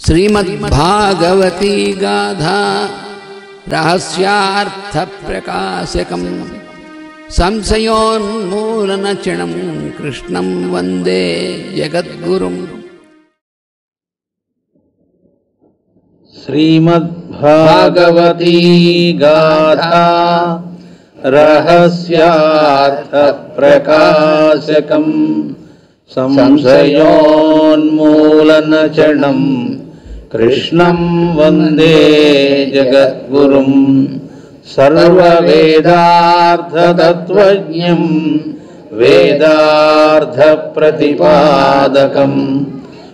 श्रीमद्भागवती गाथा रहस्यार्थप्रकाशकं संशयोन्मूलनचिणं कृष्णं वन्दे जगद्गुरुम्। श्रीमद्भागवती गाथा रहस्यार्थप्रकाशकं संशयोन्मूलनचरणं कृष्णं वन्दे जगद्गुरुं। सर्ववेदार्थतत्त्वज्ञं वेदार्थप्रतिपादकं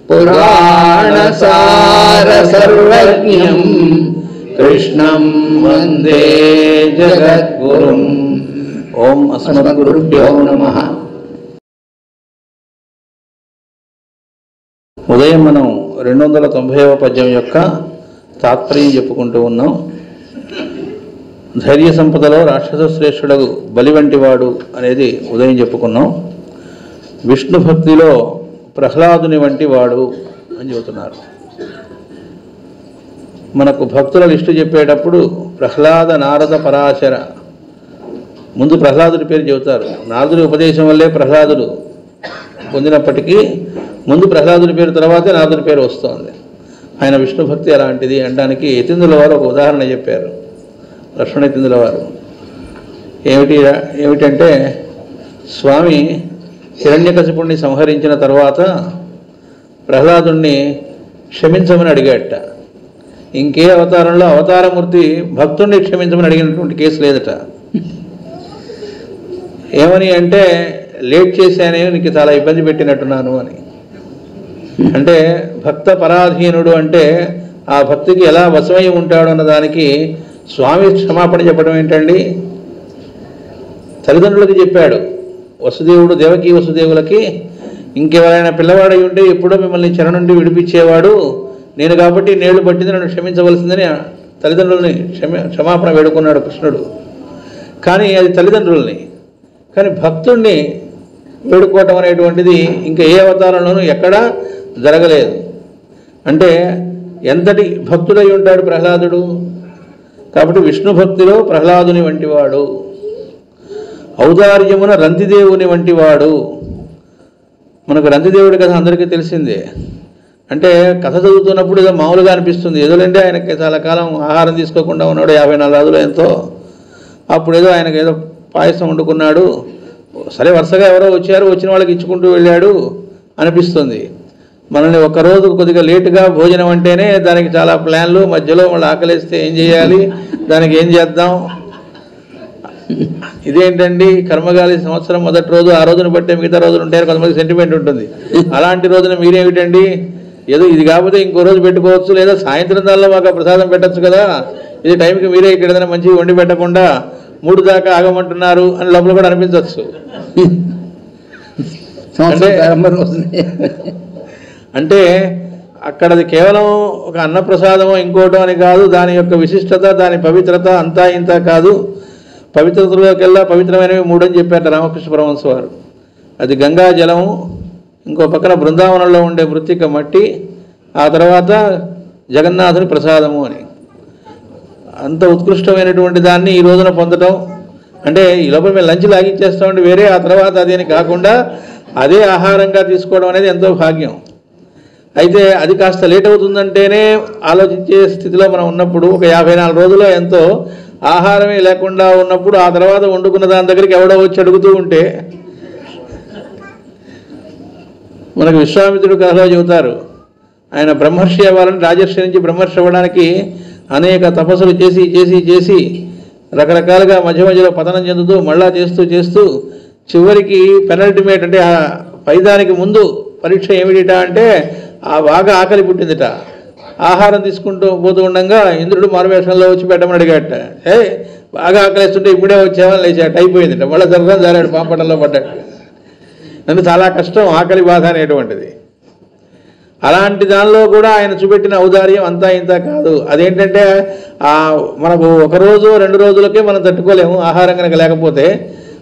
पुराणसारसर्वज्ञं कृष्णं वन्दे जगद्गुरुम्। ओम अस्मद्गुरुभ्यो नमः। ఉదయం మనం 290వ పద్యం యొక్క తాత్పర్యం చెప్పుకుంటూ ఉన్నాం. ధైర్య సంపదలో రాక్షస శ్రేష్ఠుడు బలి వంటివాడు అనేది ఉదయం చెప్పుకున్నాం. విష్ణు భక్తిలో ప్రహ్లాదుని వంటి వాడు అని చెబుతున్నారు. మనకు భక్తుల లిస్టు చెప్పేటప్పుడు ప్రహ్లాద, నారద, పరాశర, ముందు ప్రహ్లాదుడి పేరు చెబుతారు. నారదుడి ఉపదేశం వల్లే ప్రహ్లాదుడు పొందినప్పటికీ ముందు ప్రహ్లాదుడి పేరు తర్వాతే నారదుడి పేరు వస్తుంది. ఆయన విష్ణు భక్తి అలాంటిది అనడానికి యతీంద్రుల వారు ఒక ఉదాహరణ చెప్పారు. లక్ష్మణ యతీంద్రుల వారు ఏమిటంటే స్వామి హిరణ్యకశిపుణ్ణి సంహరించిన తర్వాత ప్రహ్లాదుణ్ణి క్షమించమని అడిగాడట. ఇంకే అవతారంలో అవతారమూర్తి భక్తుణ్ణి క్షమించమని అడిగినటువంటి కేసు లేదట. ఏమని అంటే లేట్ చేశానే, నీకు చాలా ఇబ్బంది పెట్టినట్టున్నాను అని. అంటే భక్త పరాధీనుడు అంటే ఆ భక్తికి ఎలా వశమై ఉంటాడు అన్నదానికి స్వామి క్షమాపణ చెప్పడం ఏంటండి? తల్లిదండ్రులకి చెప్పాడు. వసుదేవుడు దేవకీ వసుదేవులకి ఇంకెవరైనా పిల్లవాడై ఉంటే ఎప్పుడో మిమ్మల్ని చెర నుండి విడిపించేవాడు నేను కాబట్టి నేళ్లు పట్టింది, నన్ను క్షమించవలసిందని తల్లిదండ్రుల్ని క్షమాపణ వేడుకున్నాడు కృష్ణుడు. కానీ అది తల్లిదండ్రుల్ని. కానీ భక్తుణ్ణి వేడుకోవటం అనేటువంటిది ఇంకా ఏ అవతారంలోనూ ఎక్కడా జరగలేదు. అంటే ఎంతటి భక్తుడై ఉంటాడు ప్రహ్లాదుడు. కాబట్టి విష్ణు భక్తిలో ప్రహ్లాదుని వంటివాడు, ఔదార్యమున రంతిదేవుని వంటివాడు. మనకు రంతిదేవుడి కథ అందరికీ తెలిసిందే. అంటే కథ చదువుతున్నప్పుడు ఏదో మామూలుగా అనిపిస్తుంది. ఏదోలేంటే ఆయనకి చాలా కాలం ఆహారం తీసుకోకుండా ఉన్నాడు, 54 రోజులు ఎంతో. అప్పుడు ఏదో ఆయనకు ఏదో పాయసం వండుకున్నాడు, సరే వరుసగా ఎవరో వచ్చారు, వచ్చిన వాళ్ళకి ఇచ్చుకుంటూ వెళ్ళాడు అనిపిస్తుంది. మనల్ని ఒక్కరోజు కొద్దిగా లేటుగా భోజనం అంటేనే దానికి చాలా ప్లాన్లు, మధ్యలో వాళ్ళు ఆకలిస్తే ఏం చేయాలి, దానికి ఏం చేద్దాం, ఇదేంటండి కర్మగాలి సంవత్సరం మొదటి రోజు ఆ రోజును బట్టే మిగతా రోజులు ఉంటాయని కొంతమంది సెంటిమెంట్ ఉంటుంది. అలాంటి రోజున మీరేమిటండి, ఏదో ఇది కాకపోతే ఇంకో రోజు పెట్టుకోవచ్చు, లేదా సాయంత్రం దానిలో మాకు ప్రసాదం పెట్టచ్చు కదా, ఇది టైంకి మీరే ఇక్కడ ఏదైనా మంచిగా వండి పెట్టకుండా 3 దాకా ఆగమంటున్నారు అని లోపల కూడా అనిపించవచ్చు. అంటే అక్కడది కేవలం ఒక అన్నప్రసాదమో ఇంకోటో అని కాదు, దాని యొక్క విశిష్టత, దాని పవిత్రత అంతా ఇంత కాదు. పవిత్రతలోకెల్లా పవిత్రమైనవి 3 అని చెప్పారు రామకృష్ణ పరమహంస వారు. అది గంగా జలము, ఇంకో పక్కన బృందావనంలో ఉండే మృత్తిక మట్టి, ఆ తర్వాత జగన్నాథుని ప్రసాదము అని. అంత ఉత్కృష్టమైనటువంటి దాన్ని ఈ రోజున పొందడం అంటే ఈ లోపల మేము లంచ్ లాగిచ్చేస్తామంటే వేరే, ఆ తర్వాత అదేని కాకుండా అదే ఆహారంగా తీసుకోవడం అనేది ఎంతో భాగ్యం. అయితే అది కాస్త లేట్ అవుతుందంటేనే ఆలోచించే స్థితిలో మనం ఉన్నప్పుడు, ఒక 54 రోజుల్లో ఎంతో ఆహారమే లేకుండా ఉన్నప్పుడు ఆ తర్వాత వండుకున్న దాని దగ్గరికి ఎవడో వచ్చి అడుగుతూ ఉంటే, మనకు విశ్వామిత్రుడు కథలో చెబుతారు. ఆయన బ్రహ్మర్షి అవ్వాలని రాజర్షి నుంచి బ్రహ్మర్షి అవ్వడానికి అనేక తపస్సులు చేసి చేసి చేసి రకరకాలుగా మధ్య మధ్యలో పతనం చెందుతూ మళ్ళా చేస్తూ చేస్తూ చివరికి పెనల్టిమేట్ అంటే పైదానికి ముందు పరీక్ష ఏమిటిట అంటే బాగా ఆకలి పుట్టిందిట. ఆహారం తీసుకుంటూ పోతూ ఉండగా ఇంద్రుడు మారువేషంలో వచ్చి పెట్టమని అడిగాట. బాగా ఆకలిస్తుంటే ఇప్పుడే వచ్చామని లేచాట, అయిపోయిందిట. మళ్ళీ జరగడం జారాడు, పాపటంలో పడ్డాడు. నన్ను చాలా కష్టం ఆకలి బాధ అనేటువంటిది. అలాంటి దానిలో కూడా ఆయన చూపెట్టిన ఔదార్యం అంతా ఇంత కాదు. అదేంటంటే మనకు 1 రోజు 2 రోజులకే మనం తట్టుకోలేము ఆహారం కనుక లేకపోతే.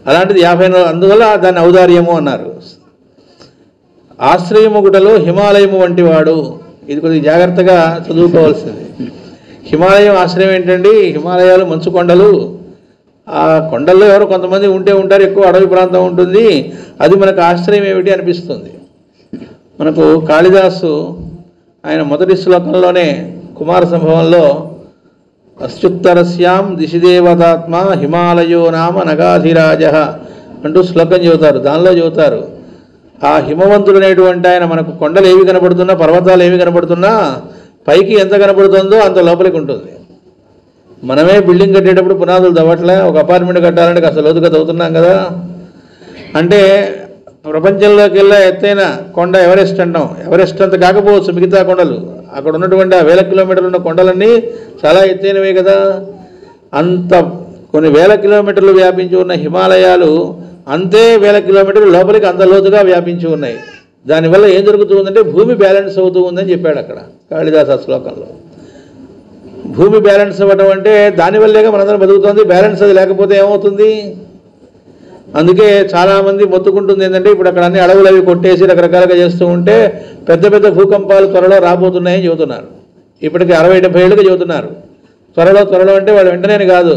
అలాంటిది 50 రోజులు, అందువల్ల దాన్ని ఔదార్యము అన్నారు. ఆశ్రయముగుటలో హిమాలయము వంటివాడు. ఇది కొద్దిగా జాగ్రత్తగా చదువుకోవాల్సింది. హిమాలయం ఆశ్రయం ఏంటండి? హిమాలయాలు మంచు కొండలు. ఆ కొండల్లో ఎవరో కొంతమంది ఉంటారు, ఎక్కువ అడవి ప్రాంతం ఉంటుంది. అది మనకు ఆశ్రయం ఏమిటి అనిపిస్తుంది. మనకు కాళిదాసు ఆయన మొదటి శ్లోకంలోనే కుమార సంభవంలో అస్యుత్తరస్యాం దిశిదేవతాత్మ హిమాలయో నామ నగాధిరాజ అంటూ శ్లోకం చెబుతారు. దానిలో చెబుతారు, ఆ హిమవంతుడు అనేటువంటి ఆయన మనకు కొండలు ఏవి కనపడుతున్నా, పర్వతాలు ఏవి కనపడుతున్నా పైకి ఎంత కనపడుతుందో అంత లోపలికి ఉంటుంది. మనమే బిల్డింగ్ కట్టేటప్పుడు పునాదులు తవ్వట్లే, ఒక అపార్ట్మెంట్ కట్టాలంటే కాస్త లోతుగా తవ్వుతున్నాం కదా. అంటే ప్రపంచంలోకి వెళ్ళే ఎత్తైన కొండ ఎవరెస్ట్ అంటాం. ఎవరెస్ట్ అంత కాకపోవచ్చు మిగతా కొండలు, అక్కడ ఉన్నటువంటి ఆ 1000 కిలోమీటర్లు ఉన్న కొండలన్నీ చాలా ఎత్తైనవే కదా. అంత కొన్ని 1000 కిలోమీటర్లు వ్యాపించి ఉన్న హిమాలయాలు అంతే 1000 కిలోమీటర్లు లోపలికి అంత లోతుగా వ్యాపించి ఉన్నాయి. దానివల్ల ఏం జరుగుతుందంటే భూమి బ్యాలెన్స్ అవుతూ ఉందని చెప్పాడు అక్కడ కాళిదాస శ్లోకంలో. భూమి బ్యాలెన్స్ అవ్వటం అంటే దానివల్లేగా మనందరం బతుకుతుంది. బ్యాలెన్స్ అది లేకపోతే ఏమవుతుంది? అందుకే చాలామంది మొత్తుకుంటుంది ఏంటంటే, ఇప్పుడు అక్కడ అన్ని అడవులు అవి కొట్టేసి రకరకాలుగా చేస్తూ ఉంటే పెద్ద పెద్ద భూకంపాలు త్వరలో రాబోతున్నాయని చెబుతున్నారు. ఇప్పటికి 60-70 ఏళ్ళుగా చెబుతున్నారు. త్వరలో అంటే వాళ్ళు వెంటనే కాదు,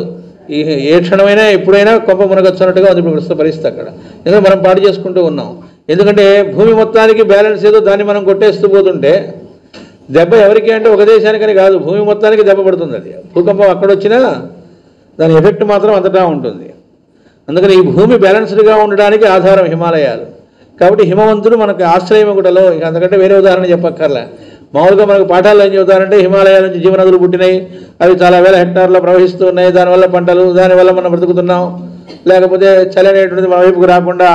ఏ క్షణమైనా ఎప్పుడైనా కొంప మునగొచ్చినట్టుగా ఉంది ఇప్పుడు ప్రస్తుత పరిస్థితి అక్కడ. ఎందుకంటే మనం పాటు చేసుకుంటూ ఉన్నాం. ఎందుకంటే భూమి మొత్తానికి బ్యాలెన్స్ ఏదో దాన్ని మనం కొట్టేస్తూ పోతుంటే దెబ్బ ఎవరికి అంటే ఒక దేశానికని కాదు, భూమి మొత్తానికి దెబ్బ పడుతుంది. అది భూకంపం అక్కడొచ్చినా దాని ఎఫెక్ట్ మాత్రం అంతటా ఉంటుంది. అందుకని ఈ భూమి బ్యాలెన్స్డ్గా ఉండడానికి ఆధారం హిమాలయాలు. కాబట్టి హిమవంతుడు మనకు ఆశ్రయం ఒకటలో, ఇక అంతకంటే వేరే ఉదాహరణ చెప్పక్కర్లే. మామూలుగా మనకు పాఠాల్లో ఏం చెబుతారంటే హిమాలయాల నుంచి జీవనదులు పుట్టినాయి, అవి చాలా వేల హెక్టార్లో ప్రవహిస్తూ ఉన్నాయి, దానివల్ల పంటలు, దానివల్ల మనం బ్రతుకుతున్నాం, లేకపోతే చలి అనేటువంటిది మన వైపుకు రాకుండా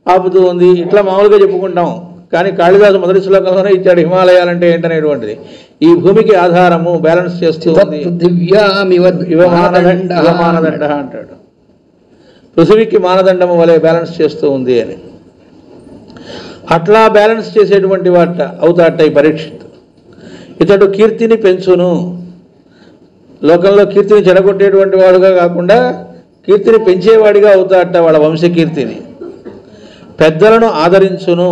ఆపుతూ ఉంది, ఇట్లా మామూలుగా చెప్పుకుంటాం. కానీ కాళిదాసు మొదటి శ్లోకంలోనే ఇచ్చాడు హిమాలయాలంటే ఏంటనేటువంటిది. ఈ భూమికి ఆధారము, బ్యాలెన్స్ చేస్తూ ఉంది. మానదండ అంటాడు, పృథివీకి మానదండము వలె బ్యాలెన్స్ చేస్తూ ఉంది అని. అట్లా బ్యాలెన్స్ చేసేటువంటి వాట అవుతాట ఈ పరీక్షిత్. ఇతడు కీర్తిని పెంచును, లోకంలో కీర్తిని చెడగొట్టేటువంటి వాడుగా కాకుండా కీర్తిని పెంచేవాడిగా అవుతాట, వాళ్ళ వంశకీర్తిని. పెద్దలను ఆదరించును,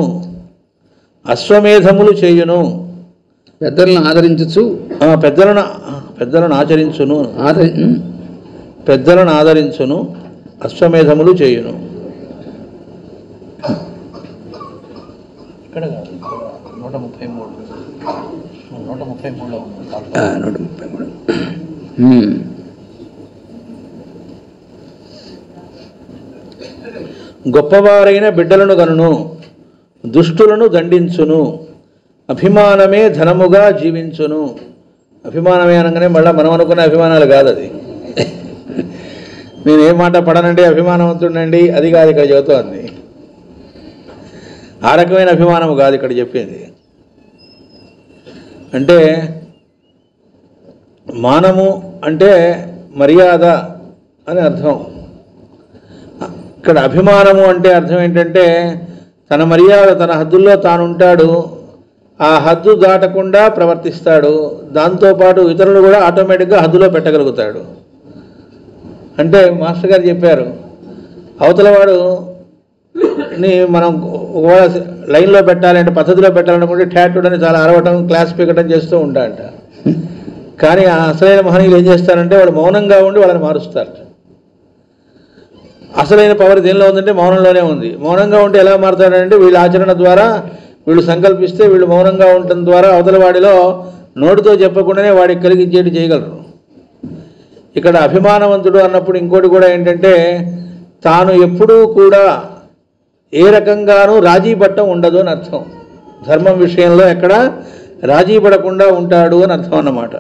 అశ్వమేధములు చేయును. పెద్దలను ఆదరించు, పెద్దలను ఆచరించును, పెద్దలను ఆదరించును, అశ్వమేధములు చేయును. ఇక్కడ 133 గొప్పవారైన బిడ్డలను గనును, దుష్టులను దండించును, అభిమానమే ధనముగా జీవించును. అభిమానమే అనగానే మళ్ళీ మనం అనుకునే అభిమానాలు కాదు అది. నేను ఏ మాట పడనండి, అభిమానవంతుడండి, అది కాదు ఇక్కడ చెబుతోంది. ఆ రకమైన అభిమానం కాదు ఇక్కడ చెప్పింది. అంటే మానము అంటే మర్యాద అని అర్థం. ఇక్కడ అభిమానము అంటే అర్థం ఏంటంటే తన మర్యాద, తన హద్దుల్లో తాను ఉంటాడు, ఆ హద్దు దాటకుండా ప్రవర్తిస్తాడు, దాంతోపాటు ఇతరులు కూడా ఆటోమేటిక్గా హద్దులో పెట్టగలుగుతాడు. అంటే మాస్టర్ గారు చెప్పారు, అవతలవాడు మనం ఒకవేళ లైన్లో పెట్టాలంటే, పద్ధతిలో పెట్టాలనుకుంటే ఠాటుడని చాలా అరవటం, క్లాస్ పీకటం చేస్తూ ఉంటాడట. కానీ ఆ అసలైన మహనీయులు ఏం చేస్తారంటే వాళ్ళు మౌనంగా ఉండి వాళ్ళని మారుస్తారు. అసలైన పవర్ దేనిలో ఉందంటే మౌనంలోనే ఉంది. మౌనంగా ఉంటే ఎలా మారుతాడంటే వీళ్ళ ఆచరణ ద్వారా, వీళ్ళు సంకల్పిస్తే, వీళ్ళు మౌనంగా ఉండటం ద్వారా అవతల వాడిలో నోటితో చెప్పకుండానే వాడికి కలిగించేటి చేయగలరు. ఇక్కడ అభిమానవంతుడు అన్నప్పుడు ఇంకోటి కూడా ఏంటంటే తాను ఎప్పుడూ కూడా ఏ రకంగానూ రాజీ పట్టం ఉండదు అని అర్థం. ధర్మం విషయంలో ఎక్కడ రాజీ పడకుండా ఉంటాడు అని అర్థం అన్నమాట.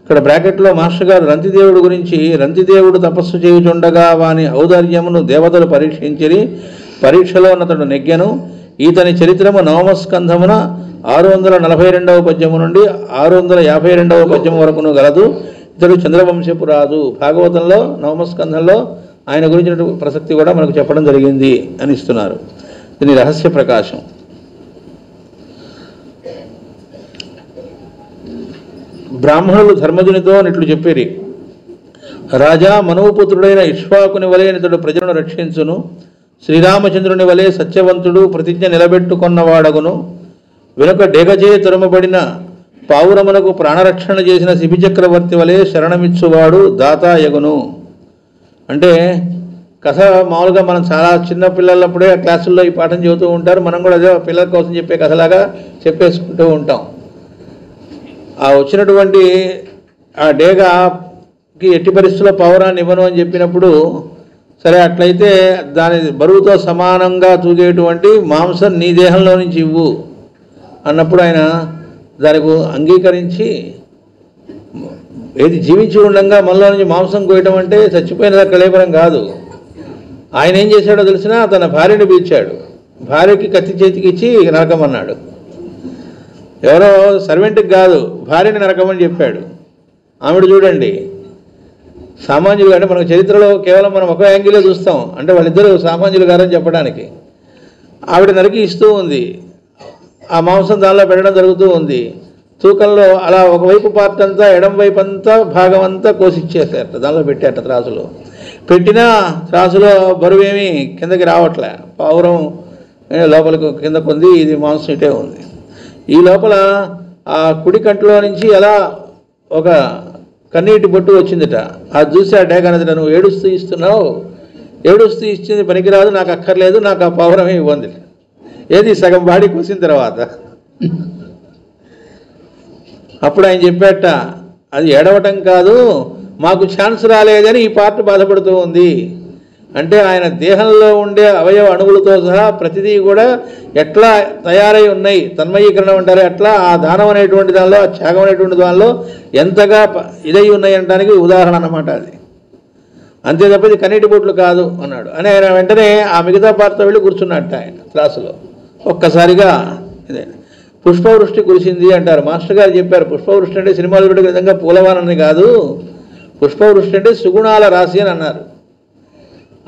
ఇక్కడ బ్రాకెట్లో మాస్టర్ గారు రంతిదేవుడు గురించి, రంతిదేవుడు తపస్సు చేయుచుండగా వాని ఔదార్యమును దేవతలు పరీక్షించిరి, పరీక్షలో అతడు నెగ్గెను. ఈతని చరిత్రము నవమస్కంధమున 642వ పద్యము నుండి 652వ పద్యము వరకును గలదు. ఇతడు చంద్రవంశపు రాజు. భాగవతంలో నవమస్కంధంలో ఆయన గురించిన ప్రసక్తి కూడా మనకు చెప్పడం జరిగింది అని ఇస్తున్నారు. దీని రహస్య ప్రకాశం. బ్రాహ్మణులు ధర్మజునితో ఇట్లు చెప్పిరి, రాజా మనోపుత్రుడైన ఇక్ష్వాకుని వలె ఇతడు ప్రజలను రక్షించును, శ్రీరామచంద్రుని వలె సత్యవంతుడు, ప్రతిజ్ఞ నిలబెట్టుకున్నవాడగును, వెనుక డేగచే తురమబడిన పావురమునకు ప్రాణరక్షణ చేసిన శిబిచక్రవర్తి వలె శరణమిచ్చువాడు దాతాయగును. అంటే కథ మామూలుగా మనం చాలా చిన్న పిల్లలప్పుడే క్లాసుల్లో ఈ పాఠం చెబుతూ ఉంటారు. మనం కూడా అదే పిల్లల కోసం చెప్పే కథలాగా చెప్పేసుకుంటూ ఉంటాం. ఆ వచ్చినటువంటి ఆ డేగకి ఎట్టి పరిస్థితుల్లో పావురాన్ని ఇవ్వను అని చెప్పినప్పుడు, సరే అట్లయితే దాని బరువుతో సమానంగా తూగేటువంటి మాంసం నీ దేహంలో నుంచి ఇవ్వు అన్నప్పుడు ఆయన దానికి అంగీకరించి, ఏది జీవించి ఉండగా మనలో నుంచి మాంసం కోయటం అంటే చచ్చిపోయిన కళేబరం కాదు. ఆయన ఏం చేశాడో తెలిసినా తన భార్యని పిలిచాడు. భార్యకి కత్తి చేతికి ఇచ్చి నరకమన్నాడు. ఎవరో సర్వెంట్కి కాదు, భార్యని నరకమని చెప్పాడు. ఆవిడ చూడండి సామాన్యులు, అంటే మనకు చరిత్రలో కేవలం మనం ఒక యాంగిల్లో చూస్తాం, అంటే వాళ్ళిద్దరూ సామాన్యులు కారని చెప్పడానికి. ఆవిడ నరికి ఇస్తూ ఉంది, ఆ మాంసం దానిలో పెట్టడం జరుగుతూ ఉంది. తూకంలో అలా ఒకవైపు పార్ట్ అంతా ఎడం వైపు అంతా భాగం అంతా కోసిచ్చేసారట, దానిలో పెట్టారట త్రాసులో. పెట్టినా త్రాసులో బరువేమీ కిందకి రావట్లే, పావురం లోపలికి కింద కొంది, ఇది మాంసం ఇటే ఉంది. ఈ లోపల ఆ కుడి కంటిలో నుంచి అలా ఒక కన్నీటి బొట్టు వచ్చిందిట. అది చూసి ఆ డేగ అన్నదిట, నువ్వు ఏడుస్తూ ఇస్తున్నావు, ఏడుస్తూ ఇచ్చింది పనికిరాదు, నాకు అక్కర్లేదు, నాకు ఆ పావురమే ఇవ్వండి. ఏది సగం బాడీ కోసిన తర్వాత. అప్పుడు ఆయన చెప్పాట, అది ఏడవటం కాదు, మాకు ఛాన్స్ రాలేదని ఈ పార్ట్ బాధపడుతూ ఉంది. అంటే ఆయన దేహంలో ఉండే అవయవ అణువులతో సహా ప్రతిదీ కూడా ఎట్లా తయారై ఉన్నాయి, తన్మయీకరణం అంటారు, అట్లా ఆ దానం అనేటువంటి దానిలో, ఆ త్యాగం అనేటువంటి దానిలో ఎంతగా ఇదై ఉన్నాయి అనడానికి ఉదాహరణ అన్నమాట అది. అంతే తప్ప ఇది కన్నీటి బొట్లు కాదు అన్నాడు. అని ఆయన వెంటనే ఆ మిగతా పార్ట్తో వెళ్ళి కూర్చున్నట్ట ఆయన క్లాసులో. ఒక్కసారిగా ఇదే పుష్పవృష్టి కురిసింది అంటారు. మాస్టర్ గారు చెప్పారు, పుష్పవృష్టి అంటే సినిమాలు చూడే విధంగా పూలవానని కాదు, పుష్పవృష్టి అంటే సుగుణాల రాశి అని అన్నారు.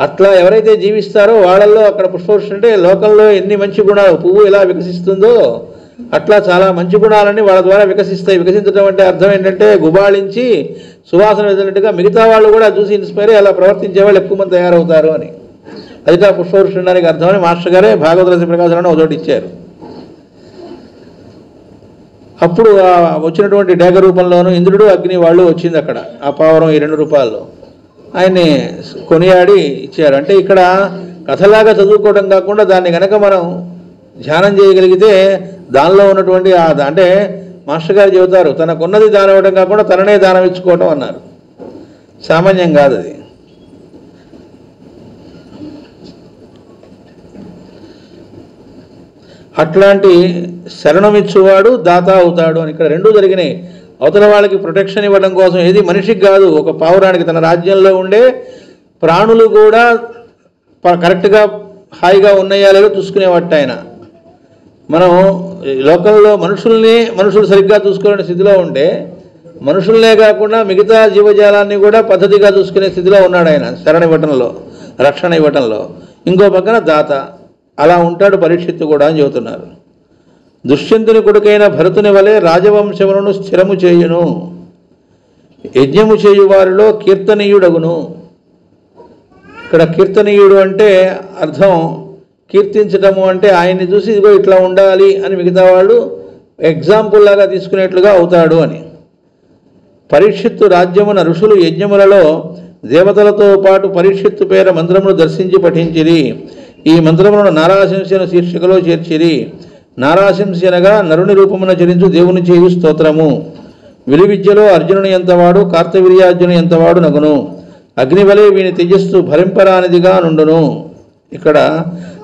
అట్లా ఎవరైతే జీవిస్తారో వాళ్ళల్లో అక్కడ పుష్పవృష్టి అంటే లోకంలో ఎన్ని మంచి గుణాలు, పువ్వు ఎలా వికసిస్తుందో అట్లా చాలా మంచి గుణాలన్నీ వాళ్ళ ద్వారా వికసిస్తాయి. వికసించడం అంటే అర్థం ఏంటంటే గుబాళించి సువాసన వెదలినట్టుగా మిగతా వాళ్ళు కూడా చూసి ఇన్స్పైర్ అలా ప్రవర్తించే వాళ్ళు ఎక్కువ మంది తయారవుతారు అని. అది పుష్పవృష్టి ఉండడానికి అర్థమని మాస్టర్ గారే భాగవత రస ప్రకాశంలో ఒకటి ఇచ్చారు. అప్పుడు వచ్చినటువంటి డేగ రూపంలోనూ ఇంద్రుడు అగ్ని వాళ్ళు వచ్చింది అక్కడ, ఆ పావురం ఈ 2 రూపాయల్లో ఆయన్ని కొనియాడి ఇచ్చారు. అంటే ఇక్కడ కథలాగా చదువుకోవడం కాకుండా దాన్ని కనుక మనం ధ్యానం చేయగలిగితే దానిలో ఉన్నటువంటి అంటే మాస్టర్ గారు చెబుతారు, తనకున్నది దానం ఇవ్వడం కాకుండా తననే దానం ఇచ్చుకోవటం అన్నారు. సామాన్యం కాదు అది. అట్లాంటి శరణమిచ్చువాడు దాత అవుతాడు అని ఇక్కడ 2 జరిగినాయి. అవతల వాళ్ళకి ప్రొటెక్షన్ ఇవ్వడం కోసం, ఏది మనిషికి కాదు, ఒక పావురానికి తన రాజ్యంలో ఉండే ప్రాణులు కూడా కరెక్ట్గా హాయిగా ఉన్నాయా లేదో చూసుకునేవాట ఆయన. మనం లోకంలో మనుషులు సరిగ్గా చూసుకోలేని స్థితిలో ఉంటే, మనుషులనే కాకుండా మిగతా జీవజాలాన్ని కూడా పద్ధతిగా చూసుకునే స్థితిలో ఉన్నాడు ఆయన శరణ ఇవ్వటంలో, రక్షణ ఇవ్వటంలో. ఇంకో పక్కన దాత, అలా ఉంటాడు పరీక్షిత్తు కూడా అని చెబుతున్నారు. దుష్యంతుని కొడుకైన భరతుని వలె రాజవంశములను స్థిరము చేయును, యజ్ఞము చేయువారిలో కీర్తనీయుడగును. ఇక్కడ కీర్తనీయుడు అంటే అర్థం కీర్తించటము అంటే ఆయన్ని చూసి ఇదిగో ఇట్లా ఉండాలి అని మిగతా వాళ్ళు ఎగ్జాంపుల్ లాగా తీసుకునేట్లుగా అవుతాడు అని. పరీక్షిత్తు రాజ్యమున ఋషులు యజ్ఞములలో దేవతలతో పాటు పరీక్షిత్తు పేర మంత్రమును దర్శించి పఠించిరి. ఈ మంత్రములను నారాశంస్యను శీర్షికలో చేర్చిరి. నారాశంసి అనగా నరుని రూపమున చరించు దేవుని చేయు స్తోత్రము. విలువిద్యలో అర్జునుని ఎంతవాడు, కార్తవీర్యార్జును ఎంతవాడు నగును. అగ్నివలే వీని తేజస్సు భరింపరానిదిగా నుండును. ఇక్కడ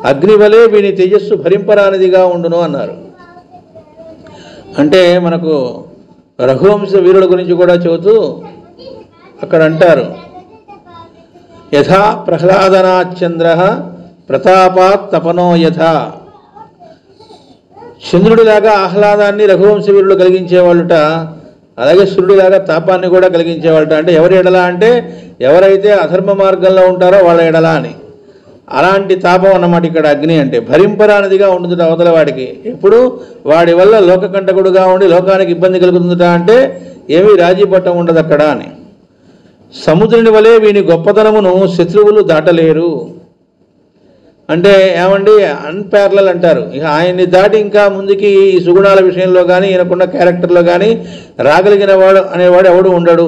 అగ్నివలే వీని తేజస్సు భరింపరానిదిగా ఉండును అన్నారు. అంటే మనకు రఘువంశ వీరుల గురించి కూడా చెబుతూ అక్కడ అంటారు, యథా ప్రహ్లాదనాచంద్ర ప్రతాపాత్ తపనో యథా. చంద్రుడిలాగా ఆహ్లాదాన్ని రఘువంశ వీరులు కలిగించేవాళ్ళుట, అలాగే సూర్యుడిలాగా తాపాన్ని కూడా కలిగించేవాళ్ళట. అంటే ఎవరి ఎడలా అంటే ఎవరైతే అధర్మ మార్గంలో ఉంటారో వాళ్ళ ఎడలా అని. అలాంటి తాపం అన్నమాట ఇక్కడ అగ్ని అంటే. భరింపరానిదిగా ఉంటుంది అవతల వాడికి, ఎప్పుడు వాడి వల్ల లోకకంటకుడుగా ఉండి లోకానికి ఇబ్బంది కలుగుతుందట అంటే ఏమీ రాజీ పట్టం ఉండదు అక్కడ అని. సముద్రుని వలె వీని గొప్పతనమును శత్రువులు దాటలేరు. అంటే ఏమండి అన్పారలల్ అంటారు. ఇక ఆయన్ని దాటి ఇంకా ముందుకి ఈ సుగుణాల విషయంలో కానీ ఈయనకున్న క్యారెక్టర్లో కానీ రాగలిగిన వాడు అనేవాడు ఎవడు ఉండడు.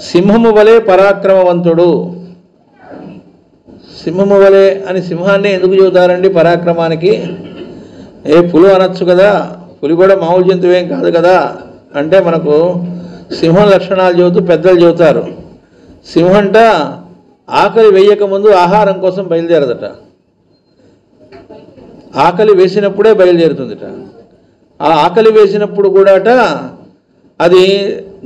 సింహము వలె పరాక్రమవంతుడు. సింహము వలె అని సింహాన్ని ఎందుకు చెబుతారండి పరాక్రమానికి? పులి అనొచ్చు కదా, పులి కూడా మామూలు జంతువేం కాదు కదా అంటే మనకు సింహం లక్షణాలు చెబుతూ పెద్దలు చెబుతారు. సింహంట ఆకలి వేయక ముందు ఆహారం కోసం బయలుదేరదట, ఆకలి వేసినప్పుడే బయలుదేరుతుందట. ఆ ఆకలి వేసినప్పుడు కూడాట అది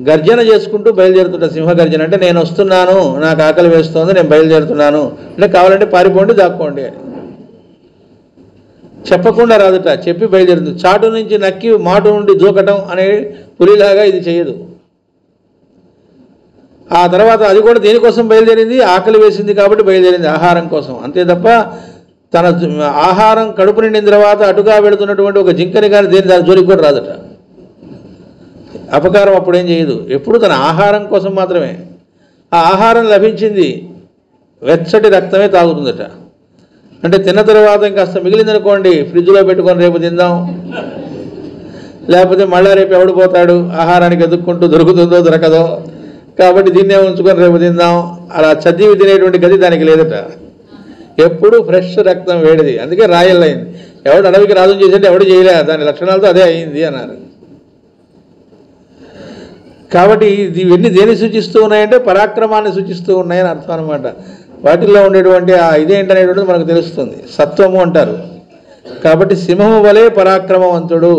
గర్జన చేసుకుంటూ బయలుదేరుతుంట. సింహగర్జన అంటే నేను వస్తున్నాను, నాకు ఆకలి వేస్తోంది, నేను బయలుదేరుతున్నాను అంటే కావాలంటే పారిపోండి దాక్కోండి అని చెప్పకుండా రాదట, చెప్పి బయలుదేరుతుంది. చాటు నుంచి నక్కి మాటు నుండి దూకటం అనే పులిలాగా ఇది చేయదు. ఆ తర్వాత అది కూడా దేనికోసం బయలుదేరింది? ఆకలి వేసింది కాబట్టి బయలుదేరింది, ఆహారం కోసం. అంతే తప్ప తన ఆహారం కడుపు నిండిన తర్వాత అటుగా వెళుతున్నటువంటి ఒక జింకని కానీ దాని జోలికి కూడా రాదట. అపకారం అప్పుడేం చేయదు, ఎప్పుడు తన ఆహారం కోసం మాత్రమే. ఆ ఆహారం లభించింది, వెచ్చటి రక్తమే తాగుతుందట. అంటే తిన్న తర్వాత ఇంకాస్త మిగిలిందనుకోండి ఫ్రిడ్జ్లో పెట్టుకొని రేపు తిందాం, లేకపోతే మళ్ళా రేపు ఎవడు పోతాడు ఆహారానికి ఎదుక్కుంటూ, దొరుకుతుందో దొరకదో, కాబట్టి దీన్నే ఉంచుకొని రేపు తిందాం, అలా చదివి తినేటువంటి గది దానికి లేదట. ఎప్పుడు ఫ్రెష్ రక్తం వేడిది. అందుకే రాయల్ అయింది. ఎవడు అడవికి రాజు చేసేది ఎవడు చేయలే, దాని లక్షణాలతో అదే అయింది అన్నారు. కాబట్టి ఇవన్నీ దేన్ని సూచిస్తూ ఉన్నాయంటే పరాక్రమాన్ని సూచిస్తూ ఉన్నాయని అర్థం అనమాట. వాటిల్లో ఉండేటువంటి ఆ ఇదేంటనేటువంటిది మనకు తెలుస్తుంది. సత్వము అంటారు. కాబట్టి సింహము వలె పరాక్రమవంతుడు.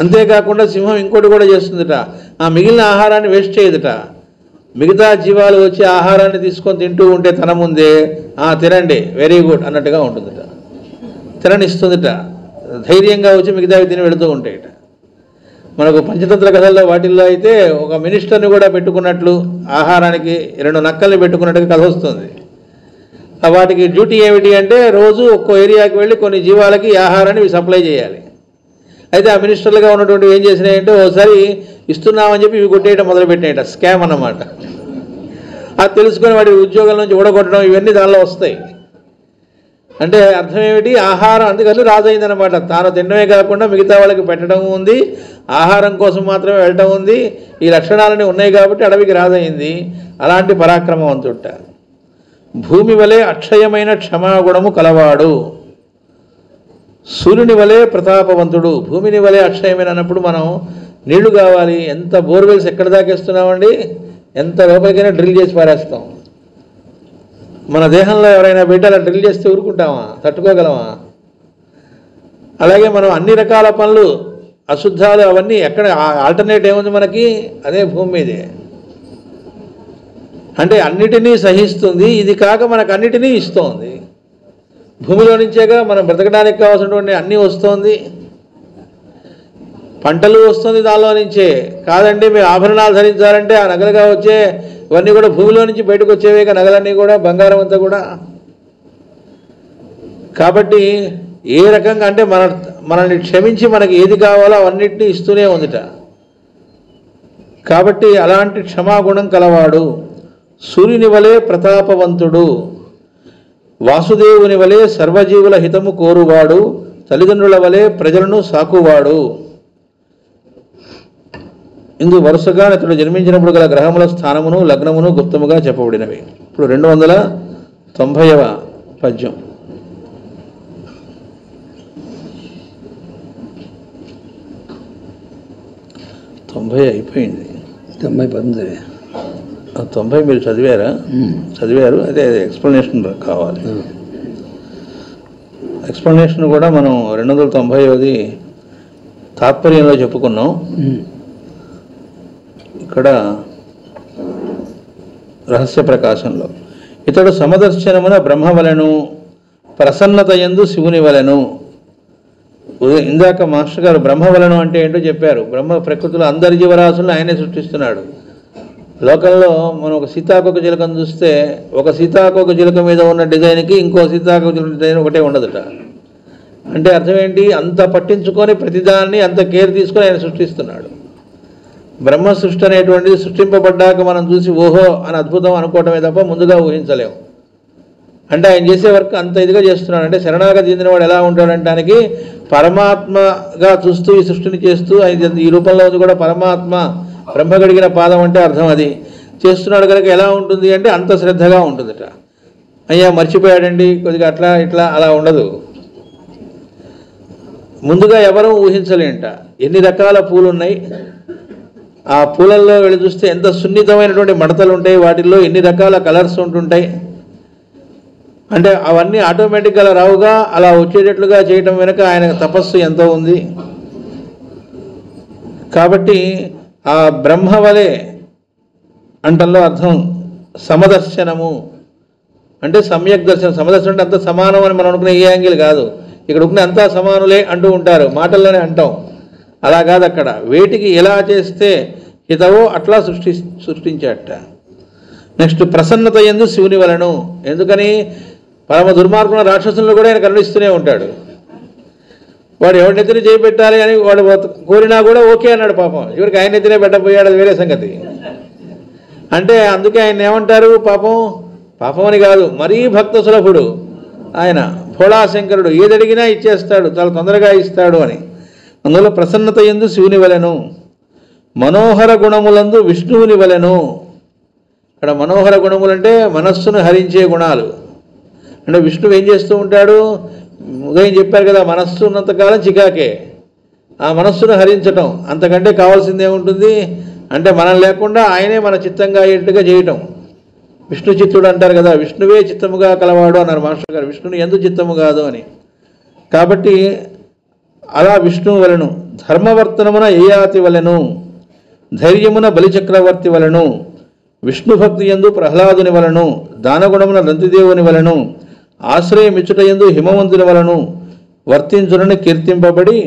అంతేకాకుండా సింహం ఇంకోటి కూడా చేస్తుందట, ఆ మిగిలిన ఆహారాన్ని వేస్ట్ చేయదట. మిగతా జీవాలు వచ్చి ఆహారాన్ని తీసుకొని తింటూ ఉంటే తన ముందే తినండి వెరీ గుడ్ అన్నట్టుగా ఉంటుందట, తిననిస్తుందట. ధైర్యంగా వచ్చి మిగతావి తిని వెళుతూ ఉంటాయట. మనకు పంచతంత్ర కథల్లో వాటిల్లో అయితే ఒక మినిస్టర్ని కూడా పెట్టుకున్నట్లు, ఆహారానికి 2 నక్కల్ని పెట్టుకున్నట్టుగా కథ వస్తుంది. వాటికి డ్యూటీ ఏమిటి అంటే రోజు ఒక్కో ఏరియాకి వెళ్ళి కొన్ని జీవాలకి ఆహారాన్ని సప్లై చేయాలి. అయితే ఆ మినిస్టర్లుగా ఉన్నటువంటి ఏం చేసినాయంటే ఒకసారి ఇస్తున్నామని చెప్పి ఇవి కొట్టేయడం మొదలుపెట్టినాయట. స్కామ్ అన్నమాట. అది తెలుసుకొని వాటి ఉద్యోగాల నుంచి ఊడగొట్టడం ఇవన్నీ దానిలో వస్తాయి. అంటే అర్థం ఏమిటి? ఆహారం అందుకని రాజైందనమాట. తాను తినడమే కాకుండా మిగతా వాళ్ళకి పెట్టడం ఉంది, ఆహారం కోసం మాత్రమే వెళ్ళటం ఉంది. ఈ లక్షణాలన్నీ ఉన్నాయి కాబట్టి అడవికి రాజైంది. అలాంటి పరాక్రమవంతుట. భూమి వలె అక్షయమైన క్షమాగుణము కలవాడు. సూర్యుని వలె ప్రతాపవంతుడు. భూమిని వలె అక్షయమైన అన్నప్పుడు మనం నీళ్లు కావాలి, ఎంత బోర్వెల్స్ ఎక్కడ దాకేస్తున్నామండి, ఎంత లోపలికైనా డ్రిల్ చేసి పారేస్తాం. మన దేహంలో ఎవరైనా బిడ్డ అలా డ్రిల్ చేస్తే ఊరుకుంటామా? తట్టుకోగలమా? అలాగే మనం అన్ని రకాల పనులు, అశుద్ధాలు అవన్నీ ఎక్కడ ఆల్టర్నేట్ ఏముంది మనకి? అదే భూమి మీదే. అంటే అన్నిటినీ సహిస్తుంది. ఇది కాక మనకు అన్నిటినీ ఇస్తోంది. భూమిలో నుంచేగా మనం బ్రతకడానికి కావాల్సినటువంటి అన్నీ వస్తుంది. పంటలు వస్తుంది దానిలో నుంచే. కాదండి మేము ఆభరణాలు ధరించాలంటే ఆ నగలుగా వచ్చే ఇవన్నీ కూడా భూమిలో నుంచి బయటకు వచ్చేవేక నగలన్నీ కూడా, బంగారం అంతా కూడా. కాబట్టి ఏ రకంగా అంటే మనల్ని క్షమించి మనకి ఏది కావాలో అవన్నిటినీ ఇస్తూనే ఉందిట. కాబట్టి అలాంటి క్షమాగుణం కలవాడు. సూర్యుని వలె ప్రతాపవంతుడు. వాసుదేవుని వలె సర్వజీవుల హితము కోరువాడు. తల్లిదండ్రుల వలె ప్రజలను సాకువాడు. ఇందు వరుసగా ఇతడు జన్మించినప్పుడు గల గ్రహముల స్థానమును లగ్నమును గుప్తముగా చెప్పబడినవి. ఇప్పుడు 290వ పద్యం. అయిపోయింది. 90 మీరు చదివారా? చదివారు. అదే ఎక్స్ప్లెనేషన్ కావాలి. ఎక్స్ప్లెనేషన్ కూడా మనం 290ది తాత్పర్యంలో చెప్పుకున్నాం. ఇక్కడ రహస్య ప్రకాశంలో ఇతడు సమదర్శనమున బ్రహ్మవలను, ప్రసన్నత యందు శివుని వలెను. ఇందాక మాస్టర్ గారు బ్రహ్మవలను అంటే ఏంటో చెప్పారు. బ్రహ్మ ప్రకృతిలో అందరి జీవరాశులను ఆయనే సృష్టిస్తున్నాడు. లోకంలో మనం ఒక సీతాకోక చిలుకను చూస్తే ఒక సీతాకోక చిలుక మీద ఉన్న డిజైన్కి ఇంకో సీతాకోక చిలుక డిజైన్ ఒకటే ఉండదుట. అంటే అర్థం ఏంటి? అంత పట్టించుకొని ప్రతిదాన్ని అంత కేర్ తీసుకొని ఆయన సృష్టిస్తున్నాడు. బ్రహ్మ సృష్టి అనేటువంటిది సృష్టింపబడ్డాక మనం చూసి ఓహో అని అద్భుతం అనుకోవటమే తప్ప ముందుగా ఊహించలేము. అంటే ఆయన చేసే వర్క్ అంత ఇదిగా చేస్తున్నాడు. అంటే శరణాగతి చెందినవాడు ఎలా ఉంటాడంటానికి పరమాత్మగా చూస్తూ ఈ సృష్టిని చేస్తూ ఆయన ఈ రూపంలో ఉంది కూడా పరమాత్మ, బ్రహ్మ గడిగిన పాదం అంటే అర్థం అది. చేస్తున్నాడు కనుక ఎలా ఉంటుంది అంటే అంత శ్రద్ధగా ఉంటుందట. అయ్యా మర్చిపోయాడండి కొద్దిగా అట్లా ఇట్లా అలా ఉండదు. ముందుగా ఎవరూ ఊహించలేంట ఎన్ని రకాల పూలు ఉన్నాయి, ఆ పూలల్లో వెళ్ళి చూస్తే ఎంత సున్నితమైనటువంటి మడతలు ఉంటాయి, వాటిల్లో ఎన్ని రకాల కలర్స్ ఉంటుంటాయి. అంటే అవన్నీ ఆటోమేటిక్గా రావుగా అలా వచ్చేటట్లుగా చేయటం వెనుక ఆయన తపస్సు ఎంతో ఉంది. కాబట్టి ఆ బ్రహ్మ వలె అంటల్లో అర్థం సమదర్శనము అంటే సమ్యక్ దర్శనం. సమదర్శనం అంటే అంత సమానం అని మనం అనుకునే ఏ యాంగిల్ కాదు. ఇక్కడ ఉన్న అంతా సమానులే అంటూ ఉంటారు, మాటల్లోనే అంటాం. అలా కాదు, అక్కడ వేటికి ఎలా చేస్తే హితవో అట్లా సృష్టించాట. నెక్స్ట్ ప్రసన్నత యందు శివుని వలను. ఎందుకని పరమ దుర్మార్గుల రాక్షసులను కూడా ఆయన కరుణిస్తూనే ఉంటాడు. వాడు ఎవరి నెత్తిని చేపెట్టాలి అని వాడు కోరినా కూడా ఓకే అన్నాడు. పాపం చివరికి ఆయన నెత్తినే పెట్టబోయాడు, అది వేరే సంగతి. అంటే అందుకే ఆయన ఏమంటారు, పాపం పాపం అని కాదు, మరీ భక్త సులభుడు ఆయన, భోళాశంకరుడు, ఏదడిగినా ఇచ్చేస్తాడు, చాలా తొందరగా ఇస్తాడు అని. అందులో ప్రసన్నత యందు శివుని వలెను, మనోహర గుణములందు విష్ణువుని వలెను. ఇక్కడ మనోహర గుణములంటే మనస్సును హరించే గుణాలు. అంటే విష్ణువు ఏం చేస్తూ ఉంటాడు, ఉదయం చెప్పారు కదా, మనస్సు ఉన్నంతకాలం చికాకే. ఆ మనస్సును హరించటం అంతకంటే కావాల్సింది ఏముంటుంది అంటే మనం లేకుండా ఆయనే మన చిత్తంగా అయ్యేట్టుగా చేయటం. విష్ణు చిత్తుడు అంటారు కదా, విష్ణువే చిత్తముగా కలవాడు అన్నారు మాస్టర్ గారు, విష్ణుని ఎందు చిత్తము కాదు అని. కాబట్టి అలా విష్ణువు వలెను, ధర్మవర్తనమున యయాతి వలెను, ధైర్యమున బలిచక్రవర్తి వలెను, విష్ణు భక్తి యందు ప్రహ్లాదుని వలెను, దానగుణమున నందిదేవుని వలెను, ఆశ్రయమిచ్చుట యందు హిమవంతుని వలెను వర్తించునని కీర్తింపబడి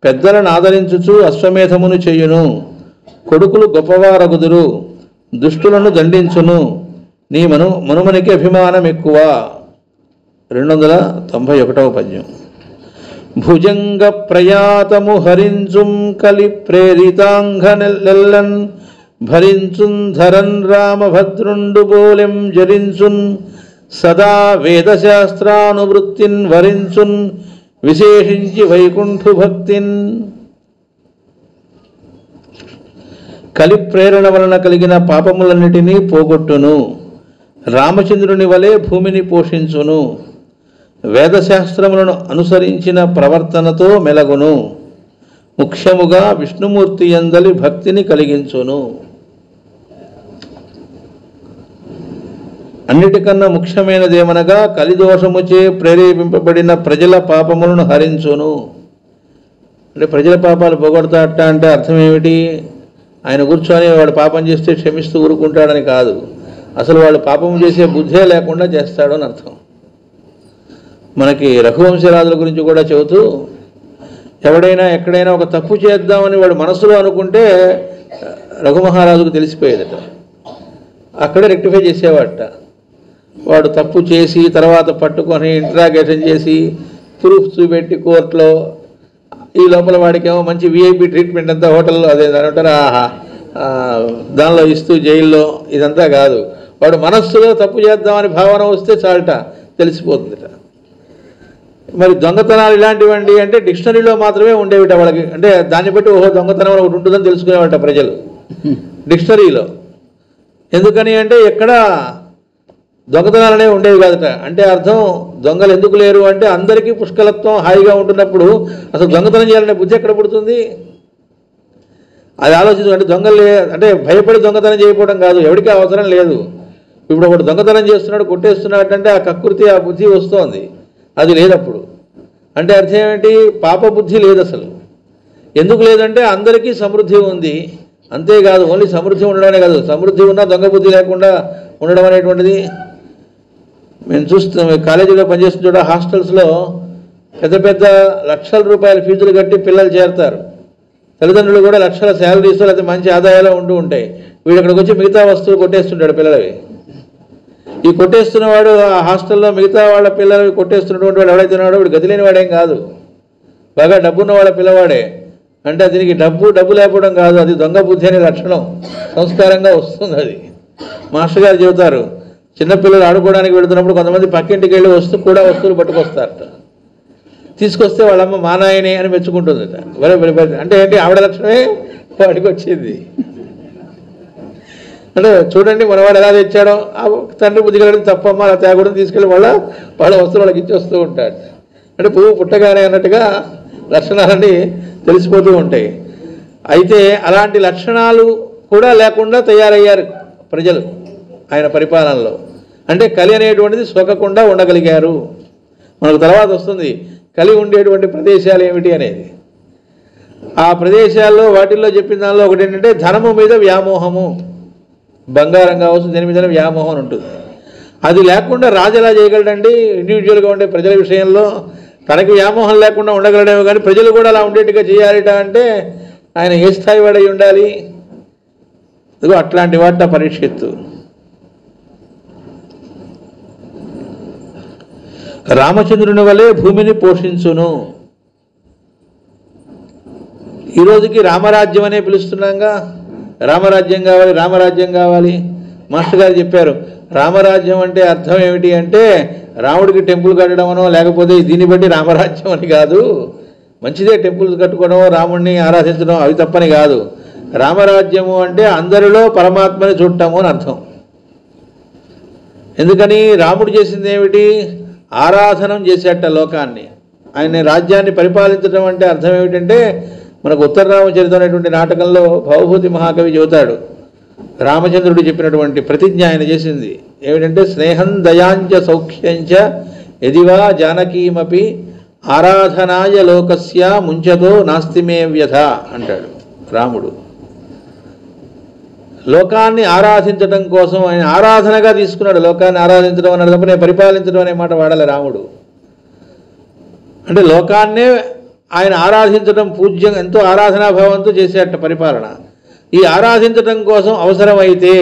పెద్దలను ఆదరించుచు అశ్వమేధమును చేయును. కొడుకులు గొప్పవారగుదురు, దుష్టులను దండించును, నీ మనుమనికి అభిమానం ఎక్కువ. 291వ పద్యం. భుజంగ ప్రయాతము హరించుం కలి ప్రేరితాంగ నెల్లెల్లన్ భరించున్ ధరన్ రామభద్రుండు బోలెం జరించున్ సదా వేదశాస్త్రానువృత్తిన్ వరించున్ విశేషించి వైకుంఠు భక్తిన్. కలి ప్రేరణ వలన కలిగిన పాపములన్నిటినీ పోగొట్టును, రామచంద్రుని వలె భూమిని పోషించును, వేదశాస్త్రములను అనుసరించిన ప్రవర్తనతో మెలగును, ముఖ్యముగా విష్ణుమూర్తి యందలి భక్తిని కలిగించును. అన్నిటికన్నా ముఖ్యమైనదేమనగా కలిదోషముచే ప్రేరేపింపబడిన ప్రజల పాపములను హరించును. అంటే ప్రజల పాపాలు పోగొడతాట అంటే అర్థం ఏమిటి, ఆయన కూర్చొని వాడు పాపం చేస్తే క్షమిస్తూ ఊరుకుంటాడని కాదు, అసలు వాళ్ళు పాపం చేసే బుద్ధే లేకుండా చేస్తాడు అని అర్థం. మనకి రఘువంశరాజుల గురించి కూడా చెబుతూ, ఎవడైనా ఎక్కడైనా ఒక తప్పు చేద్దామని వాడు మనసులో అనుకుంటే రఘుమహారాజుకు తెలిసిపోయేదట, అక్కడే రెక్టిఫై చేసేవాడట. వాడు తప్పు చేసి తర్వాత పట్టుకొని ఇంట్రాగేషన్ చేసి ప్రూఫ్ చూపెట్టి కోర్టులో, ఈ లోపల వాడికేమో మంచి విఐపి ట్రీట్మెంట్ అంతా హోటల్లో అదే అంటారు దానిలో ఇస్తూ జైల్లో, ఇదంతా కాదు. వాడు మనస్సులో తప్పు చేద్దామని భావన వస్తే చాలట తెలిసిపోతుందిట. మరి దొంగతనాలు ఇలాంటివండి అంటే డిక్షనరీలో మాత్రమే ఉండేవిట వాళ్ళకి. అంటే దాన్ని బట్టి ఓహో దొంగతనం ఒకటి ఉంటుందని తెలుసుకునేవాట ప్రజలు డిక్షనరీలో. ఎందుకని అంటే ఎక్కడ దొంగతనాలనే ఉండేవి కాదట. అంటే అర్థం దొంగలు ఎందుకు లేరు అంటే అందరికీ పుష్కలత్వం హాయిగా ఉంటున్నప్పుడు అసలు దొంగతనం చేయాలనే బుద్ధి ఎక్కడ పుడుతుంది, అది ఆలోచించు. అంటే దొంగలు అంటే భయపడి దొంగతనం చేయకపోవడం కాదు, ఎవరికి అవసరం లేదు. ఇప్పుడు ఒకటి దొంగతనం చేస్తున్నాడు కొట్టేస్తున్నాడు అంటే ఆ కకృతి ఆ బుద్ధి వస్తోంది, అది లేదప్పుడు. అంటే అర్థం ఏమిటి, పాప బుద్ధి లేదు అసలు. ఎందుకు లేదంటే అందరికీ సమృద్ధి ఉంది, అంతేకాదు ఓన్లీ సమృద్ధి ఉండడమే కాదు, సమృద్ధి ఉన్నా దొంగ బుద్ధి లేకుండా ఉండడం అనేటువంటిది. మేము చూస్తున్నాం, కాలేజీలో పనిచేస్తున్న చోట హాస్టల్స్లో పెద్ద పెద్ద లక్షల రూపాయల ఫీజులు కట్టి పిల్లలు చేరతారు. తల్లిదండ్రులు కూడా లక్షల శాలరీస్ లేకపోతే మంచి ఆదాయాలు ఉంటూ ఉంటాయి. వీడు అక్కడికి వచ్చి మిగతా వస్తువులు కొట్టేస్తుంటాడు పిల్లలవి. ఈ కొట్టేస్తున్నవాడు ఆ హాస్టల్లో మిగతా వాళ్ళ పిల్లలు కొట్టేస్తున్నటువంటి వాడు ఎవడైతే ఉన్నాడో వీడు గతి లేని వాడేం కాదు, బాగా డబ్బున్న వాళ్ళ పిల్లవాడే. అంటే దీనికి డబ్బు లేకపోవడం కాదు, అది దొంగ బుద్ధి అనే లక్షణం, సంస్కారంగా వస్తుంది అది. మాస్టర్ గారు చెబుతారు, చిన్నపిల్లలు ఆడుకోవడానికి వెళుతున్నప్పుడు కొంతమంది పక్కింటికి వెళ్ళి వస్తువులు పట్టుకొస్తారట. తీసుకొస్తే వాళ్ళమ్మ మా నాయనే అని మెచ్చుకుంటుందట. అంటే ఏంటి, ఆవిడ లక్షణమే వాడికి వచ్చింది. అంటే చూడండి మనవాడు ఎలా తెచ్చాడో, తండ్రి బుద్ధి కలిగి తప్పమ్మ అలా తేగూడదు, తీసుకెళ్ళి వాళ్ళ వస్తువులు వాళ్ళకి ఇచ్చి వస్తూ ఉంటాడు. అంటే పువ్వు పుట్టగానే అన్నట్టుగా లక్షణాలన్నీ తెలిసిపోతూ ఉంటాయి. అయితే అలాంటి లక్షణాలు కూడా లేకుండా తయారయ్యారు ప్రజలు ఆయన పరిపాలనలో. అంటే కలి అనేటువంటిది సోకకుండా ఉండగలిగారు. మనకు తర్వాత వస్తుంది కలి ఉండేటువంటి ప్రదేశాలు ఏమిటి అనేది. ఆ ప్రదేశాల్లో వాటిల్లో చెప్పిన దానిలో ఒకటి ఏంటంటే ధనము మీద వ్యామోహము, బంగారం కావచ్చు దేని మీద వ్యామోహం అని ఉంటుంది. అది లేకుండా రాజు ఎలా చేయగలడండి? ఇండివిజువల్గా ఉండే ప్రజల విషయంలో తనకి వ్యామోహం లేకుండా ఉండగలడేమో, కానీ ప్రజలు కూడా అలా ఉండేట్టుగా చేయాలిట అంటే ఆయన ఏ స్థాయి వాడై ఉండాలి? ఇదిగో అట్లాంటి వాట పరీక్షిత్తు. రామచంద్రుని వలె భూమిని పోషించును. ఈ రోజుకి రామరాజ్యం అనే పిలుస్తున్నాగా. రామరాజ్యం కావాలి, రామరాజ్యం కావాలి. మాస్టర్ గారు చెప్పారు, రామరాజ్యం అంటే అర్థం ఏమిటి అంటే రాముడికి టెంపుల్ కట్టడం అనో, లేకపోతే దీన్ని బట్టి రామరాజ్యం అని కాదు. మంచిదే టెంపుల్స్ కట్టుకోవడం, రాముడిని ఆరాధించడం, అవి తప్పని కాదు. రామరాజ్యము అంటే అందరిలో పరమాత్మని చూడటము అని అర్థం. ఎందుకని? రాముడు చేసింది ఏమిటి? ఆరాధనం చేసేట లోకాన్ని. ఆయన రాజ్యాన్ని పరిపాలించడం అంటే అర్థం ఏమిటంటే, మనకు ఉత్తరరామచరితం అనేటువంటి నాటకంలో భవభూతి మహాకవి చెబుతాడు, రామచంద్రుడు చెప్పినటువంటి ప్రతిజ్ఞ ఆయన చేసింది ఏమిటంటే, స్నేహం దయాంచ సౌఖ్యంచ యదివా జానకీమపి ఆరాధనాయ లోకస్య ముంచతో నాస్తిమే వ్యథ అంటాడు రాముడు. లోకాన్ని ఆరాధించడం కోసం ఆయన ఆరాధనగా తీసుకున్నాడు. లోకాన్ని ఆరాధించడం అన్నది తప్ప నేను పరిపాలించడం అనే మాట వాడాలి రాముడు. అంటే లోకాన్నే ఆయన ఆరాధించడం, పూజ్యం ఎంతో ఆరాధనాభావంతో చేసేట పరిపాలన. ఈ ఆరాధించడం కోసం అవసరమైతే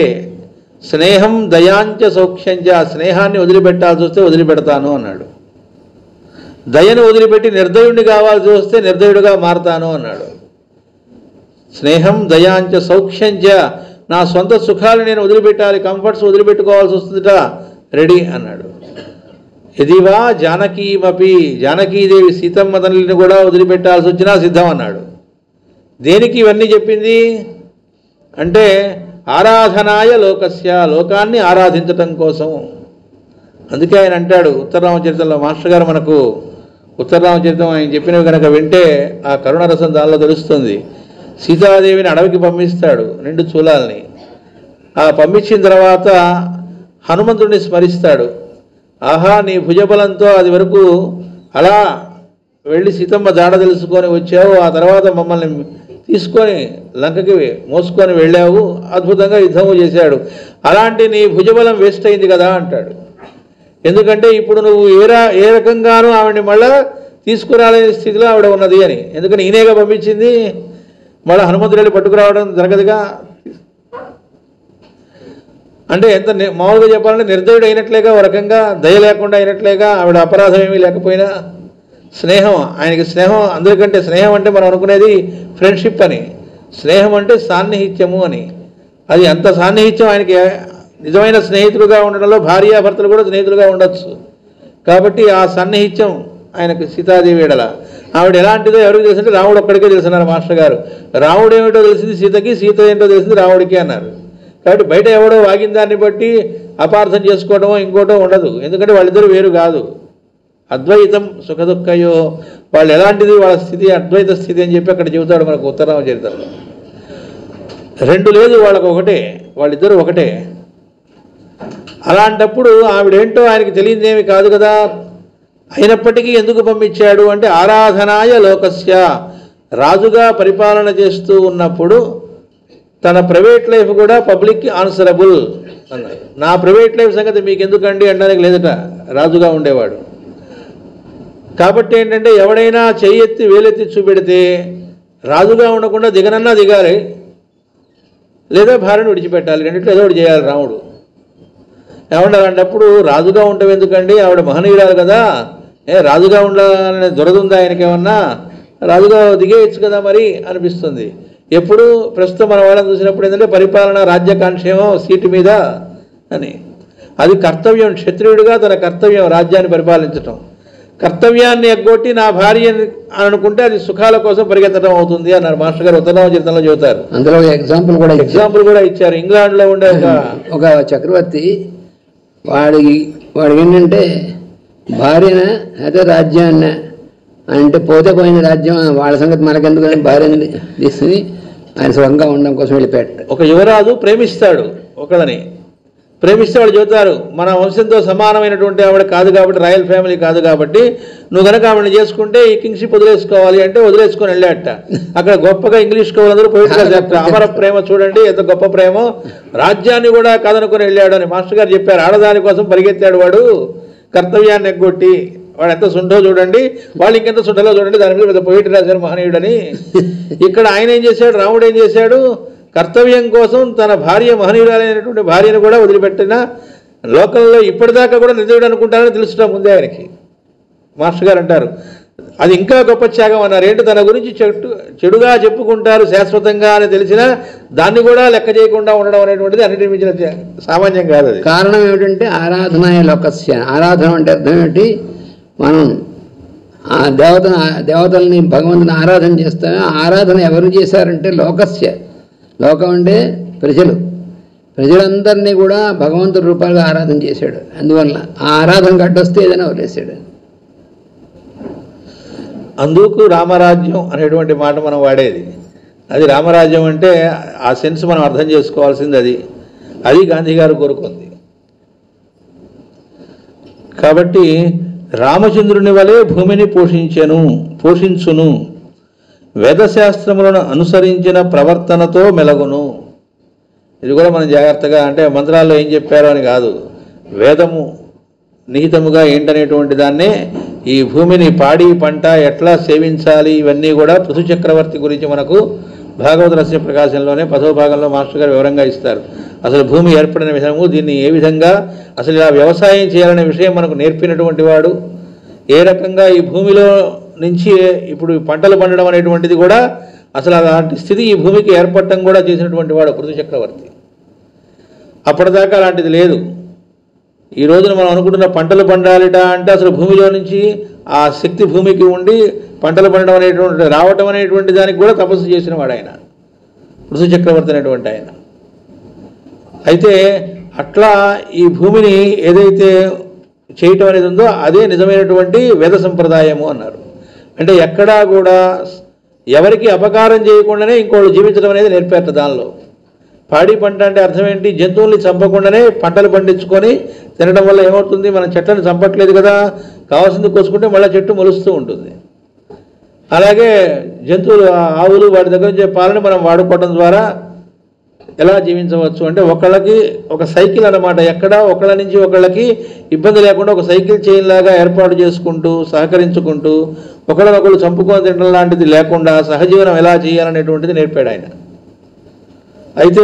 స్నేహం దయాంచ సౌఖ్యంచ, స్నేహాన్ని వదిలిపెట్టాల్సి వస్తే వదిలిపెడతాను అన్నాడు. దయను వదిలిపెట్టి నిర్దయుడిని కావాల్సి వస్తే నిర్దయుడిగా మారతాను అన్నాడు. స్నేహం దయాంచ సౌఖ్యంచ, నా సొంత సుఖాలు నేను వదిలిపెట్టాలి, కంఫర్ట్స్ వదిలిపెట్టుకోవాల్సి వస్తుందిట, రెడీ అన్నాడు. యదివా జానకీమపి, జానకీదేవి సీతమ్మ తల్లిని కూడా వదిలిపెట్టాల్సి వచ్చినా సిద్ధం అన్నాడు. దేనికి ఇవన్నీ చెప్పింది అంటే ఆరాధనాయ లోకస్య, లోకాన్ని ఆరాధించటం కోసం. అందుకే ఆయన అంటాడు ఉత్తరరామచరితంలో, మాస్టర్ గారు మనకు ఉత్తరరామచరితం ఆయన చెప్పినవి కనుక వింటే ఆ కరుణరసం దానిలో తెలుస్తుంది. సీతాదేవిని అడవికి పంపిస్తాడు 2 చూలాలని. ఆ పంపించిన తర్వాత హనుమంతుడిని స్మరిస్తాడు. ఆహా, నీ భుజబలంతో అది వరకు అలా వెళ్ళి సీతమ్మ జాడ తెలుసుకొని వచ్చావు, ఆ తర్వాత మమ్మల్ని తీసుకొని లంకకి మోసుకొని వెళ్ళావు, అద్భుతంగా యుద్ధము చేశాడు. అలాంటి నీ భుజబలం వేస్ట్ అయింది కదా అంటాడు. ఎందుకంటే ఇప్పుడు నువ్వు ఏ రకంగానూ ఆవిడని మళ్ళా తీసుకురాలేని స్థితిలో ఆవిడ ఉన్నది అని. ఎందుకని ఈయనేగా పంపించింది, మళ్ళీ హనుమంతుడు వెళ్ళి పట్టుకురావడం జరగదుగా. అంటే ఎంత మామూలుగా చెప్పాలంటే నిర్దయుడు అయినట్లేగా, ఒక రకంగా దయ లేకుండా అయినట్లేగా. ఆవిడ అపరాధం ఏమీ లేకపోయినా స్నేహం, ఆయనకి స్నేహం. అందరికంటే స్నేహం అంటే మనం అనుకునేది ఫ్రెండ్షిప్ అని, స్నేహం అంటే సాన్నిహిత్యము అని. అది అంత సాన్నిహిత్యం ఆయనకి. నిజమైన స్నేహితులుగా ఉండడంలో భార్యాభర్తలు కూడా స్నేహితులుగా ఉండొచ్చు. కాబట్టి ఆ సన్నిహిత్యం ఆయనకు సీతాదేవి ఎడల. ఆవిడ ఎలాంటిదో ఎవరికి తెలిసింటే రాముడు ఒక్కడికే తెలుసున్నారు మాస్టర్ గారు. రాముడు ఏమిటో తెలిసింది సీతకి, సీత ఏంటో తెలిసింది రాముడికి అన్నారు. కాబట్టి బయట ఎవడో వాగిన దాన్ని బట్టి అపార్థం చేసుకోవటమో ఇంకోటో ఉండదు. ఎందుకంటే వాళ్ళిద్దరూ వేరు కాదు. అద్వైతం సుఖదుఖయో, వాళ్ళు ఎలాంటిది వాళ్ళ స్థితి అద్వైత స్థితి అని చెప్పి అక్కడ చెబుతాడు మనకు ఉత్తరరామచరితంలో. 2 లేదు, వాళ్ళకు ఒకటే, వాళ్ళిద్దరూ ఒకటే. అలాంటప్పుడు ఆవిడేంటో ఆయనకి తెలియదేమీ కాదు కదా. అయినప్పటికీ ఎందుకు పంపించాడు అంటే ఆరాధనాయ లోకస్య, రాజుగా పరిపాలన చేస్తూ ఉన్నప్పుడు తన ప్రైవేట్ లైఫ్ కూడా పబ్లిక్కి ఆన్సరబుల్ అన్నాడు. నా ప్రైవేట్ లైఫ్ సంగతి మీకు ఎందుకండి అనడానికి లేదట రాజుగా ఉండేవాడు. కాబట్టి ఏంటంటే ఎవడైనా చెయ్యెత్తి వేలెత్తి చూపెడితే రాజుగా ఉండకుండా దిగనన్నా దిగాలి, లేదా భార్యను విడిచిపెట్టాలి, రెండిట్లో ఏదో ఒకటి చేయాలి రాముడు. ఏమంటే అలాంటప్పుడు రాజుగా ఉండవు ఎందుకండి, ఆవిడ మహనీయురాలు కదా, రాజుగా ఉండాలనే దురదుందా ఆయనకేమన్నా, రాజుగా దిగేయచ్చు కదా మరి అనిపిస్తుంది. ఎప్పుడు ప్రస్తుతం మన వాళ్ళని చూసినప్పుడు ఏంటంటే పరిపాలన రాజ్యకాంక్షేమో సీటు మీద అని. అది కర్తవ్యం. క్షత్రియుడిగా తన కర్తవ్యం రాజ్యాన్ని పరిపాలించటం. కర్తవ్యాన్ని ఎగ్గొట్టి నా భార్య అని అనుకుంటే అది సుఖాల కోసం పరిగెత్తడం అవుతుంది అన్నారు మాస్టర్ గారు ఉత్తమ చరిత్రలో చెబుతారు. అందులో ఎగ్జాంపుల్ కూడా ఇచ్చారు. ఇంగ్లాండ్లో ఉండే ఒక చక్రవర్తి వాడికి ఏంటంటే భార్యన అయితే రాజ్యాన్న అంటే పోతే పోయిన రాజ్యం వాళ్ళ సంగతి మనకెందుకు భార్యని తీసుకుని ఆయన సుఖంగా ఉండడం కోసం వెళ్ళిపోయాడు. ఒక యువరాజు ప్రేమిస్తాడు ఒకళ్ళని, ప్రేమిస్తే వాళ్ళు చెబుతారు మన వంశంతో సమానమైనటువంటి ఆవిడ కాదు కాబట్టి, రాయల్ ఫ్యామిలీ కాదు కాబట్టి నువ్వు కనుక ఆవిడని చేసుకుంటే ఈ కింగ్షిప్ వదిలేసుకోవాలి అంటే వదిలేసుకొని వెళ్ళాట. అక్కడ గొప్పగా ఇంగ్లీష్ కవులందరూ పోయిట్గా చెప్తారు అమర ప్రేమ చూడండి ఎంత గొప్ప ప్రేమ, రాజ్యాన్ని కూడా కాదనుకొని వెళ్ళాడు అని మాస్టర్ గారు చెప్పారు. ఆడదాని కోసం పరిగెత్తాడు వాడు, కర్తవ్యాన్ని ఎగ్గొట్టి. వాడు ఎంత సుంఠో చూడండి, వాళ్ళు ఇంకెంత సుంఠలో చూడండి, దాని మీద పెద్ద పోయిట్ రాశారు మహనీయుడని. ఇక్కడ ఆయన ఏం చేశాడు, రాముడు ఏం చేశాడు, కర్తవ్యం కోసం తన భార్య మహనీయురాలైనటువంటి భార్యను కూడా వదిలిపెట్టిన లోకంలో ఇప్పటిదాకా కూడా నిర్దయుడు అనుకుంటారని తెలుసుట ముందే ఆయనకి. మాస్టర్ గారు అంటారు అది ఇంకా గొప్ప త్యాగం అన్నారు. ఏంటి, తన గురించి చెడుగా చెప్పుకుంటారు శాశ్వతంగా అని తెలిసినా దాన్ని కూడా లెక్క చేయకుండా ఉండడం అనేటువంటిది అన్నిటి మించిన సామాన్యం కాదు. అది కారణం ఏమిటంటే ఆరాధన లోకస్య. ఆరాధన అంటే అర్థం ఏమిటి, మనం ఆ దేవతల్ని భగవంతుని ఆరాధన చేస్తామే. ఆరాధన ఎవరు చేశారంటే లోకస్య. లోకం అంటే ప్రజలందరినీ కూడా భగవంతుడి రూపాలుగా ఆరాధన చేశాడు. అందువల్ల ఆ ఆరాధన గడ్డొస్తే ఏదైనా వదిలేశాడు. అందుకు రామరాజ్యం అనేటువంటి మాట మనం వాడేది. అది రామరాజ్యం అంటే ఆ సెన్స్ మనం అర్థం చేసుకోవాల్సింది అది గాంధీ గారు కోరుకుంది. కాబట్టి రామచంద్రుని వలె భూమిని పోషించును, వేదశాస్త్రములను అనుసరించిన ప్రవర్తనతో మెలగును. ఇది కూడా మనం జాగ్రత్తగా, అంటే మంత్రాల్లో ఏం చెప్పారో అని కాదు, వేదము నిహితముగా ఏంటనేటువంటి దాన్నే ఈ భూమిని పాడి పంట ఎట్లా సేవించాలి ఇవన్నీ కూడా పృథు చక్రవర్తి గురించి మనకు భాగవత రహస్య ప్రకాశంలోనే 10వ భాగంలో మాస్టర్ గారు వివరంగా ఇస్తారు. అసలు భూమి ఏర్పడిన విధము, దీన్ని ఏ విధంగా అసలు ఇలా వ్యవసాయం చేయాలనే విషయం మనకు నేర్పినటువంటి వాడు, ఏ రకంగా ఈ భూమిలో నుంచి ఇప్పుడు పంటలు పండడం అనేటువంటిది కూడా అసలు అలాంటి స్థితి ఈ భూమికి ఏర్పడటం కూడా చేసినటువంటి వాడు పృథు చక్రవర్తి. అప్పటిదాకా అలాంటిది లేదు. ఈ రోజున మనం అనుకుంటున్న పంటలు పండాలిట అంటే అసలు భూమిలో నుంచి ఆ శక్తి భూమికి ఉండి పంటలు పండడం అనేటువంటి రావటం అనేటువంటి దానికి కూడా తపస్సు చేసిన వాడు ఆయన, పృథు చక్రవర్తి అనేటువంటి ఆయన. అయితే అట్లా ఈ భూమిని ఏదైతే చేయటం అనేది ఉందో అదే నిజమైనటువంటి వేద సంప్రదాయము అన్నారు. అంటే ఎక్కడా కూడా ఎవరికి అపకారం చేయకుండానే ఇంకోళ్ళు జీవించడం అనేది నేర్పేట. దానిలో పాడి పంట అంటే అర్థం ఏంటి, జంతువుల్ని చంపకుండానే పంటలు పండించుకొని తినడం వల్ల ఏమవుతుంది, మనం చెట్లను చంపట్లేదు కదా, కావాల్సింది కోసుకుంటే మళ్ళీ చెట్టు మొలుస్తూ ఉంటుంది. అలాగే జంతువులు ఆవులు వాటి దగ్గర నుంచి పాలని మనం వాడుకోవడం ద్వారా ఎలా జీవించవచ్చు అంటే ఒకళ్ళకి ఒక సైకిల్ అన్నమాట. ఎక్కడ ఒకళ్ళ నుంచి ఒకళ్ళకి ఇబ్బంది లేకుండా ఒక సైకిల్ చైన్ లాగా ఏర్పాటు చేసుకుంటూ సహకరించుకుంటూ ఒకళ్ళనొకళ్ళు చంపుకొని తినడం లాంటిది లేకుండా సహజీవనం ఎలా చేయాలనేటువంటిది నేర్పాడు ఆయన. అయితే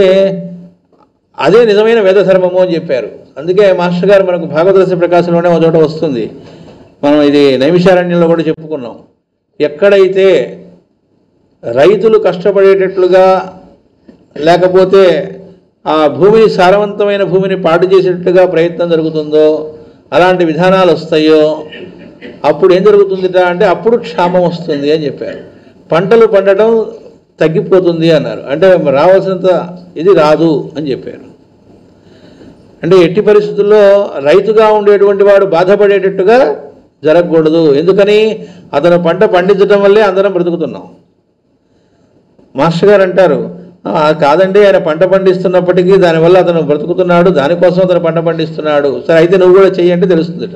అదే నిజమైన వేదధర్మము అని చెప్పారు. అందుకే మాస్టర్ గారు మనకు భాగవత ప్రకాశంలోనే ఒక చోట వస్తుంది, మనం ఇది నైమిషారణ్యంలో కూడా చెప్పుకున్నాం. ఎక్కడైతే రైతులు కష్టపడేటట్లుగా లేకపోతే ఆ భూమిని సారవంతమైన భూమిని పాడు చేసేటట్టుగా ప్రయత్నం జరుగుతుందో, అలాంటి విధానాలు వస్తాయో అప్పుడు ఏం జరుగుతుందిట అంటే అప్పుడు క్షామం వస్తుంది అని చెప్పారు. పంటలు పండటం తగ్గిపోతుంది అన్నారు. అంటే రావాల్సినంత ఇది రాదు అని చెప్పారు. అంటే ఎట్టి పరిస్థితుల్లో రైతుగా ఉండేటువంటి వాడు బాధపడేటట్టుగా జరగకూడదు. ఎందుకని, అతను పంట పండించడం వల్లే అందరం బ్రతుకుతున్నాం. మాస్టర్ గారు అంటారు కాదండి, ఆయన పంట పండిస్తున్నప్పటికీ దానివల్ల అతను బ్రతుకుతున్నాడు, దానికోసం అతను పంట పండిస్తున్నాడు. సరే అయితే నువ్వు కూడా చెయ్యంటే తెలుస్తుందిట.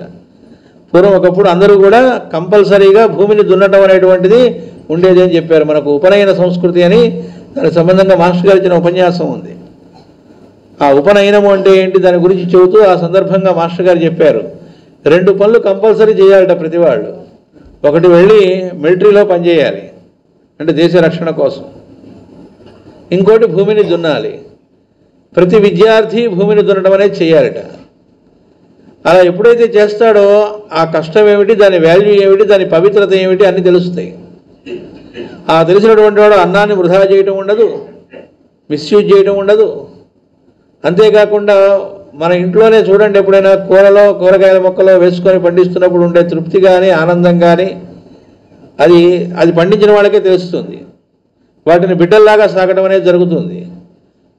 పూర్వం ఒకప్పుడు అందరూ కూడా కంపల్సరీగా భూమిని దున్నటం అనేటువంటిది ఉండేది అని చెప్పారు. మనకు ఉపనయన సంస్కృతి అని దానికి సంబంధంగా మాస్టర్ గారు ఇచ్చిన ఉపన్యాసం ఉంది. ఆ ఉపనయనము అంటే ఏంటి దాని గురించి చెబుతూ ఆ సందర్భంగా మాస్టర్ గారు చెప్పారు, 2 పనులు కంపల్సరీ చేయాలట ప్రతి వాళ్ళు. ఒకటి వెళ్ళి మిలిటరీలో పనిచేయాలి అంటే దేశ రక్షణ కోసం, ఇంకోటి భూమిని దున్నాలి. ప్రతి విద్యార్థి భూమిని దున్నడం అనేది చేయాలట. అలా ఎప్పుడైతే చేస్తాడో ఆ కష్టం ఏమిటి, దాని వాల్యూ ఏమిటి, దాని పవిత్రత ఏమిటి అన్నీ తెలుస్తాయి. ఆ తెలిసినటువంటి వాడు అన్నాన్ని వృధా చేయటం ఉండదు, మిస్యూజ్ చేయటం ఉండదు. అంతేకాకుండా మన ఇంట్లోనే చూడండి, ఎప్పుడైనా కూరగాయల మొక్కలో వేసుకొని పండిస్తున్నప్పుడు ఉండే తృప్తి కానీ ఆనందం కానీ అది పండించిన వాళ్ళకే తెలుస్తుంది. వాటిని బిడ్డల్లాగా సాగడం అనేది జరుగుతుంది.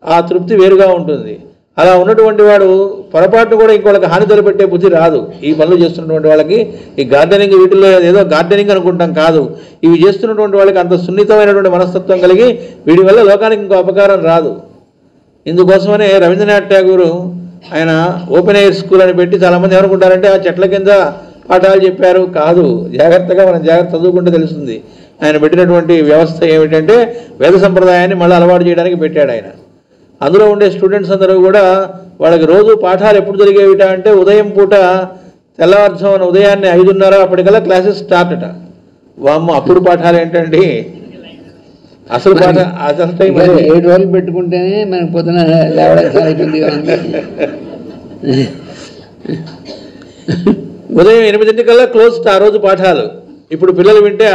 ఆ తృప్తి వేరుగా ఉంటుంది. అలా ఉన్నటువంటి వాడు పొరపాటు కూడా ఇంకోళ్ళకి హాని తలపెట్టే బుద్ధి రాదు. ఈ పనులు చేస్తున్నటువంటి వాళ్ళకి ఈ గార్డెనింగ్ వీటిల్లో ఏదో గార్డెనింగ్ అనుకుంటాం కాదు, ఇవి చేస్తున్నటువంటి వాళ్ళకి అంత సున్నితమైనటువంటి మనస్తత్వం కలిగి వీడి వల్ల లోకానికి ఇంకో అపకారం రాదు. ఇందుకోసమనే రవీంద్రనాథ్ ఠాగూర్ ఆయన ఓపెన్ ఎయిర్ స్కూల్ అని పెట్టి చాలామంది ఏమనుకుంటారంటే ఆ చెట్ల కింద పాఠాలు చెప్పారు. కాదు, జాగ్రత్తగా మనం జాగ్రత్త చదువుకుంటే తెలుస్తుంది. ఆయన పెట్టినటువంటి వ్యవస్థ ఏమిటంటే వేద సంప్రదాయాన్ని మళ్ళీ అలవాటు చేయడానికి పెట్టాడు ఆయన. అందులో ఉండే స్టూడెంట్స్ అందరూ కూడా వాళ్ళకి రోజు పాఠాలు ఎప్పుడు జరిగేవిట అంటే ఉదయం పూట తెల్లవారుజామున ఉదయాన్నే 5:30 అప్పటికల్లా క్లాసెస్ స్టార్ట్ అట. వామ్మ, అప్పుడు పాఠాలు ఏంటండి, అసలు టైం 7 రోజులు పెట్టుకుంటేనే మనకు పొద్దున లేవడానికి అవుతుంది. ఉదయం 8 క్లోజ్ ఆ రోజు పాఠాలు. ఇప్పుడు పిల్లలు వింటే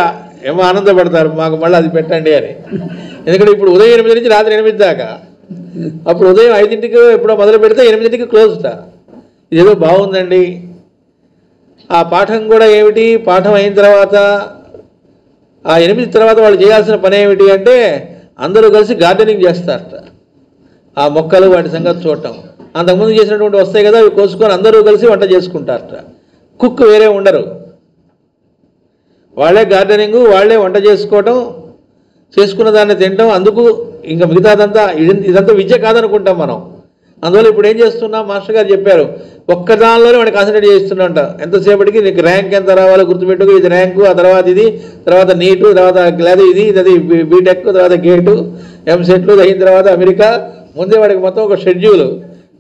ఏమో ఆనందపడతారు, మాకు మళ్ళీ అది పెట్టండి అని. ఎందుకంటే ఇప్పుడు ఉదయం 8 నుంచి రాత్రి 8 దాకా, అప్పుడు ఉదయం 5 ఎప్పుడో మొదలు పెడితే 8 క్లోజ్ట. ఇదేదో బాగుందండి. ఆ పాఠం కూడా ఏమిటి, పాఠం అయిన తర్వాత ఆ 8 తర్వాత వాళ్ళు చేయాల్సిన పని ఏమిటి అంటే అందరూ కలిసి గార్డెనింగ్ చేస్తారట. ఆ మొక్కలు వాటి సంగతి చూడటం. అంతకుముందు చేసినటువంటి వస్తాయి కదా, అవి కోసుకొని అందరూ కలిసి వంట చేసుకుంటారట. కుక్ వేరే ఉండరు, వాళ్ళే గార్డెనింగ్, వాళ్ళే వంట చేసుకోవటం, చేసుకున్న దాన్ని తినటం. అందుకు ఇంకా మిగతాదంతా ఇదంతా విద్య కాదనుకుంటాం మనం. అందువల్ల ఇప్పుడు ఏం చేస్తున్నాం, మాస్టర్ గారు చెప్పారు, ఒక్క దానిలోనే వాడిని కాన్సన్ట్రేట్ చేస్తున్నట్ట. ఎంతసేపటికి నీకు ర్యాంక్ ఎంత రావాలో గుర్తుపెట్టుకు, ఇది ర్యాంకు, ఆ తర్వాత ఇది, తర్వాత నీటు, తర్వాత లేదా ఇది బీటెక్, తర్వాత గేటు, ఎంసెట్లు, అయిన తర్వాత అమెరికా. ముందే వాడికి మొత్తం ఒక షెడ్యూల్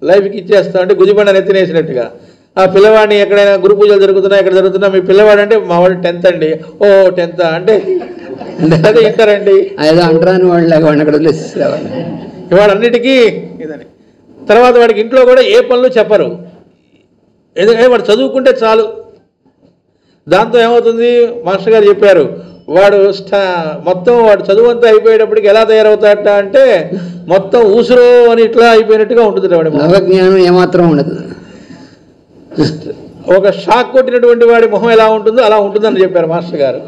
లైఫ్కి ఇచ్చేస్తా అంటే గుజిబండ నెత్తినేసినట్టుగా. ఆ పిల్లవాడిని ఎక్కడైనా గురు పూజలు జరుగుతున్నా, ఎక్కడ జరుగుతున్నా, మీ పిల్లవాడు అంటే మా వాడు 10th అండి. ఓ 10th అంటే అదే ఇంటారండి, ఏదో అంటరాని వాళ్ళలాగా వాడిని అక్కడ వదిలేసేవాడు. వాడు అన్నిటికీ ఇదని. తర్వాత వాడికి ఇంట్లో కూడా ఏ పనులు చెప్పరు, ఎందుకంటే వాడు చదువుకుంటే చాలు. దాంతో ఏమవుతుంది, మాస్టర్ గారు చెప్పారు, వాడు మొత్తం వాడు చదువు అంతా అయిపోయేటప్పటికి ఎలా తయారవుతాడట అంటే మొత్తం ఊసురో అని ఇట్లా అయిపోయినట్టుగా ఉంటుంది. వాడి జ్ఞానం ఏమాత్రం ఉండదు. ఒక షాక్ కొట్టినటువంటి వాడి మొహం ఎలా ఉంటుందో అలా ఉంటుందని చెప్పారు మాస్టర్ గారు.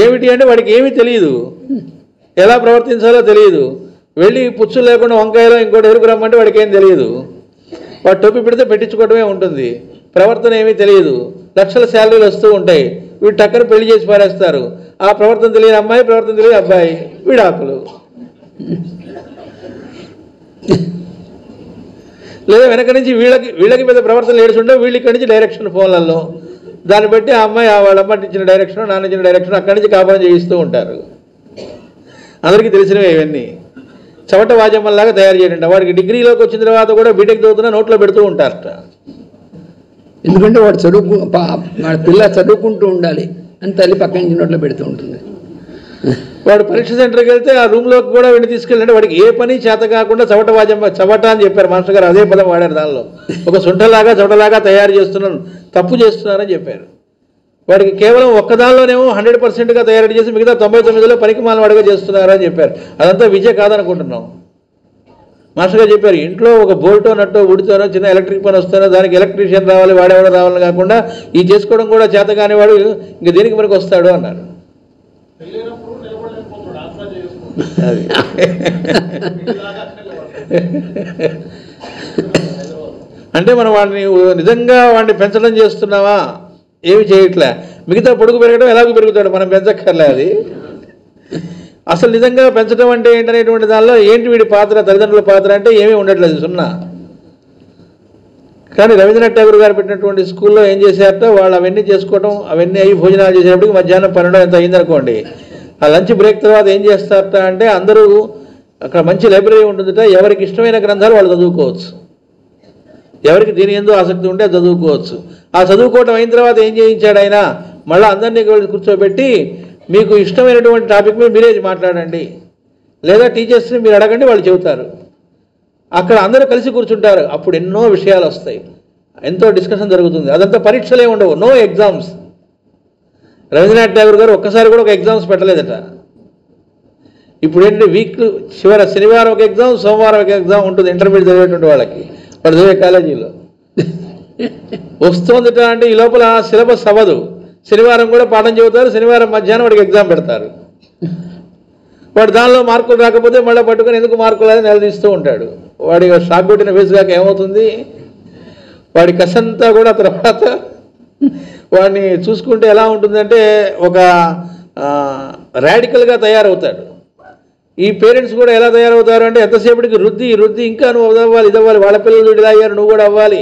ఏమిటి అంటే వాడికి ఏమీ తెలియదు, ఎలా ప్రవర్తించాలో తెలియదు. వెళ్ళి పుచ్చు లేకుండా వంకాయలో ఇంకోటి ఎరుకు రమ్మంటే వాడికి ఏం తెలియదు. వాడు టోపీ పెడితే పెట్టించుకోవడమే ఉంటుంది, ప్రవర్తన ఏమీ తెలియదు. లక్షల శాలరీలు వస్తూ ఉంటాయి, వీడు టక్కన పెళ్లి చేసి పారేస్తారు. ఆ ప్రవర్తన తెలియని అమ్మాయి, ప్రవర్తన తెలియని అబ్బాయి, విడాకులు. లేదా వెనక నుంచి వీళ్ళకి పెద్ద ప్రవర్తనలు ఏడుచుంటే వీళ్ళు ఇక్కడి నుంచి డైరెక్షన్ ఫోన్లలో, దాన్ని బట్టి ఆ అమ్మాయి వాళ్ళ అమ్మ ఇచ్చిన డైరెక్షన్, నాన్న ఇచ్చిన డైరెక్షన్ అక్కడి నుంచి కాపురం చేయిస్తూ ఉంటారు. అందరికీ తెలిసినవే ఇవన్నీ. చవట వాజమ్మల్లాగా తయారు చేయండి. వాడికి డిగ్రీలోకి వచ్చిన తర్వాత కూడా బీటెక్ చదువుతున్నా నోట్లో పెడుతూ ఉంటారట. ఎందుకంటే వాడు వాడి పిల్ల చదువుకుంటూ ఉండాలి అని తల్లి పక్క నుంచి నోట్లో పెడుతూ ఉంటుంది. వాడు పరీక్ష సెంటర్కి వెళ్తే ఆ రూమ్లోకి కూడా వీడిని తీసుకెళ్ళండి. వాడికి ఏ పని చేత కాకుండా చవట వాజమ్మ, చవట అని చెప్పారు మాస్టర్ గారు, అదే పదం వాడారు. దానిలో ఒక చవటలాగా తయారు చేస్తున్నాను, తప్పు చేస్తున్నారని చెప్పారు. వాడికి కేవలం ఒక్కదానిలోనేమో 100%గా తయారు చేసి మిగతా 99లో పనికి మాలవాడిగా చేస్తున్నారని చెప్పారు. అదంతా విద్య కాదనుకుంటున్నాం. మాస్టర్ గారు చెప్పారు, ఇంట్లో ఒక బోల్టో నట్టో ఉడితోనో చిన్న ఎలక్ట్రిక్ పని వస్తానో దానికి ఎలక్ట్రీషియన్ రావాలి, వాడేవాడు రావాలని కాకుండా ఈ చేసుకోవడం కూడా చేత కానివాడు ఇంక దేనికి మనకు వస్తాడు అన్నారు. అంటే మనం వాడిని నిజంగా వాడిని పెంచడం చేస్తున్నావా, ఏమి చేయట్లే. మిగతా పొడుగు పెరగడం ఎలాగో పెరుగుతాడు, మనం పెంచక్కర్లే. అది అసలు నిజంగా పెంచడం అంటే ఏంటనేటువంటి దానిలో ఏంటి వీడి పాత్ర, తల్లిదండ్రుల పాత్ర అంటే ఏమీ ఉండట్లేదు, సున్నా. కానీ రవీంద్రనాథ్ ఠాగూర్ గారు పెట్టినటువంటి స్కూల్లో ఏం చేశారట, వాళ్ళు అవన్నీ చేసుకోవడం, అవన్నీ అయ్యి భోజనాలు చేసేటప్పటికి మధ్యాహ్నం 12 ఎంత అయిందనుకోండి. ఆ లంచ్ బ్రేక్ తర్వాత ఏం చేస్తారట అంటే అందరూ అక్కడ మంచి లైబ్రరీ ఉంటుందట, ఎవరికి ఇష్టమైన గ్రంథాలు వాళ్ళు చదువుకోవచ్చు, ఎవరికి దీని ఎందు ఆసక్తి ఉంటే చదువుకోవచ్చు. ఆ చదువుకోవటం అయిన తర్వాత ఏం చేయించాడు ఆయన, మళ్ళీ అందరినీ కూర్చోబెట్టి మీకు ఇష్టమైనటువంటి టాపిక్ మీద మీరే మాట్లాడండి, లేదా టీచర్స్ని మీరు అడగండి, వాళ్ళు చెబుతారు. అక్కడ అందరూ కలిసి కూర్చుంటారు, అప్పుడు ఎన్నో విషయాలు వస్తాయి, ఎంతో డిస్కషన్ జరుగుతుంది. అదంతా పరీక్షలే ఉండవు, నో ఎగ్జామ్స్. రవీంద్రనాథ్ ఠాగూర్ గారు ఒక్కసారి కూడా ఒక ఎగ్జామ్స్ పెట్టలేదట. ఇప్పుడు ఏంటంటే వీక్ శనివారం ఒక ఎగ్జామ్, సోమవారం ఒక ఎగ్జామ్ ఉంటుంది ఇంటర్మీడియట్ చదివేటువంటి వాళ్ళకి. వాడు చదివే కాలేజీలో వస్తుందిట అంటే ఈ లోపల సిలబస్ అవ్వదు. శనివారం కూడా పాఠం చెబుతారు, శనివారం మధ్యాహ్నం వాడికి ఎగ్జామ్ పెడతారు. వాడు దానిలో మార్కులు రాకపోతే మళ్ళీ పట్టుకొని ఎందుకు మార్కులు అని నిలదీస్తూ ఉంటాడు. వాడి షాక్ కొట్టిన ఫేస్ కాక ఏమవుతుంది, వాడి కసంతా కూడా తర్వాత వాడిని చూసుకుంటే ఎలా ఉంటుందంటే ఒక రాడికల్గా తయారవుతాడు. ఈ పేరెంట్స్ కూడా ఎలా తయారవుతారు అంటే ఎంతసేపటికి రుద్ది ఇంకా నువ్వు అవ్వాలి ఇది అవ్వాలి, వాళ్ళ పిల్లలు ఇలా అయ్యారు నువ్వు కూడా అవ్వాలి.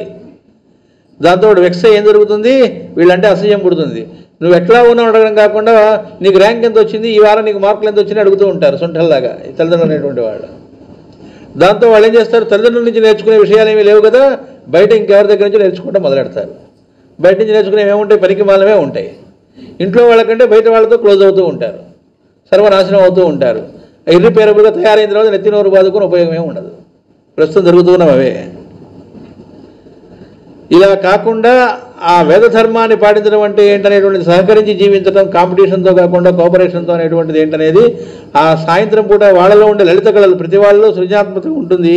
దాంతో వెక్స్ ఏం జరుగుతుంది, వీళ్ళంటే అసహ్యం పుడుతుంది. నువ్వు ఎట్లా ఉన్నావు అడగడం కాకుండా నీకు ర్యాంక్ ఎంత వచ్చింది, ఈ వారం నీకు మార్కులు ఎంత వచ్చినాయి అడుగుతూ ఉంటారు సొంటల్లాగా తల్లిదండ్రులు అనేటువంటి వాళ్ళు. దాంతో వాళ్ళు ఏం చేస్తారు, తల్లిదండ్రుల నుంచి నేర్చుకునే విషయాలు ఏమీ లేవు కదా, బయట ఇంకెవరి దగ్గర నుంచి నేర్చుకుంటూ మొదలెడతారు. బయట నుంచి నేర్చుకునేవి ఏముంటాయి, పనికి మాలమే ఉంటాయి. ఇంట్లో వాళ్ళకంటే బయట వాళ్ళతో క్లోజ్ అవుతూ ఉంటారు, సర్వనాశనం అవుతూ ఉంటారు. ఇర్రిపేరబుల్గా తయారైన తర్వాత నెత్తినోరు బాదుకుని ఉపయోగం ఏమి ఉండదు. ప్రస్తుతం జరుగుతున్నవి అవే. ఇలా కాకుండా ఆ వేద ధర్మాన్ని పాటించడం అంటే ఏంటనేటువంటిది, సహకరించి జీవించడం, కాంపిటీషన్తో కాకుండా కోఆపరేషన్తో అనేటువంటిది ఏంటనేది ఆ సాయంత్రం పూట వాళ్ళలో ఉండే లలిత కళలు ప్రతి వాళ్ళలో సృజనాత్మకత ఉంటుంది.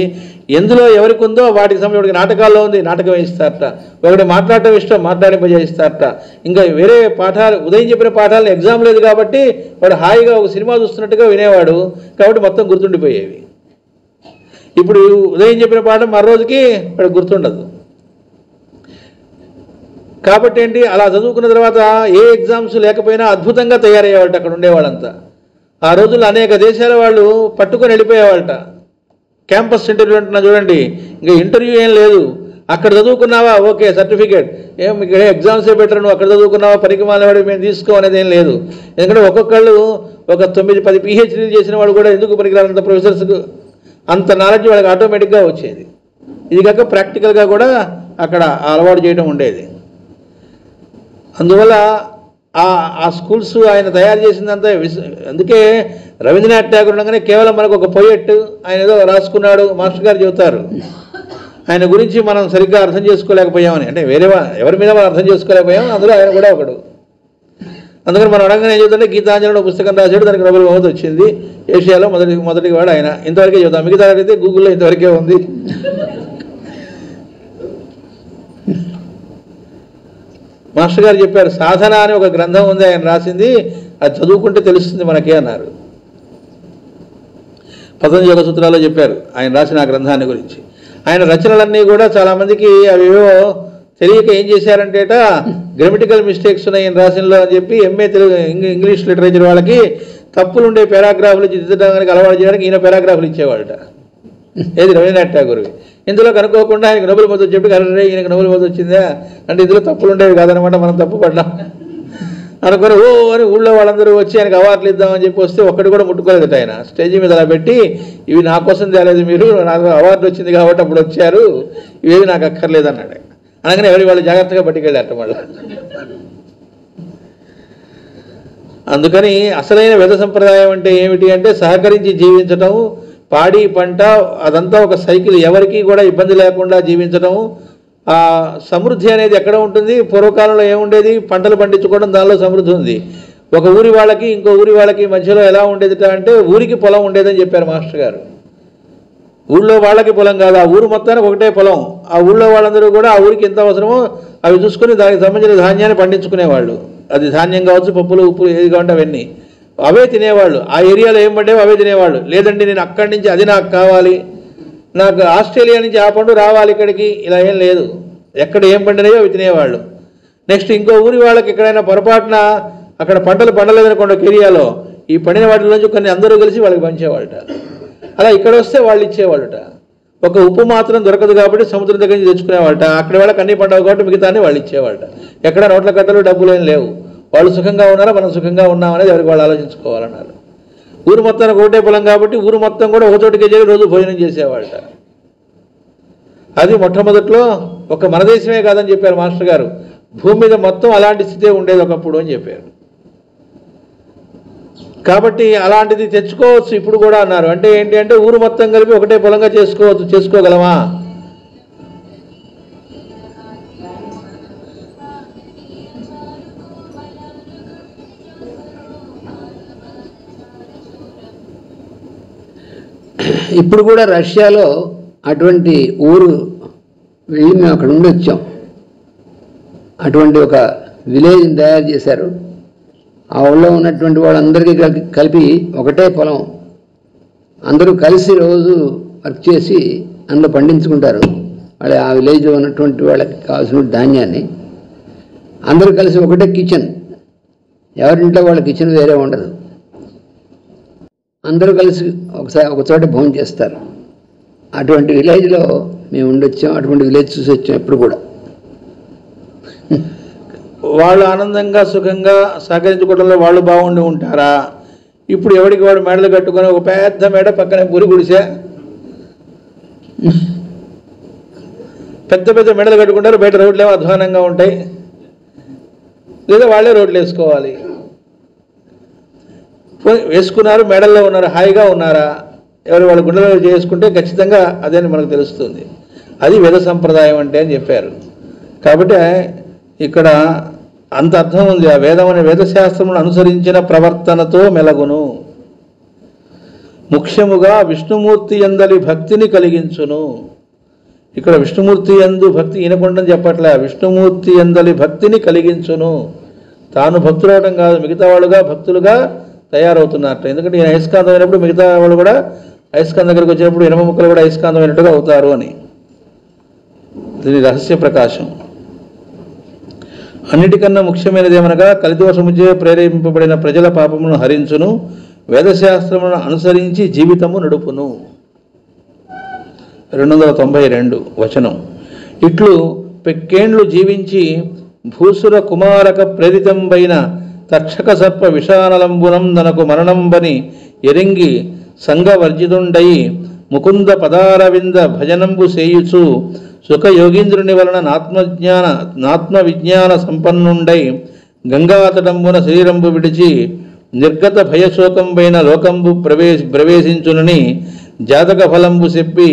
ఎందులో ఎవరికి ఉందో వాటికి సంబంధించి నాటకాల్లో ఉంది, నాటకం వేయిస్తారట. ఒకటి మాట్లాడటం ఇష్టం, మాట్లాడింపజేయిస్తారట. ఇంకా వేరే పాఠాలు ఉదయం చెప్పిన పాఠాలను ఎగ్జామ్ లేదు కాబట్టి వాడు హాయిగా ఒక సినిమా చూస్తున్నట్టుగా వినేవాడు, కాబట్టి మొత్తం గుర్తుండిపోయేవి. ఇప్పుడు ఉదయం చెప్పిన పాఠం మరో రోజుకి వాడు గుర్తుండదు. కాబట్టి ఏంటి, అలా చదువుకున్న తర్వాత ఏ ఎగ్జామ్స్ లేకపోయినా అద్భుతంగా తయారయ్యేవాళ్ళట అక్కడ ఉండేవాళ్ళంతా. ఆ రోజుల్లో అనేక దేశాల వాళ్ళు పట్టుకొని వెళ్ళిపోయేవాళ్ళట. క్యాంపస్ ఇంటర్వ్యూ అంటున్నా చూడండి, ఇంకా ఇంటర్వ్యూ ఏం లేదు, అక్కడ చదువుకున్నావా ఓకే సర్టిఫికేట్, ఏం ఇక్కడ ఎగ్జామ్సే బెటర్, నువ్వు అక్కడ చదువుకున్నావా పనికి మానేవాడు మేము తీసుకో అనేది ఏం లేదు. ఎందుకంటే ఒక్కొక్కళ్ళు ఒక 9-10 PhDలు చేసిన వాడు కూడా ఎందుకు పనికిరాలంత ప్రొఫెసర్స్కు అంత నాలెడ్జ్ వాళ్ళకి ఆటోమేటిక్గా వచ్చేది. ఇది కాక ప్రాక్టికల్గా కూడా అక్కడ అలవాటు చేయడం ఉండేది. అందువల్ల ఆ స్కూల్స్ ఆయన తయారు చేసిందంతా అందుకే రవీంద్రనాథ్ ఠాగూర్ ఉండగానే కేవలం మనకు ఒక పొయెట్ ఆయన ఏదో రాసుకున్నాడు మాస్టర్ గారు చెబుతారు, ఆయన గురించి మనం సరిగ్గా అర్థం చేసుకోలేకపోయామని. అంటే వేరే ఎవరి మీద మనం అర్థం చేసుకోలేకపోయాం, అందులో ఆయన కూడా ఒకడు. అందుకని మనం అడగగానే ఏం చెబుతుంటే గీతాంజలిలో పుస్తకం రాశాడు, దానికి నోబెల్ బహుమతి వచ్చింది, ఏషియాలో మొదటి వాడు ఆయన. ఇంతవరకే చెబుతాం, మిగతా అయితే గూగుల్లో ఇంతవరకే ఉంది. మాస్టర్ గారు చెప్పారు, సాధన అని ఒక గ్రంథం ఉంది ఆయన రాసింది, అది చదువుకుంటే తెలుస్తుంది మనకే అన్నారు. పతంజలి యోగ సూత్రాల్లో చెప్పారు ఆయన రాసిన ఆ గ్రంథాన్ని గురించి. ఆయన రచనలన్నీ కూడా చాలామందికి అవేవో తెలియక ఏం చేశారంటేట, గ్రామటికల్ మిస్టేక్స్ ఉన్నాయి ఈయన రాసినలో అని చెప్పి MA తెలుగు ఇంగ్లీష్ లిటరేచర్ వాళ్ళకి తప్పులుండే పారాగ్రాఫ్లు దిద్దడానికి అలవాటు చేయడానికి ఈయన పారాగ్రాఫ్లు ఇచ్చేవాళ్ళట. ఏది రవీంద్రనాథ్ ఠాగూర్వి. ఇందులో కనుక్కోకుండా ఆయనకు నోబెల్ బహుమతి చెప్పి అరే ఈయనకు నోబెల్ బహుమతి వచ్చిందా అంటే ఇందులో తప్పులు ఉండేవి కాదనమాట, మనం తప్పు పడ్డాం అనుకుని ఓ అని ఊళ్ళో వాళ్ళందరూ వచ్చి ఆయనకు అవార్డులు ఇద్దామని చెప్పి వస్తే ఒక్కటి కూడా ముట్టుకోలేదట. ఆయన స్టేజీ మీద అలా పెట్టి, ఇవి నా కోసం తేలేదు మీరు, నాకు అవార్డు వచ్చింది కాబట్టి అప్పుడు వచ్చారు, ఇవేవి నాకు అక్కర్లేదు అన్నాడు. అనగానే ఎవరి వాళ్ళు జాగ్రత్తగా పట్టుకెళ్ళారట మళ్ళీ. అందుకని అసలైన వేద సంప్రదాయం అంటే ఏమిటి అంటే సహకరించి జీవించటం, పాడి పంట అదంతా ఒక సైకిల్, ఎవరికి కూడా ఇబ్బంది లేకుండా జీవించడం. ఆ సమృద్ధి అనేది ఎక్కడ ఉంటుంది, పూర్వకాలంలో ఏముండేది, పంటలు పండించుకోవడం, దానిలో సమృద్ధి ఉంది. ఒక ఊరి వాళ్ళకి ఇంకో ఊరి వాళ్ళకి మధ్యలో ఎలా ఉండేది అంటే ఊరికి పొలం ఉండేదని చెప్పారు మాస్టర్ గారు. ఊళ్ళో వాళ్ళకి పొలం కాదు, ఆ ఊరు మొత్తానికి ఒకటే పొలం. ఆ ఊళ్ళో వాళ్ళందరూ కూడా ఆ ఊరికి ఎంత అవసరమో అవి చూసుకొని దానికి సంబంధించిన ధాన్యాన్ని పండించుకునేవాళ్ళు. అది ధాన్యం కావచ్చు, పప్పులు ఉప్పులు ఏది కావంటే అవన్నీ అవే తినేవాళ్ళు. ఆ ఏరియాలో ఏం పండేవో అవే తినేవాళ్ళు. లేదండి నేను అక్కడి నుంచి అది నాకు కావాలి, నాకు ఆస్ట్రేలియా నుంచి ఆ పండు రావాలి ఇక్కడికి, ఇలా ఏం లేదు. ఎక్కడ ఏం పండినాయో అవి తినేవాళ్ళు. నెక్స్ట్ ఇంకో ఊరి వాళ్ళకి ఎక్కడైనా పొరపాటున అక్కడ పంటలు పండలేదనుకోండి ఒక ఏరియాలో, ఈ పండిన వాటిలోంచి కొన్ని అందరూ కలిసి వాళ్ళకి పంచేవాళ్ళట. అలా ఇక్కడ వస్తే వాళ్ళు ఇచ్చేవాళ్ళట. ఒక ఉప్పు మాత్రం దొరకదు కాబట్టి సముద్రం దగ్గర నుంచి తెచ్చుకునేవాళ్ళట. అక్కడ వాళ్ళకి అన్ని పండవు కాబట్టి మిగతాన్ని వాళ్ళు ఇచ్చేవాళ్ళట. ఎక్కడ నోట్ల కట్టలు డబ్బులు ఏం లేవు. వాళ్ళు సుఖంగా ఉన్నారా, మనం సుఖంగా ఉన్నామనేది ఎవరికి వాళ్ళు ఆలోచించుకోవాలన్నారు. ఊరు మొత్తానికి ఒకటే పొలం కాబట్టి ఊరు మొత్తం కూడా ఒక చోటికి చేరి రోజు భోజనం చేసేవాళ్ళట. అది మొట్టమొదట్లో ఒక మన దేశమే కాదని చెప్పారు మాస్టర్ గారు, భూమి మీద మొత్తం అలాంటి స్థితే ఉండేది ఒకప్పుడు అని చెప్పారు. కాబట్టి అలాంటిది తెచ్చుకోవచ్చు ఇప్పుడు కూడా అన్నారు. అంటే ఏంటి అంటే ఊరు మొత్తం కలిపి ఒకటే పొలంగా చేసుకోగలమా? ఇప్పుడు కూడా రష్యాలో అటువంటి ఊరు వెళ్ళి మేము అక్కడ ఉండి వచ్చాం. అటువంటి ఒక విలేజ్ని తయారు చేశారు. ఆ ఊళ్ళో ఉన్నటువంటి వాళ్ళందరికీ కలిపి ఒకటే పొలం, అందరూ కలిసి రోజు వర్క్ చేసి అందులో పండించుకుంటారు. వాళ్ళ ఆ విలేజ్లో ఉన్నటువంటి వాళ్ళకి కావాల్సిన ధాన్యాన్ని అందరూ కలిసి ఒకటే కిచెన్, ఎవరింట్లో వాళ్ళ కిచెన్ వేరే ఉండదు. అందరూ కలిసి ఒక చోట భోజనం చేస్తారు. అటువంటి విలేజ్లో మేము ఉండొచ్చాం, అటువంటి విలేజ్ చూసి వచ్చాం. ఎప్పుడు కూడా వాళ్ళు ఆనందంగా సుఖంగా సహకరించుకోవడంలో వాళ్ళు బాగుండి ఉంటారా? ఇప్పుడు ఎవరికి వాడు మెడలు కట్టుకొని ఒక పెద్ద మెడ పక్కనే గురి గుడిసే పెద్ద పెద్ద మెడలు కట్టుకుంటారు. బయట రోడ్లు ఏమో అధ్వానంగా ఉంటాయి, లేదా వాళ్ళే రోడ్లు వేసుకోవాలి. వేసుకున్నారు, మెడల్లో ఉన్నారు, హాయిగా ఉన్నారా? ఎవరు వాళ్ళ గుండెలో చేసుకుంటే ఖచ్చితంగా అదే మనకు తెలుస్తుంది. అది వేద సంప్రదాయం అంటే అని చెప్పారు. కాబట్టి ఇక్కడ అంత అర్థం ఉంది. ఆ వేదం అనే వేదశాస్త్రమును అనుసరించిన ప్రవర్తనతో మెలగును. ముఖ్యముగా విష్ణుమూర్తి యందలి భక్తిని కలిగించును. ఇక్కడ విష్ణుమూర్తి యందు భక్తి ఈనకుండా చెప్పట్లే, విష్ణుమూర్తి యందలి భక్తిని కలిగించును. తాను భక్తులు అవడం కాదు, మిగతా వాళ్ళుగా భక్తులుగా తయారవుతున్నట్టు. ఎందుకంటే ఈయన అయస్కాంతం అయినప్పుడు మిగతా వాళ్ళు కూడా అయస్కాంతం దగ్గరికి వచ్చినప్పుడు ఇనమ ముక్కలు కూడా అయస్కాంతం అయినట్టుగా అవుతారు అని దీని రహస్య ప్రకాశం. అన్నిటికన్నా ముఖ్యమైనది ఏమనగా కలిదోషముచే ప్రేరేపింపబడిన ప్రజల పాపమును హరించును, వేదశాస్త్రములను అనుసరించి జీవితము నడుపును. 292 వచనం. ఇట్లు పెక్కేండ్లు జీవించి భూసుర కుమారక ప్రేరితంబైన తక్షక సర్ప విషానలంబునం ననకు మరణంబని ఎరింగి సంగవర్జితుండై ముకుంద పదారవింద భజనంబు సేయుచు సుఖయోగీంద్రుని వలన నాత్మ విజ్ఞాన సంపన్నుండై గంగాతటంబున శరీరంబు విడిచి నిర్గత భయశోకంబైన లోకంబు ప్రవేశించునని జాతక ఫలంబు చెప్పి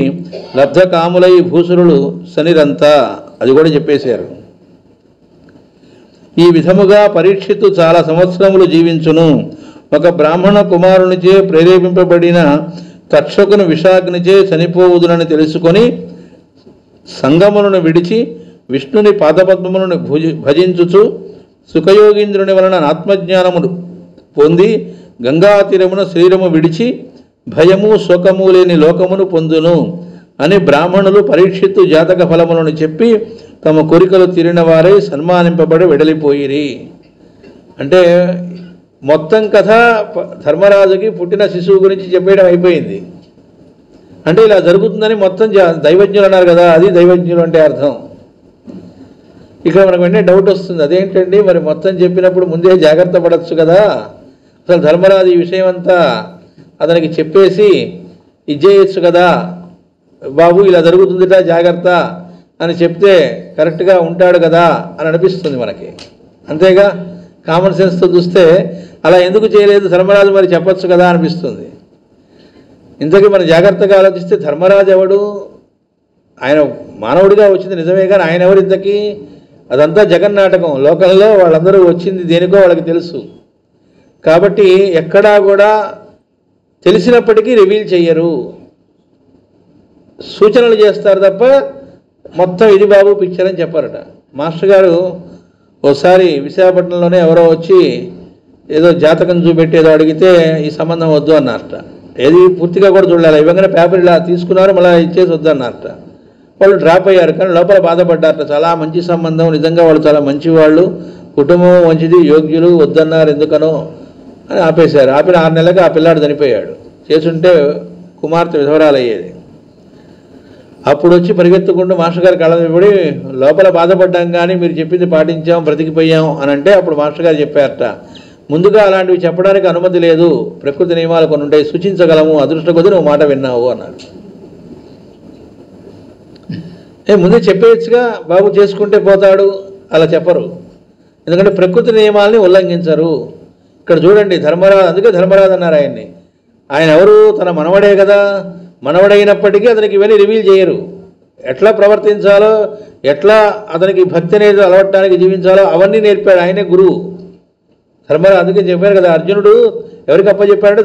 లబ్ధ కాములై భూసురులు శనిరంతా. అది కూడా చెప్పేశారు. ఈ విధముగా పరీక్షిత్తు చాలా సంవత్సరములు జీవించును. ఒక బ్రాహ్మణ కుమారునిచే ప్రేరేపింపబడిన తక్షకుని విషాగ్నిచే చనిపోవుదునని తెలుసుకొని సంగములను విడిచి విష్ణుని పాదపద్మములను భజించుచు సుఖయోగీంద్రుని వలన ఆత్మజ్ఞానమును పొంది గంగాతీరమున శరీరము విడిచి భయము శోకము లేని లోకమును పొందును అని బ్రాహ్మణులు పరీక్షిత్తు జాతక ఫలములను చెప్పి తమ కోరికలు తీరిన వారై సన్మానింపబడి వెడలిపోయిరి. అంటే మొత్తం కథ ధర్మరాజుకి పుట్టిన శిశువు గురించి చెప్పేయడం అయిపోయింది. అంటే ఇలా జరుగుతుందని మొత్తం దైవజ్ఞులు అన్నారు కదా, అది దైవజ్ఞులు అంటే అర్థం. ఇక్కడ మనకు వెంటనే డౌట్ వస్తుంది, అదేంటండి మరి మొత్తం చెప్పినప్పుడు ముందే జాగ్రత్త పడవచ్చు కదా. అసలు ధర్మరాజు ఈ విషయం అంతా అతనికి చెప్పేసి ఇచ్చేయచ్చు కదా, బాబు ఇలా జరుగుతుందిట జాగ్రత్త అని చెప్తే కరెక్ట్గా ఉంటాడు కదా అని అనిపిస్తుంది మనకి. అంతేగా, కామన్ సెన్స్తో చూస్తే అలా ఎందుకు చేయలేదు ధర్మరాజు, మరి చెప్పచ్చు కదా అనిపిస్తుంది. ఇంతకీ మనం జాగ్రత్తగా ఆలోచిస్తే ధర్మరాజు ఎవడు? ఆయన మానవుడిగా వచ్చింది నిజమే, కానీ ఆయన ఎవరు ఇంతకీ? అదంతా జగన్నాటకం. లోకంలో వాళ్ళందరూ వచ్చింది దేనికో వాళ్ళకి తెలుసు. కాబట్టి ఎక్కడా కూడా తెలిసినప్పటికీ రివీల్ చెయ్యరు, సూచనలు చేస్తారు తప్ప మొత్తం ఇది బాబు పిక్చర్ అని చెప్పారట. మాస్టర్ గారు ఒకసారి విశాఖపట్నంలోనే ఎవరో వచ్చి ఏదో జాతకం చూపెట్టి ఏదో అడిగితే ఈ సంబంధం వద్దు అన్నారట. ఏది పూర్తిగా కూడా చూడాలి, ఇవ్వగానే పేపర్ ఇలా తీసుకున్నారు, మళ్ళీ ఇచ్చేసి వద్దు అన్నారట. వాళ్ళు డ్రాప్ అయ్యారు, కానీ లోపల బాధపడ్డారట. చాలా మంచి సంబంధం, నిజంగా వాళ్ళు చాలా మంచి వాళ్ళు, కుటుంబం మంచిది, యోగ్యులు, వద్దన్నారు ఎందుకనో అని ఆపేశారు. ఆపిన 6 నెలలకు ఆ పిల్లాడు చనిపోయాడు. చేసుంటే కుమార్తె విధవరాలయ్యేది. అప్పుడు వచ్చి పరిగెత్తుకుంటూ మాస్టర్ గారి కళ్ళ పడి లోపల బాధపడ్డాం, కానీ మీరు చెప్పింది పాటించాం, బ్రతికిపోయాం అని అంటే అప్పుడు మాస్టర్ గారు చెప్పారట, ముందుగా అలాంటివి చెప్పడానికి అనుమతి లేదు, ప్రకృతి నియమాలు కొన్ని ఉంటాయి, సూచించగలము, అదృష్ట కొద్ది నువ్వు మాట విన్నావు అన్నారు. ముందే చెప్పేయచ్చుగా, బాబు చేసుకుంటే పోతాడు, అలా చెప్పరు. ఎందుకంటే ప్రకృతి నియమాలని ఉల్లంఘించరు. ఇక్కడ చూడండి ధర్మరాజు, అందుకే ధర్మరాజు అన్నారు ఆయన్ని. ఆయన ఎవరు? తన మనవడే కదా. మనవడైనప్పటికీ అతనికి ఇవన్నీ రివీల్ చేయరు. ఎట్లా ప్రవర్తించాలో, ఎట్లా అతనికి భక్తి అనేది అలవట్టానికి జీవించాలో అవన్నీ నేర్పాడు. ఆయనే గురువు ధర్మరాజు. అందుకే చెప్పారు కదా, అర్జునుడు ఎవరికి అప్పచెప్పాడు?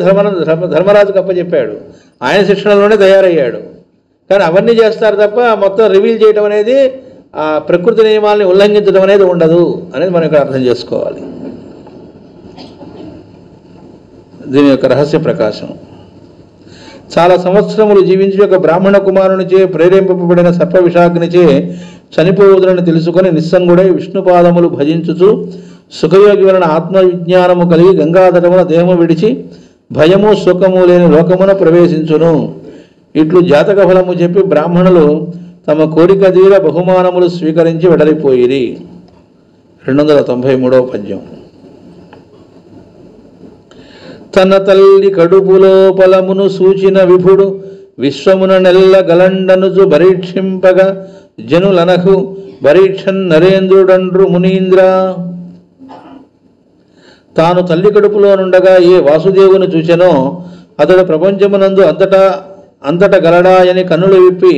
ధర్మరాజుకి అప్పచెప్పాడు. ఆయన శిక్షణలోనే తయారయ్యాడు. కానీ అవన్నీ చేస్తారు తప్ప మొత్తం రివీల్ చేయడం అనేది ఆ ప్రకృతి నియమాలని ఉల్లంఘించడం అనేది ఉండదు అనేది మనం ఇక్కడ అర్థం చేసుకోవాలి. దీని యొక్క రహస్య ప్రకాశం. చాలా సంవత్సరములు జీవించి ఒక బ్రాహ్మణ కుమారునిచే ప్రేరేపింపబడిన సర్ప విషాగ్నిచే చనిపోవుదులని తెలుసుకొని నిస్సంగుడై విష్ణుపాదములు భజించుచు సుఖయోగి వలన ఆత్మవిజ్ఞానము కలిగి గంగాధరమున దేహము విడిచి భయము సుఖము లేని లోకమున ప్రవేశించును. ఇట్లు జాతక ఫలము చెప్పి బ్రాహ్మణులు తమ కోరిక తీర బహుమానములు స్వీకరించి వెడలిపోయిరి. 293వ పద్యం. తన తల్లి కడుపులో ఫలమును సూచిన విభుడు విశ్వమున నెల్ల గలండనుజు పరీక్షింపగా జనులనకు పరీక్షన్ నరేంద్రుడండ్రు మునీంద్ర. తాను తల్లి కడుపులో నుండగా ఏ వాసుదేవుని చూచెనో అతడు ప్రపంచమునందు అంతట గలడాయని కన్నులు విప్పి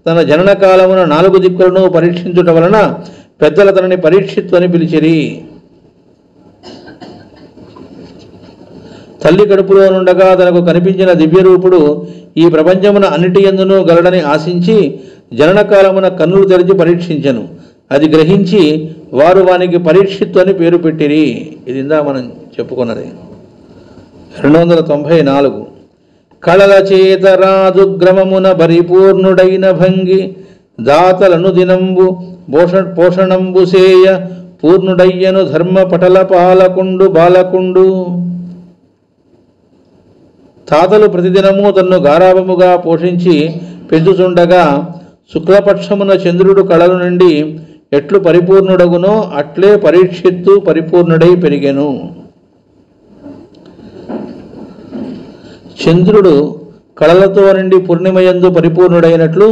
తన జనన కాలమున 4 దిక్కులను పరీక్షించుట వలన పెద్దల తనని పరీక్షిత్తు అని పిలిచిరి. తల్లి కడుపులో నుండగా తనకు కనిపించిన దివ్యరూపుడు ఈ ప్రపంచమున అన్నిటి యందునూ గలడని ఆశించి జననకాలమున కన్నులు తెరిచి పరీక్షించెను. అది గ్రహించి వారు వానికి పరీక్షిత్తు అని పేరు పెట్టిరి. ఇది ఇందా మనం చెప్పుకున్నది. 294. కళల చేత రాజు గ్రమమున పరిపూర్ణుడైన భంగి దాతలను దినంబు పోషణంబు సేయ పూర్ణుడయ్యను ధర్మ పటల పాలకుండు బాలకుండు. తాతలు ప్రతిదినము తన్ను గారాభముగా పోషించి పెంచుచుండగా శుక్లపక్షమున చంద్రుడు కళల నుండి ఎట్లు పరిపూర్ణుడగునో అట్లే పరీక్షిత్తు పరిపూర్ణుడై పెరిగెను. చంద్రుడు కళలతో నుండి పూర్ణిమయందు పరిపూర్ణుడైనట్లు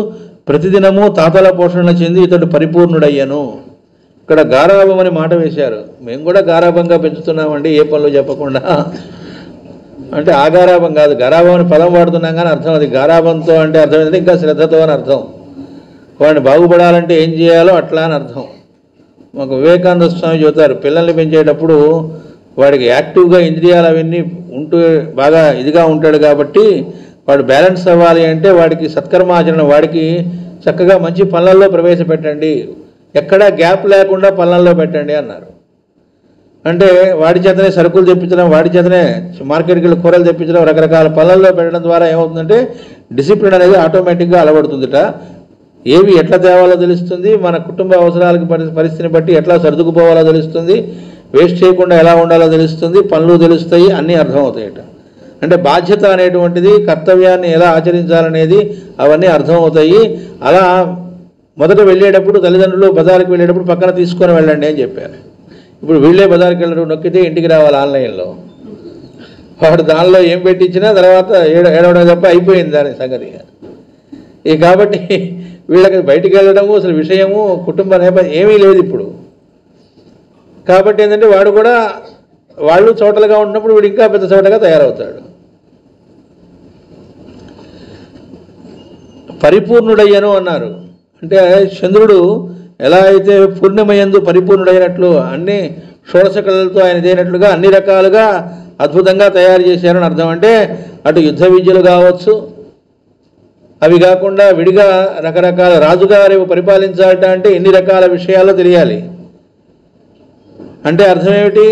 ప్రతిదినము తాతల పోషణ చెంది ఇతడు పరిపూర్ణుడయ్యను. ఇక్కడ గారాభం అని మాట వేశారు. మేము కూడా గారాభంగా పెంచుతున్నామండి, ఏ పనులు చెప్పకుండా. అంటే ఆ గారాభం కాదు, గారాభం అని పదం వాడుతున్నాం కానీ అర్థం అది గారాభంతో అంటే అర్థం ఏంటంటే ఇంకా శ్రద్ధతో అని అర్థం. వాడిని బాగుపడాలంటే ఏం చేయాలో అట్లా అని అర్థం. మాకు వివేకానంద స్వామి చెబుతారు, పిల్లల్ని పెంచేటప్పుడు వాడికి యాక్టివ్గా ఇంద్రియాలు అవన్నీ ఉంటూ బాగా ఇదిగా ఉంటాడు కాబట్టి వాడు బ్యాలెన్స్ అవ్వాలి అంటే వాడికి సత్కర్మాచరణ, వాడికి చక్కగా మంచి పనులలో ప్రవేశపెట్టండి, ఎక్కడా గ్యాప్ లేకుండా పనులలో పెట్టండి అన్నారు. అంటే వాడి చేతనే సరుకులు తెప్పించడం, వాడి చేతనే మార్కెట్కి వెళ్ళి కూరలు తెప్పించడం, రకరకాల పనులలో పెట్టడం ద్వారా ఏమవుతుందంటే డిసిప్లిన్ అనేది ఆటోమేటిక్గా అలవడుతుందిట. ఏవి ఎట్లా తేవాలో తెలుస్తుంది, మన కుటుంబ అవసరాలకు పరిస్థితిని బట్టి ఎట్లా సర్దుకుపోవాలో తెలుస్తుంది, వేస్ట్ చేయకుండా ఎలా ఉండాలో తెలుస్తుంది, పనులు తెలుస్తాయి, అన్నీ అర్థమవుతాయట. అంటే బాధ్యత అనేటువంటిది, కర్తవ్యాన్ని ఎలా ఆచరించాలనేది అవన్నీ అర్థమవుతాయి. అలా మొదట వెళ్ళేటప్పుడు తల్లిదండ్రులు బజారుకి వెళ్ళేటప్పుడు పక్కన తీసుకొని వెళ్ళండి అని చెప్పారు. ఇప్పుడు వీళ్ళే బజారుకి వెళ్ళరు, నొక్కితే ఇంటికి రావాలి ఆన్లైన్లో. వాడు దానిలో ఏం పెట్టించినా తర్వాత ఏడవడం తప్ప అయిపోయింది దాని సంగతి. ఇక కాబట్టి వీళ్ళకి బయటికి వెళ్ళడము అసలు విషయము కుటుంబ నేపథ్యం ఏమీ లేదు ఇప్పుడు. కాబట్టి ఏంటంటే వాళ్ళు చోటలుగా ఉన్నప్పుడు వీడు ఇంకా పెద్ద చోటగా తయారవుతాడు. పరిపూర్ణుడయ్యను అన్నారు. అంటే చంద్రుడు ఎలా అయితే పూర్ణిమయందు పరిపూర్ణుడైనట్లు అన్ని షోడశ కళలతో ఆయన దేనట్లుగా అన్ని రకాలుగా అద్భుతంగా తయారు చేశారని అర్థం. అంటే అటు యుద్ధ విద్యలు కావచ్చు, అవి కాకుండా విడిగా రకరకాల రాజుగారి పరిపాలించాలట అంటే ఎన్ని రకాల విషయాలు తెలియాలి. అంటే అర్థం ఏమిటి,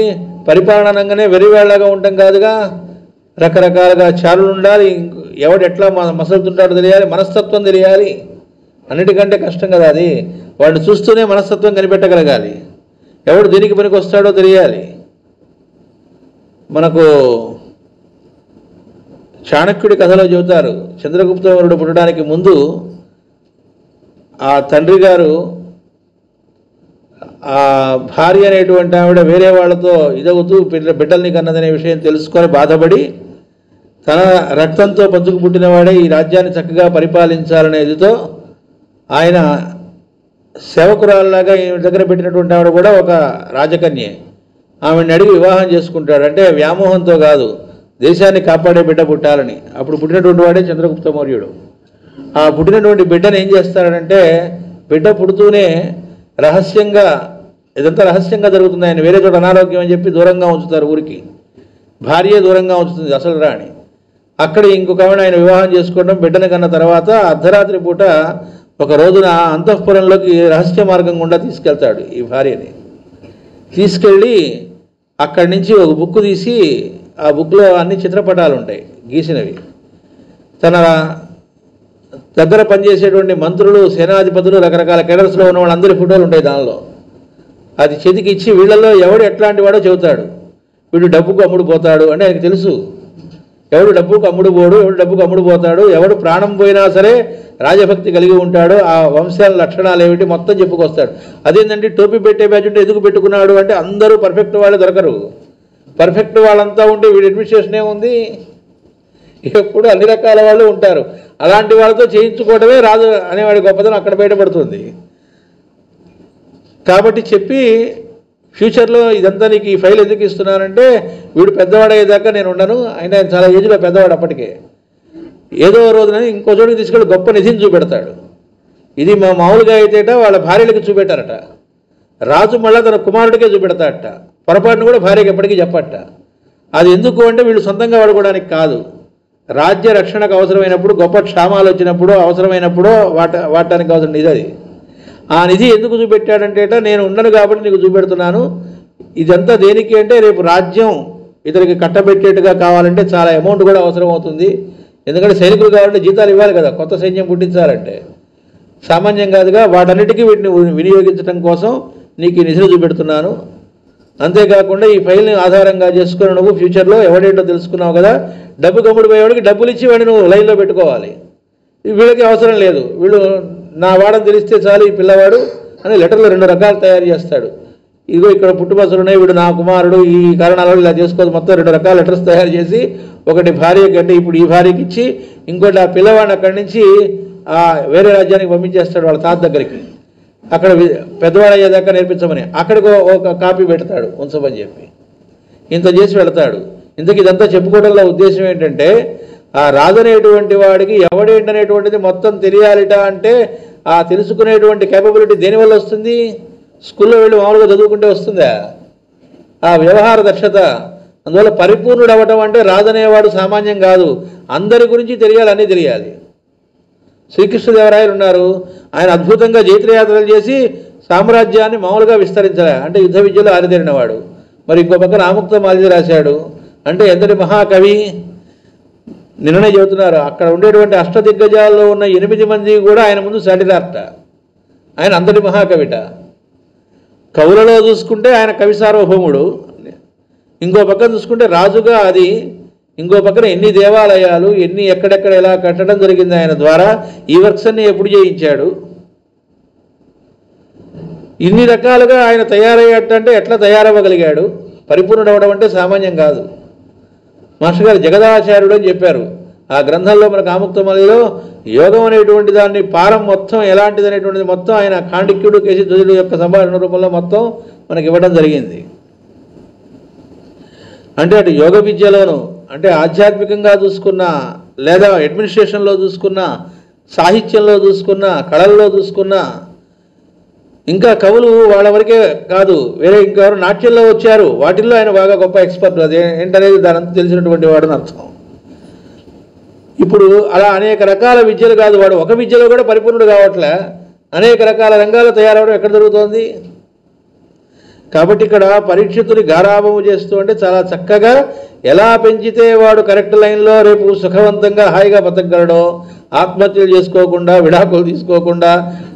పరిపాలన అనగానే వెరివేళ్లగా ఉండటం కాదుగా, రకరకాలుగా చారులు ఉండాలి, ఎవడు ఎట్లా మసలుతుంటాడో తెలియాలి, మనస్తత్వం తెలియాలి. అన్నిటికంటే కష్టం కదా అది. వాడిని చూస్తూనే మనస్తత్వం కనిపెట్టగలగాలి, ఎవడు దేనికి పనికి వస్తాడో తెలియాలి. మనకు చాణక్యుడి కథలో చెబుతారు, చంద్రగుప్తమౌర్యుడు పుట్టడానికి ముందు ఆ తండ్రి గారు ఆ భార్య అనేటువంటి ఆవిడ వేరే వాళ్ళతో ఇదవుతూ బిడ్డల్ని కన్నదనే విషయం తెలుసుకొని బాధపడి తన రక్తంతో పంచుకు పుట్టినవాడే ఈ రాజ్యాన్ని చక్కగా పరిపాలించాలనే ఇదితో ఆయన సేవకురాల్లాగా ఈమె దగ్గర పెట్టినటువంటి ఆవిడ కూడా ఒక రాజకన్యే. ఆమెను అడిగి వివాహం చేసుకుంటాడు. అంటే వ్యామోహంతో కాదు, దేశాన్ని కాపాడే బిడ్డ పుట్టాలని. అప్పుడు పుట్టినటువంటి వాడే చంద్రగుప్త మౌర్యుడు. ఆ పుట్టినటువంటి బిడ్డను ఏం చేస్తాడంటే, బిడ్డ పుడుతూనే రహస్యంగా, ఇదంతా రహస్యంగా జరుగుతుంది, ఆయన వేరే చోట అనారోగ్యం అని చెప్పి దూరంగా ఉంచుతారు ఊరికి. భార్య దూరంగా ఉంచుతుంది అసలు రాణి. అక్కడ ఇంకొక ఆవిడ ఆయన వివాహం చేసుకోవడం, బిడ్డను కన్న తర్వాత అర్ధరాత్రి పూట ఒక రోజున అంతఃపురంలోకి రహస్య మార్గం గుండా తీసుకెళ్తాడు ఈ భార్యని. తీసుకెళ్ళి అక్కడి నుంచి ఒక బుక్ తీసి ఆ బుక్లో అన్ని చిత్రపటాలు ఉంటాయి గీసినవి. తన దగ్గర పనిచేసేటువంటి మంత్రులు, సేనాధిపతులు, రకరకాల కేడర్స్లో ఉన్న వాళ్ళందరి ఫోటోలు ఉంటాయి దానిలో. అది చేతికి ఇచ్చి వీళ్ళల్లో ఎవడు ఎట్లాంటి వాడో చెబుతాడు. వీడు డబ్బుకు అమ్ముడు పోతాడు అంటే ఆయనకు తెలుసు. ఎవడు డబ్బుకు అమ్ముడు పోడు, ఎవడు డబ్బుకు అమ్ముడు పోతాడు, ఎవడు ప్రాణం పోయినా సరే రాజభక్తి కలిగి ఉంటాడు, ఆ వంశాల లక్షణాలు ఏమిటి మొత్తం చెప్పుకొస్తాడు. అదేంటంటే టోపీ పెట్టే బ్యాచ్ ఉంటే ఎందుకు పెట్టుకున్నాడు అంటే అందరూ పర్ఫెక్ట్ వాళ్ళే దొరకరు. పర్ఫెక్ట్ వాళ్ళంతా ఉంటే వీడి అడ్మినిస్ట్రేషన్ ఏముంది, ఎప్పుడు అన్ని రకాల వాళ్ళు ఉంటారు. అలాంటి వాళ్ళతో చేయించుకోవడమే రాజు అనేవాడి గొప్పతనం అక్కడ బయటపడుతుంది. కాబట్టి చెప్పి ఫ్యూచర్లో ఇదంతా నీకు ఈ ఫైల్ ఎందుకు ఇస్తున్నానంటే వీడు పెద్దవాడయ్యేదాకా నేను ఉండను, అయినా ఆయన చాలా ఏజ్లో పెద్దవాడు అప్పటికే. ఏదో రోజున ఇంకో చోటుకి తీసుకెళ్ళి గొప్ప నిధిని చూపెడతాడు. ఇది మామూలుగా అయితేట వాళ్ళ భార్యలకు చూపెట్టారట, రాజు మళ్ళీ తన కుమారుడికే చూపెడతాడట. పొరపాటును కూడా భార్యకి ఎప్పటికీ చెప్పట. అది ఎందుకు అంటే వీళ్ళు సొంతంగా వాడుకోవడానికి కాదు, రాజ్య రక్షణకు అవసరమైనప్పుడు, గొప్ప క్షామాలు వచ్చినప్పుడు, అవసరమైనప్పుడు వాడటానికి అవసరం నిధి అది. ఆ నిధి ఎందుకు చూపెట్టాడంటే నేను ఉండను కాబట్టి నీకు చూపెడుతున్నాను. ఇదంతా దేనికి అంటే రేపు రాజ్యం ఇతనికి కట్టబెట్టేట్టుగా కావాలంటే చాలా అమౌంట్ కూడా అవసరం అవుతుంది. ఎందుకంటే సైనికులు కావాలంటే జీతాలు ఇవ్వాలి కదా, కొత్త సైన్యం పుట్టించాలంటే సామాన్యం కాదుగా. వాటన్నిటికీ వీటిని వినియోగించడం కోసం నీకు ఈ నిధులు చూపెడుతున్నాను. అంతేకాకుండా ఈ ఫైల్ని ఆధారంగా చేసుకుని నువ్వు ఫ్యూచర్లో ఎవడేంటో తెలుసుకున్నావు కదా, డబ్బు కమ్ముడు పోయేవాడికి డబ్బులు ఇచ్చి వాడిని నువ్వు లైన్లో పెట్టుకోవాలి. వీళ్ళకి అవసరం లేదు, వీళ్ళు నా వాడని తెలిస్తే చాలు ఈ పిల్లవాడు అని లెటర్లు 2 రకాలు తయారు చేస్తాడు. ఇదిగో ఇక్కడ పుట్టుబసలు ఉన్నాయి, వీడు నా కుమారుడు, ఈ కారణాల వల్ల ఇలా చేసుకోవచ్చు, మొత్తం 2 రకాల లెటర్స్ తయారు చేసి ఒకటి భార్యకి అంటే ఇప్పుడు ఈ భార్యకి ఇచ్చి, ఇంకోటి ఆ పిల్లవాడిని అక్కడి నుంచి వేరే రాజ్యానికి పంపించేస్తాడు వాళ్ళ తాత దగ్గరికి. అక్కడ పెద్దవాడు అయ్యేదాకా నేర్పించమని అక్కడికి ఒక కాపీ పెడతాడు ఉంచమని చెప్పి. ఇంత చేసి వెళతాడు. ఇంతకు ఇదంతా చెప్పుకోవడంలో ఉద్దేశం ఏంటంటే ఆ రాజనేటువంటి వాడికి ఎవడేంటనేటువంటిది మొత్తం తెలియాలిట. అంటే ఆ తెలుసుకునేటువంటి కేపబిలిటీ దేనివల్ల వస్తుంది? స్కూల్లో వెళ్ళి మామూలుగా చదువుకుంటే వస్తుందా? ఆ వ్యవహార దక్షత. అందువల్ల పరిపూర్ణుడు అవ్వటం అంటే రాజనేవాడు సామాన్యం కాదు, అందరి గురించి తెలియాలి, అన్నీ తెలియాలి. శ్రీకృష్ణదేవరాయలు ఉన్నారు, ఆయన అద్భుతంగా జైత్రయాత్రలు చేసి సామ్రాజ్యాన్ని మామూలుగా విస్తరించాలి, అంటే యుద్ధ విద్యలో ఆరితేరినవాడు. మరి ఇంకో పక్కన ఆముక్త మాల్యద రాశాడు అంటే ఎంతటి మహాకవి. నిన్ననే చెబుతున్నారు, అక్కడ ఉండేటువంటి అష్టదిగ్గజాల్లో ఉన్న 8 మంది కూడా ఆయన ముందు సాటిరారట. ఆయన అంతటి మహాకవిట. కవులలో చూసుకుంటే ఆయన కవి సార్వభౌముడు, ఇంకో పక్కన చూసుకుంటే రాజుగా అది, ఇంకో పక్కన ఎన్ని దేవాలయాలు, ఎన్ని ఎక్కడెక్కడ ఎలా కట్టడం జరిగింది ఆయన ద్వారా. ఈ వర్క్స్ అన్ని ఎప్పుడు చేయించాడు? ఇన్ని రకాలుగా ఆయన తయారయ్యాడంటే ఎట్లా తయారవ్వగలిగాడు? పరిపూర్ణుడు అవ్వడం అంటే సామాన్యం కాదు. మాస్టర్ గారు జగదాచార్యుడు అని చెప్పారు ఆ గ్రంథంలో. మనకు ఆముక్తమాల్యలో యోగం అనేటువంటి దాన్ని పారం మొత్తం ఎలాంటిది అనేటువంటిది మొత్తం ఆయన కాండిక్యుడు కేసి ధ్వజుడు యొక్క సంభాషణ రూపంలో మొత్తం మనకి ఇవ్వడం జరిగింది. అంటే అటు యోగ విద్యలోను, అంటే ఆధ్యాత్మికంగా చూసుకున్నా, లేదా అడ్మినిస్ట్రేషన్లో చూసుకున్నా, సాహిత్యంలో చూసుకున్నా, కళల్లో చూసుకున్నా, ఇంకా కవులు వాళ్ళ వరకే కాదు, వేరే ఇంకెవరు నాట్యంలో వచ్చారు, వాటిల్లో ఆయన బాగా గొప్ప ఎక్స్పర్ట్. అది ఏంటనేది దానంతా తెలిసినటువంటి వాడని అర్థం. ఇప్పుడు అలా అనేక రకాల విద్యలు కాదు, వాడు ఒక విద్యలో కూడా పరిపూర్ణుడు కావట్లే, అనేక రకాల రంగాలు తయారవడం ఎక్కడ జరుగుతోంది? కాబట్టి ఇక్కడ పరీక్షితుని గారాభము చేస్తూ అంటే చాలా చక్కగా ఎలా పెంచితే వాడు కరెక్ట్ లైన్లో రేపు సుఖవంతంగా హాయిగా బతకగలడో, ఆత్మహత్యలు చేసుకోకుండా, విడాకులు తీసుకోకుండా,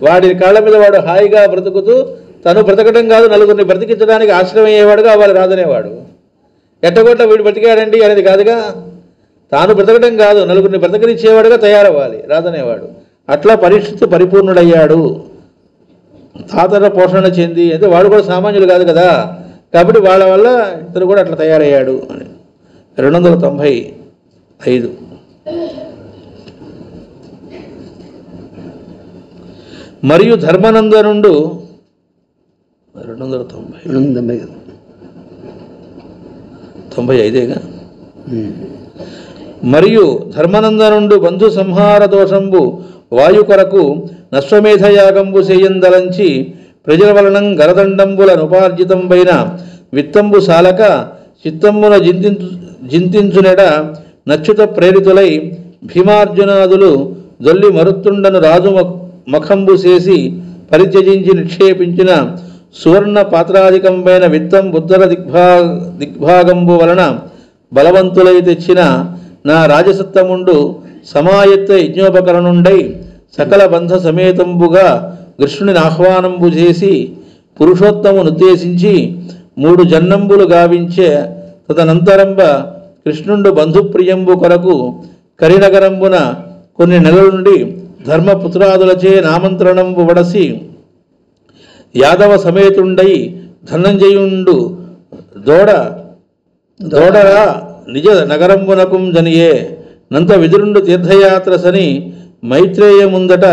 వాడి కాళ్ళ మీద వాడు హాయిగా బ్రతుకుతూ తను బ్రతకడం కాదు నలుగురిని బ్రతికించడానికి ఆశ్రయం అయ్యేవాడుగా అవ్వాలి రాదనేవాడు. ఎట్టగొట్ట వీడు బ్రతికాడండి అనేది కాదుగా, తాను బ్రతకడం కాదు నలుగురిని బ్రతకనిచ్చేవాడుగా తయారవ్వాలి రాదనేవాడు. అట్లా పరీక్షితు పరిపూర్ణుడయ్యాడు, తాతల పోషణ చెంది. అంటే వాడు కూడా సామాన్యులు కాదు కదా, కాబట్టి వాళ్ళ వల్ల ఇతను కూడా అట్లా తయారయ్యాడు అని. 295 మరియు ధర్మనందనుండు 295 మరియు ధర్మనందనుండు బంధు సంహార దోషంబు వాయు కొరకు నశ్వమేధయాగంబు చేయందలంచి ప్రజల వలనం గరదండంబుల నుపార్జితంబైన విత్తంబు సాలక చిత్తంబున జింతించునెడ నచ్యుత ప్రేరితులై భీమార్జునాదులు దొల్లి మరుత్తుండను రాజు మఖంబు చేసి పరిత్యజించి నిక్షేపించిన సువర్ణ పాత్రాధికంపైన విత్తం బుద్ధర దిగ్భాగంబు వలన బలవంతులై తెచ్చిన నా రాజసత్తముండు సమాయత్త యజ్ఞోపకరణుండై సకల బంధ సమేతంబుగా కృష్ణుని ఆహ్వానంబు చేసి పురుషోత్తమునుద్దేశించి 3 జన్నంబులు గావించే తదనంతరంబ కృష్ణుండు బంధుప్రియంబు కొరకు కరినగరంబున కొన్ని నెలల నుండి ధర్మపుత్రాదులచే నామంత్రణంబు వడసి యాదవ సమేతుండై ధనంజయుండు దోడరా నిజ నగరంబునకు జనియే నంత విదురుండు తీర్థయాత్రసని మైత్రేయ ముందట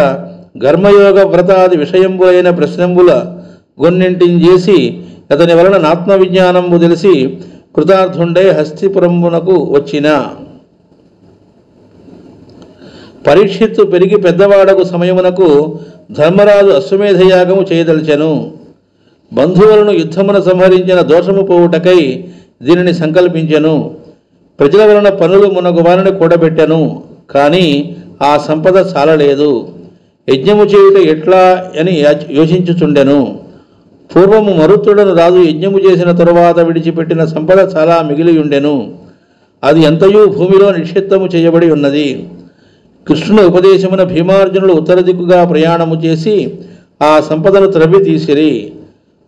గర్మయోగ వ్రతాది విషయంబులైన ప్రశ్నంబుల గొన్నింటించేసి అతని వలన ఆత్మవిజ్ఞానంబు తెలిసి కృతార్థుండై హస్తిపురంబునకు వచ్చిన పరీక్షిత్తు పెరిగి పెద్దవాడకు సమయమునకు ధర్మరాజు అశ్వమేధయాగము చేయదలిచెను. బంధువులను యుద్ధమున సంహరించిన దోషము పోవుటకై దీనిని సంకల్పించెను. ప్రజల వలన పనులు మునగు వారిని కూడబెట్టెను. కానీ ఆ సంపద చాలలేదు. యజ్ఞము చేయుట ఎట్లా అని యోచించుచుండెను. పూర్వము మరుత్తుడను రాజు యజ్ఞము చేసిన తరువాత విడిచిపెట్టిన సంపద చాలా మిగిలియుండెను. అది ఎంతయూ భూమిలో నిక్షిప్తము చేయబడి ఉన్నది. కృష్ణుని ఉపదేశమున భీమార్జునులు ఉత్తర దిక్కుగా ప్రయాణము చేసి ఆ సంపదను త్రవ్వి తీసిరి.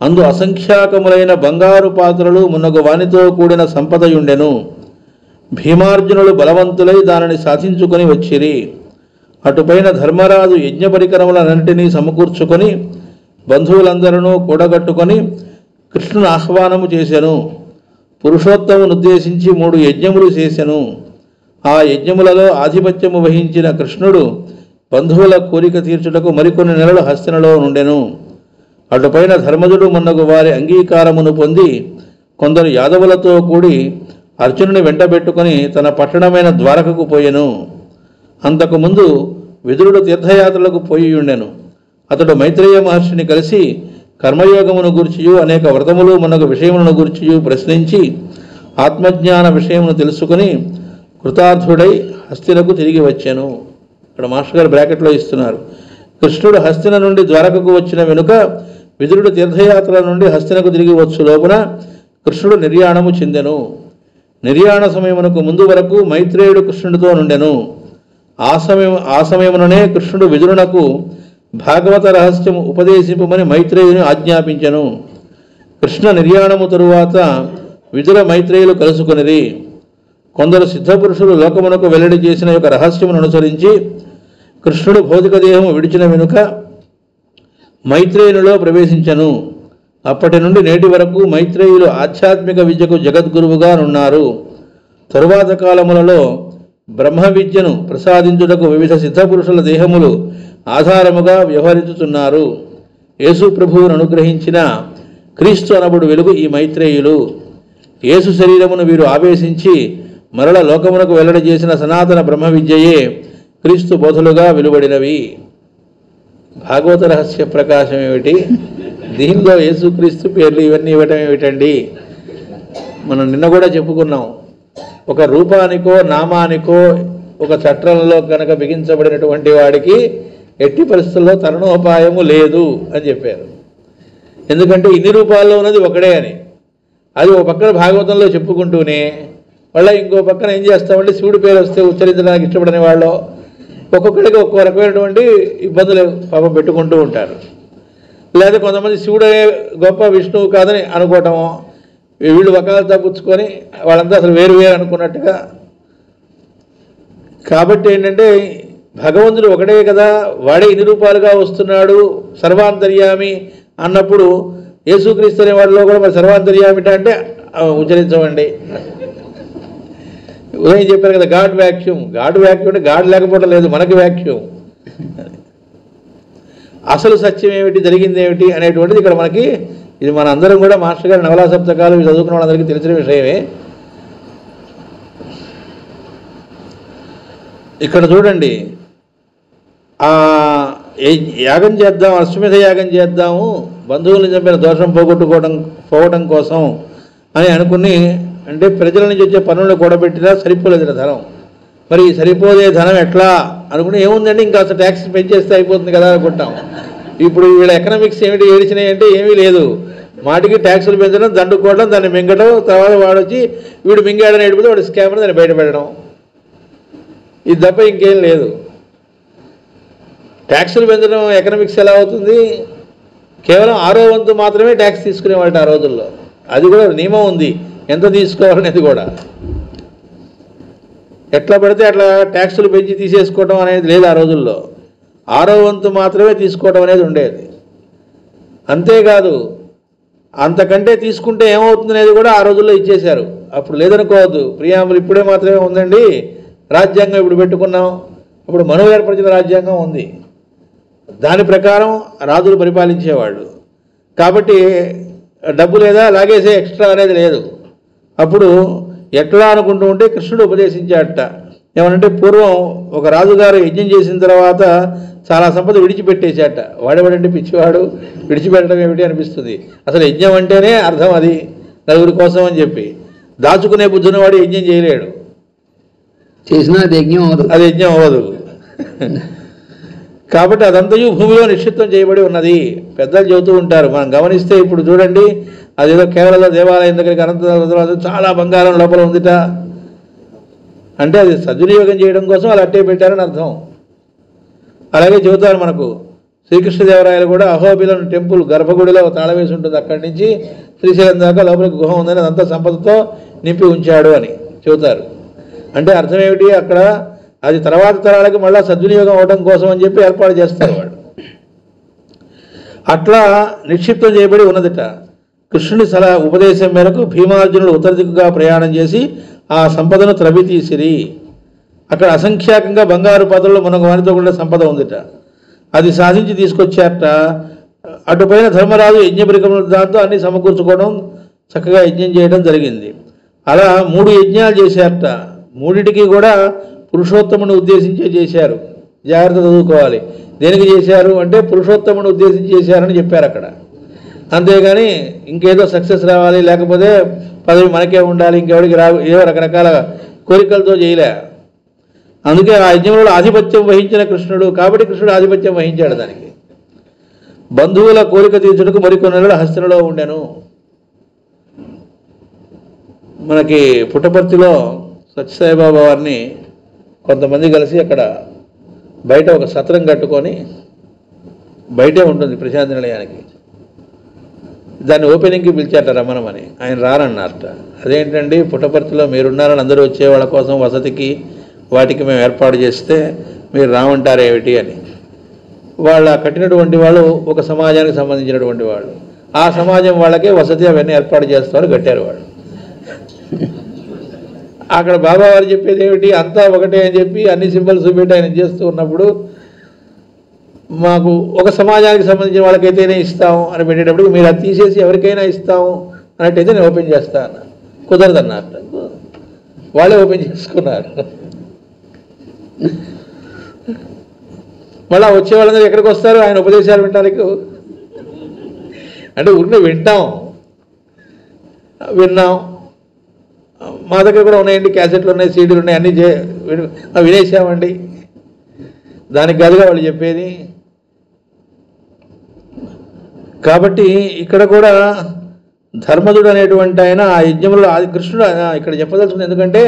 అందు అసంఖ్యాకములైన బంగారు పాత్రలు మున్నగు వానితో కూడిన సంపదయుండెను. భీమార్జునులు బలవంతులై దానిని సాధించుకొని వచ్చిరి. అటుపైన ధర్మరాజు యజ్ఞ పరికరములన్నింటినీ సమకూర్చుకొని బంధువులందరూ కూడగట్టుకొని కృష్ణుని ఆహ్వానము చేసెను. పురుషోత్తమునుద్దేశించి 3 యజ్ఞములు చేసెను. ఆ యజ్ఞములలో ఆధిపత్యము వహించిన కృష్ణుడు బంధువుల కోరిక తీర్చుటకు మరికొన్ని నెలలు హస్తినలో నుండెను. అటుపైన ధర్మజుడు మున్నగు వారి అంగీకారమును పొంది కొందరు యాదవులతో కూడి అర్జునుని వెంటబెట్టుకొని తన పట్టణమైన ద్వారకకు పోయెను. అంతకుముందు విదురుడు తీర్థయాత్రలకు పోయి ఉండెను. అతడు మైత్రేయ మహర్షిని కలిసి కర్మయోగమును గూర్చియు అనేక వ్రతములు మున్నగు విషయములను గూర్చియు ప్రశ్నించి ఆత్మజ్ఞాన విషయమును తెలుసుకుని కృతార్థుడై హస్తినకు తిరిగి వచ్చాను. ఇక్కడ మాస్టర్ గారు బ్రాకెట్లో ఇస్తున్నారు. కృష్ణుడు హస్తిన నుండి ద్వారకకు వచ్చిన వెనుక విదురుడు తీర్థయాత్ర నుండి హస్తినకు తిరిగి వచ్చు లోపున కృష్ణుడు నిర్యాణము చెందెను. నిర్యాణ సమయమునకు ముందు వరకు మైత్రేయుడు కృష్ణుడితో నుండెను. ఆ సమయముననే కృష్ణుడు విదురునకు భాగవత రహస్యము ఉపదేశింపమని మైత్రేయుని ఆజ్ఞాపించెను. కృష్ణ నిర్యాణము తరువాత విదుర మైత్రేయులు కలుసుకొనిరి. కొందరు సిద్ధపురుషులు లోకమునకు వెల్లడి చేసిన యొక్క రహస్యమును అనుసరించి కృష్ణుడు భౌతిక దేహము విడిచిన వెనుక మైత్రేయునిలో ప్రవేశించెను. అప్పటి నుండి నేటి వరకు మైత్రేయులు ఆధ్యాత్మిక విద్యకు జగద్గురువుగా నున్నారు. తరువాత కాలములలో బ్రహ్మ విద్యను ప్రసాదించుటకు వివిధ సిద్ధపురుషుల దేహములు ఆధారముగా వ్యవహరించుతున్నారు. యేసు ప్రభువును అనుగ్రహించిన క్రీస్తు అనబడు వెలుగు ఈ మైత్రేయులు. యేసు శరీరమును వీరు ఆవేశించి మరల లోకమునకు వెల్లడి చేసిన సనాతన బ్రహ్మ విద్యయే క్రీస్తు బోధలుగా వెలువడినవి. భాగవత రహస్య ప్రకాశం ఏమిటి? దీనిలో యేసుక్రీస్తు పేర్లు ఇవన్నీ ఇవ్వటం ఏమిటండి? మనం నిన్న కూడా చెప్పుకున్నాం. ఒక రూపానికో నామానికో ఒక చట్రంలో కనుక బిగించబడినటువంటి వాడికి ఎట్టి పరిస్థితుల్లో తరుణోపాయము లేదు అని చెప్పారు. ఎందుకంటే ఇన్ని రూపాల్లో ఉన్నది ఒకడే అని. అది ఒక పక్కన భాగవతంలో చెప్పుకుంటూనే మళ్ళీ ఇంకో పక్కన ఏం చేస్తామంటే శివుడి పేరు వస్తే ఉచ్చరించడానికి ఇష్టపడని వాళ్ళు ఒక్కొక్కడికి ఒక్కో రకమైనటువంటి ఇబ్బందులు పాపం పెట్టుకుంటూ ఉంటారు. లేదా కొంతమంది శివుడే గొప్ప విష్ణువు కాదని అనుకోవటము, వీళ్ళు వకాలతో పుచ్చుకొని వాళ్ళంతా అసలు వేరు వేరు అనుకున్నట్టుగా. కాబట్టి ఏంటంటే భగవంతుడు ఒకటే కదా, వాడే ఇన్ని రూపాలుగా వస్తున్నాడు సర్వాంతర్యామి అన్నప్పుడు యేసుక్రీస్తు అనే వాళ్ళలో కూడా మరి సర్వాంతర్యామిట అంటే ఉచ్చరించమండి. ఉదయం చెప్పారు కదా, గాడ్ వ్యాక్యూమ్. గాడ్ వ్యాక్యూమ్ అంటే గాడ్ లేకపోవడం లేదు, మనకి వ్యాక్యూమ్. అసలు సత్యం ఏమిటి, జరిగింది ఏమిటి అనేటువంటిది ఇక్కడ మనకి, ఇది మన అందరం కూడా మాస్టర్ గారి నవలా సప్తకాలు చదువుకున్న వాళ్ళందరికీ తెలిసిన విషయమే. ఇక్కడ చూడండి, యాగం చేద్దాం, అశ్వమేధ యాగం చేద్దాము, బంధువులను చంపిన దోషం పోవటం కోసం అని అనుకుని, అంటే ప్రజల నుంచి వచ్చే పనులను కూడబెట్టినా సరిపోలేదు ధనం. మరి సరిపోదే ధనం ఎట్లా అనుకుంటే ఏముందండి ఇంకా అసలు ట్యాక్స్ పెంచేస్తే అయిపోతుంది కదా అనుకుంటాం. ఇప్పుడు వీళ్ళ ఎకనామిక్స్ ఏమిటి ఏడిచినాయి అంటే ఏమీ లేదు, మాటికి ట్యాక్సులు పెంచడం, దండుకోవడం, దాన్ని మింగడం, తర్వాత వాడొచ్చి వీడు మింగాడని ఏడిపోతే వాడు స్కామ్ దాన్ని బయటపెట్టడం, ఇది తప్ప ఇంకేం లేదు. ట్యాక్సులు పెంచడం ఎకనామిక్స్ ఎలా అవుతుంది? కేవలం 6వ వంతు మాత్రమే ట్యాక్స్ తీసుకునేవాళ్ళు ఆ రోజుల్లో. అది కూడా నియమం ఉంది, ఎంత తీసుకోవాలనేది కూడా. ఎట్లా పడితే అట్లా ట్యాక్సులు పెంచి తీసేసుకోవడం అనేది లేదు ఆ రోజుల్లో. 6వ వంతు మాత్రమే తీసుకోవడం అనేది ఉండేది. అంతేకాదు, అంతకంటే తీసుకుంటే ఏమవుతుంది అనేది కూడా ఆ రోజుల్లో ఇచ్చేశారు. అప్పుడు లేదనుకోవద్దు, ప్రియాంబుల్ ఇప్పుడే మాత్రమే ఉందండి, రాజ్యాంగం ఇప్పుడు పెట్టుకున్నాం, అప్పుడు మనువు ఏర్పరిచిన రాజ్యాంగం ఉంది, దాని ప్రకారం రాజులు పరిపాలించేవాళ్ళు. కాబట్టి డబ్బు లేదా లాగేసే ఎక్స్ట్రా అనేది లేదు. అప్పుడు ఎట్లా అనుకుంటూ ఉంటే కృష్ణుడు ఉపదేశించాడట. ఏమనంటే పూర్వం ఒక రాజుగారు యజ్ఞం చేసిన తర్వాత చాలా సంపద విడిచిపెట్టేశాట. వాడేవాడంటే పిచ్చివాడు, విడిచిపెట్టడం ఏమిటి అనిపిస్తుంది. అసలు యజ్ఞం అంటేనే అర్థం అది నలుగురి కోసం అని చెప్పి. దాచుకునే బుద్ధున్నవాడు యజ్ఞం చేయలేడు, చేసినా అది యజ్ఞం అవ్వదు, అది యజ్ఞం అవ్వదు. కాబట్టి అదంతయు భూమిలో నిక్షిప్తం చేయబడి ఉన్నది పెద్దలు చెబుతూ ఉంటారు. మనం గమనిస్తే ఇప్పుడు చూడండి, అదేదో కేరళలో దేవాలయం దగ్గరికి అనంత చాలా బంగారం లోపల ఉందిట అంటే అది సద్వినియోగం చేయడం కోసం అలా అట్టే పెట్టారని అర్థం. అలాగే చెబుతారు మనకు, శ్రీకృష్ణదేవరాయలు కూడా అహోబిలం టెంపుల్ గర్భగుడిలో తాళం వేసి ఉంటుంది, అక్కడి నుంచి శ్రీశైలం దాకా లోపలికి గుహ ఉందని అదంతా సంపదతో నింపి ఉంచాడు అని చెబుతారు. అంటే అర్థం ఏమిటి, అక్కడ అది తర్వాత తరాలకి మళ్ళీ సద్వినియోగం అవడం కోసం అని చెప్పి ఏర్పాటు చేస్తారు వాళ్ళు. అట్లా నిక్షిప్తం చేయబడి ఉన్నదిట. కృష్ణుని సలహా ఉపదేశం మేరకు భీమార్జునుడు ఉత్తర దిక్కుగా ప్రయాణం చేసి ఆ సంపదను త్రవ్వితీసిరి. అక్కడ అసంఖ్యాకంగా బంగారు పాత్రలో మనకు వారితో కూడా సంపద ఉందిట. అది సాధించి తీసుకొచ్చారట. అటుపైన ధర్మరాజు యజ్ఞపరికముల దాంతో అన్ని సమకూర్చుకోవడం, చక్కగా యజ్ఞం చేయడం జరిగింది. అలా 3 యజ్ఞాలు చేశారట. 3టికి కూడా పురుషోత్తముని ఉద్దేశించే చేశారు. జాగ్రత్త చదువుకోవాలి. దేనికి చేశారు అంటే పురుషోత్తముని ఉద్దేశించి చేశారని చెప్పారు అక్కడ. అంతేగాని ఇంకేదో సక్సెస్ రావాలి, లేకపోతే పదవి మనకే ఉండాలి, ఇంకెవరికి ఏదో రకరకాల కోరికలతో చేయలే. అందుకే ఆ యజ్ఞంలో ఆధిపత్యం వహించిన కృష్ణుడు, కాబట్టి కృష్ణుడు ఆధిపత్యం వహించాడు దానికి. బంధువుల కోరిక తీర్చుటకు మరికొన్ని నెలలు హస్తినలో ఉండెను. మనకి పుట్టపర్తిలో సత్యసాయిబాబా వారిని కొంతమంది కలిసి అక్కడ బయట ఒక సత్రం కట్టుకొని, బయటే ఉంటుంది ప్రశాంతి నిలయానికి, దాన్ని ఓపెనింగ్కి పిలిచారట రమణమని. ఆయన రారన్నారట. అదేంటండి, పుట్టపర్తిలో మీరున్నారని అందరూ వచ్చే వాళ్ళ కోసం వసతికి వాటికి మేము ఏర్పాటు చేస్తే మీరు రామంటారు ఏమిటి అని. వాళ్ళ కట్టినటువంటి వాళ్ళు ఒక సమాజానికి సంబంధించినటువంటి వాళ్ళు, ఆ సమాజం వాళ్ళకే వసతి అవన్నీ ఏర్పాటు చేస్తారు, కట్టారు వాళ్ళు. అక్కడ బాబావారు చెప్పేది ఏమిటి, అంతా ఒకటే అని చెప్పి అన్ని సింబల్స్ పెట్టి ఆయన చేస్తూ ఉన్నప్పుడు మాకు ఒక సమాజానికి సంబంధించిన వాళ్ళకైతేనే ఇస్తాము అని పెట్టేటప్పుడు మీరు అది తీసేసి ఎవరికైనా ఇస్తాము అన్నట్టయితే నేను ఓపెన్ చేస్తాను అన్న. కుదరదన్నట్టు వాళ్ళే ఓపెన్ చేసుకున్నారు. మళ్ళీ వచ్చే వాళ్ళందరూ ఎక్కడికి వస్తారు, ఆయన ఉపదేశాలు వినడానికి. అంటే ఊరినే విన్నాం. మా దగ్గర కూడా ఉన్నాయండి, క్యాసెట్లు ఉన్నాయి, సీడీలు ఉన్నాయి, అన్నీ వినేసామండి. దానికి కాదుగా వాళ్ళు చెప్పేది. కాబట్టి ఇక్కడ కూడా ధర్మజుడు అనేటువంటి ఆయన ఆ యజ్ఞంలో కృష్ణుడు ఇక్కడ చెప్పదలుచుకుంది. ఎందుకంటే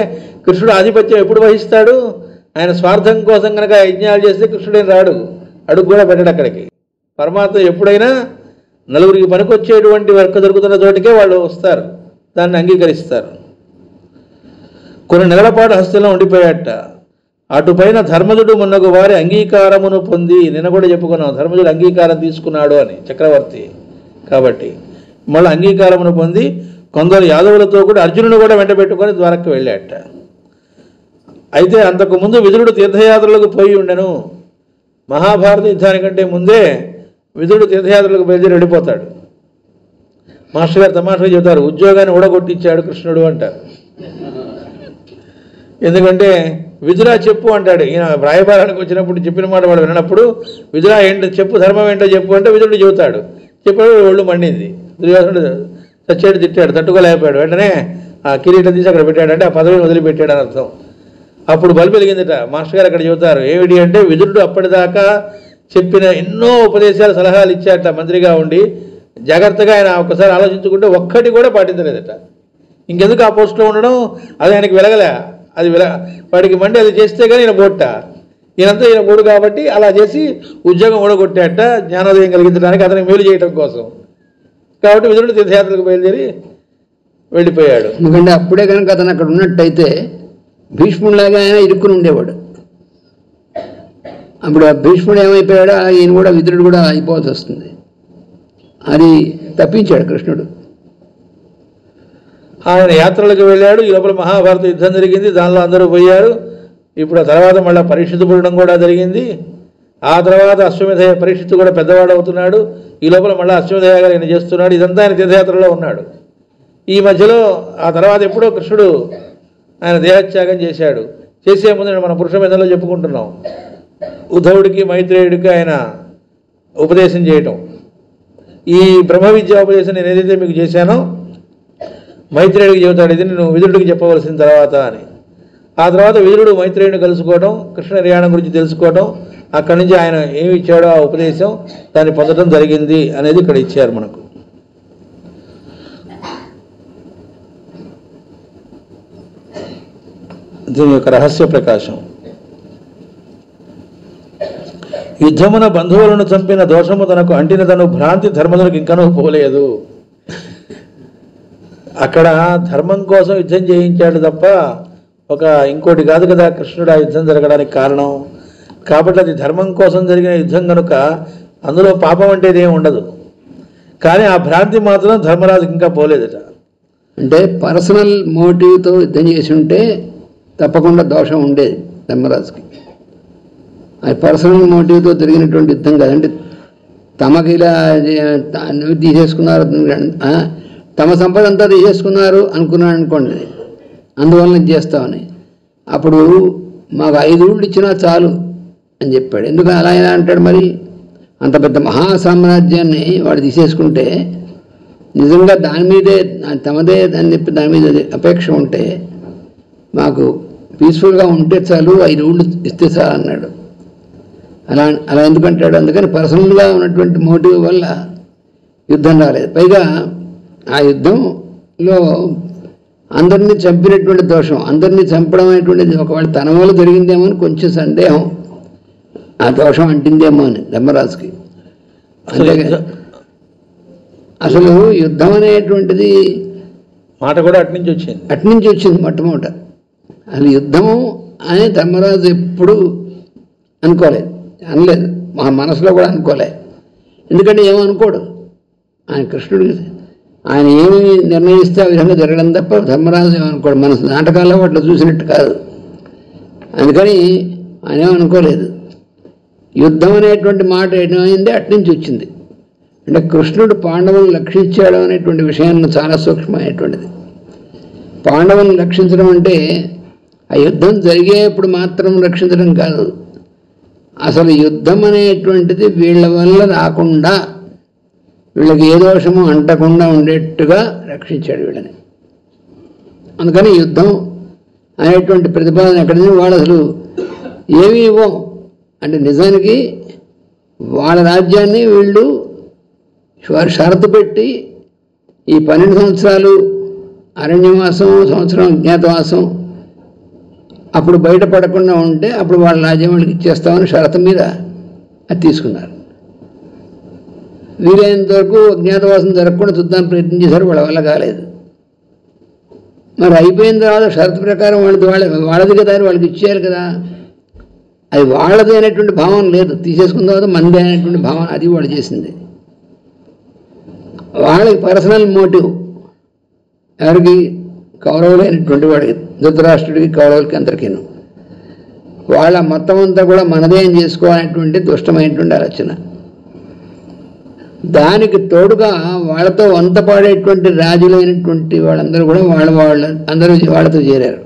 కృష్ణుడు ఆధిపత్యం ఎప్పుడు వహిస్తాడు, ఆయన స్వార్థం కోసం కనుక యజ్ఞాలు చేస్తే కృష్ణుడేం రాడు, అడుగు కూడా పెట్టాడు అక్కడికి. పరమాత్మ ఎప్పుడైనా నలుగురికి పనికొచ్చేటువంటి వర్క్ దొరుకుతున్న చోటికే వాళ్ళు వస్తారు, దాన్ని అంగీకరిస్తారు. కొన్ని నెలల పాటు హస్తిలో ఉండిపోయాట. అటుపైన ధర్మజుడు మున్నగు వారి అంగీకారమును పొంది, నిన్న కూడా చెప్పుకున్నాం ధర్మజుడు అంగీకారం తీసుకున్నాడు అని, చక్రవర్తి కాబట్టి మళ్ళీ అంగీకారమును పొంది కొందరు యాదవులతో కూడా అర్జునుడు కూడా వెంట పెట్టుకొని ద్వారకి వెళ్ళాట. అయితే అంతకుముందు విదురుడు తీర్థయాత్రలకు పోయి ఉండెను. మహాభారత యుద్ధానికంటే ముందే విదురుడు తీర్థయాత్రలకు బయలుదేరి వెళ్ళిపోతాడు. మాస్టర్ గారు తమాషగా చెబుతారు, ఉద్యోగాన్ని ఊడగొట్టించాడు కృష్ణుడు అంటారు. ఎందుకంటే విదురా చెప్పు అంటాడు. ఈయన రాయబారానికి వచ్చినప్పుడు చెప్పిన మాట వాడు వినప్పుడు, విదురా ఏంటో చెప్పు, ధర్మం ఏంటో చెప్పు అంటే విదురుడు చెబుతాడు. చెప్పాడు, ఒళ్ళు మండింది. దుర్యోధనుడు చచ్చాడు, తిట్టాడు, తట్టుకోలేకపోయాడు. వెంటనే ఆ కిరీటం తీసి అక్కడ పెట్టాడంటే ఆ పదవిని వదిలిపెట్టాడు అని అర్థం. అప్పుడు బల్బు వెలిగిందట. మాస్టర్ గారు అక్కడ చెబుతారు ఏమిటి అంటే, విదురుడు అప్పటిదాకా చెప్పిన ఎన్నో ఉపదేశాలు సలహాలు ఇచ్చాట మంత్రిగా ఉండి, జాగ్రత్తగా ఆయన ఒకసారి ఆలోచించుకుంటే ఒక్కటి కూడా పాటించలేదట. ఇంకెందుకు ఆ పోస్టులో ఉండడం, అది ఆయనకి వెలగలే. అది వాడికి మండి అది చేస్తే కానీ ఈయన బోట్ట, ఈయనంతా ఈయన బోడు కాబట్టి అలా చేసి ఉద్యోగం ఊడగొట్టాట, జ్ఞానోదయం కలిగించడానికి, అతనికి మేలు చేయడం కోసం. కాబట్టి విదురుడు తీర్థయాత్రలకు బయలుదేరి వెళ్ళిపోయాడు. ఎందుకంటే అప్పుడే కనుక అతను అక్కడ ఉన్నట్టయితే భీష్ముడిలాగా ఆయన ఇరుక్కుని ఉండేవాడు. అప్పుడు ఆ భీష్ముడు ఏమైపోయాడో ఈయన కూడా విదురుడు కూడా అయిపోవాల్సి వస్తుంది. అది తప్పించాడు కృష్ణుడు. ఆయన యాత్రలకు వెళ్ళాడు. ఈ లోపల మహాభారత యుద్ధం జరిగింది, దానిలో అందరూ పోయారు. ఇప్పుడు ఆ తర్వాత మళ్ళీ పరీక్షిత్తు పుట్టడం కూడా జరిగింది. ఆ తర్వాత అశ్వమేధ పరీక్షిత్తు కూడా పెద్దవాడు అవుతున్నాడు. ఈ లోపల మళ్ళీ అశ్వమేధ గారు ఆయన చేస్తున్నాడు. ఇదంతా ఆయన తీర్థయాత్రలో ఉన్నాడు. ఈ మధ్యలో ఆ తర్వాత ఎప్పుడో కృష్ణుడు ఆయన దేహత్యాగం చేశాడు. చేసే ముందు మన పురుషమేధంలో చెప్పుకుంటున్నాం, ఉద్ధవుడికి మైత్రేయుడికి ఆయన ఉపదేశం చేయటం. ఈ బ్రహ్మ విద్యా ఉపదేశం నేను ఏదైతే మీకు చేశానో మైత్రేయుడికి చెబుతాడు, ఇది నేను విదురుడికి చెప్పవలసిన తర్వాత అని. ఆ తర్వాత విదురుడు మైత్రేయుడిని కలుసుకోవడం, కృష్ణ నిర్యాణం గురించి తెలుసుకోవడం, అక్కడి నుంచి ఆయన ఏమి ఇచ్చాడో ఆ ఉపదేశం దాన్ని పొందడం జరిగింది అనేది ఇక్కడ ఇచ్చారు మనకు. దీని యొక్క రహస్య ప్రకాశం. యుద్ధమున బంధువులను చంపిన దోషము తనకు అంటిన తను భ్రాంతి ధర్మములకు ఇంకనూ పోలేదు. అక్కడ ధర్మం కోసం యుద్ధం చేయించాడు తప్ప ఇంకోటి కాదు కదా కృష్ణుడు ఆ యుద్ధం జరగడానికి కారణం. కాబట్టి అది ధర్మం కోసం జరిగిన యుద్ధం కనుక అందులో పాపం అంటే ఏమి ఉండదు. కానీ ఆ భ్రాంతి మాత్రం ధర్మరాజుకి ఇంకా పోలేదట. అంటే పర్సనల్ మోటివ్తో యుద్ధం చేసి ఉంటే తప్పకుండా దోషం ఉండేది ధర్మరాజుకి. అది పర్సనల్ మోటివ్తో జరిగినటువంటి యుద్ధం కాదంటే తమకి ఇలా తీసేసుకున్నారు, తమ సంపద అంతా తీసేసుకున్నారు అనుకున్నాడు అనుకోండి, అందువల్ల చేస్తామని. అప్పుడు మాకు 5 ఊళ్ళు ఇచ్చినా చాలు అని చెప్పాడు. ఎందుకు అలా అయినా అంటాడు? మరి అంత పెద్ద మహాసామ్రాజ్యాన్ని వాడు తీసేసుకుంటే నిజంగా దాని మీదే తమదే అని చెప్పి దాని మీద అపేక్ష ఉంటే మాకు పీస్ఫుల్గా ఉంటే చాలు, 5 ఊళ్ళు ఇస్తే చాలు అన్నాడు. అలా ఎందుకంటాడు? అందుకని పర్సనల్గా ఉన్నటువంటి మోటివ్ వల్ల యుద్ధం రాలేదు. పైగా ఆ యుద్ధంలో అందరినీ చంపినటువంటి దోషం, అందరినీ చంపడం అనేటువంటిది ఒకవేళ తన వల్ల జరిగిందేమో అని కొంచెం సందేహం, ఆ దోషం అంటిందేమో అని ధర్మరాజుకి. అంతేగా అసలు యుద్ధం అనేటువంటిది మాట కూడా అట్నుంచి వచ్చింది మొట్టమొదట. అసలు యుద్ధము అని ధర్మరాజు ఎప్పుడు అనుకోలేదు, అనలేదు, మా మనసులో కూడా అనుకోలేదు. ఎందుకంటే ఏమనుకోడు ఆయన కృష్ణుడికి, ఆయన ఏమి నిర్ణయిస్తే ఆ విధంగా జరగడం తప్ప ధర్మరాజు ఏమనుకోడు. మన నాటకాల్లో అట్లా చూసినట్టు కాదు. అందుకని ఆయన ఏమనుకోలేదు. యుద్ధం అనేటువంటి మాట ఏమైంది అట్నుంచి వచ్చింది. అంటే కృష్ణుడు పాండవులను రక్షించాడు అనేటువంటి విషయాన్ని చాలా సూక్ష్మమైనటువంటిది. పాండవులను రక్షించడం అంటే ఆ యుద్ధం జరిగేప్పుడు మాత్రం రక్షించడం కాదు, అసలు యుద్ధం అనేటువంటిది వీళ్ళ వల్ల రాకుండా, వీళ్ళకి ఏ దోషము అంటకుండా ఉండేట్టుగా రక్షించాడు వీళ్ళని. అందుకని యుద్ధం అనేటువంటి ప్రతిపాదన ఎక్కడి వాళ్ళు అసలు ఏమీ ఇవ్వం అంటే నిజానికి వాళ్ళ రాజ్యాన్ని వీళ్ళు షరతు పెట్టి ఈ 12 సంవత్సరాలు అరణ్యవాసం, సంవత్సరం అజ్ఞాతవాసం, అప్పుడు బయటపడకుండా ఉంటే అప్పుడు వాళ్ళ రాజ్యం వాళ్ళకి ఇచ్చేస్తామని షరతు మీద అది తీసుకున్నారు. వీలైనంత వరకు అజ్ఞాతవాసం జరగకుండా చూద్దానికి ప్రయత్నం చేశారు, వాళ్ళ వల్ల కాలేదు. మరి అయిపోయిన తర్వాత షరతు ప్రకారం వాళ్ళది కదా అని వాళ్ళకి ఇచ్చేయాలి కదా. అది వాళ్ళది అనేటువంటి భావన లేదు, తీసేసుకున్న తర్వాత మంది అనేటువంటి భావన అది వాళ్ళు చేసింది. వాళ్ళకి పర్సనల్ మోటివ్, ఎవరికి? కౌరవులైనటువంటి వాడికి, ధృతరాష్ట్రుడికి, కౌరవులకి అందరికీను వాళ్ళ మొత్తం అంతా కూడా మనదే అని చేసుకోవాలనేటువంటి దుష్టమైనటువంటి ఆలోచన. దానికి తోడుగా వాళ్ళతో వంతపాడేటువంటి రాజులైనటువంటి వాళ్ళందరూ కూడా అందరూ వాళ్ళతో చేరారు.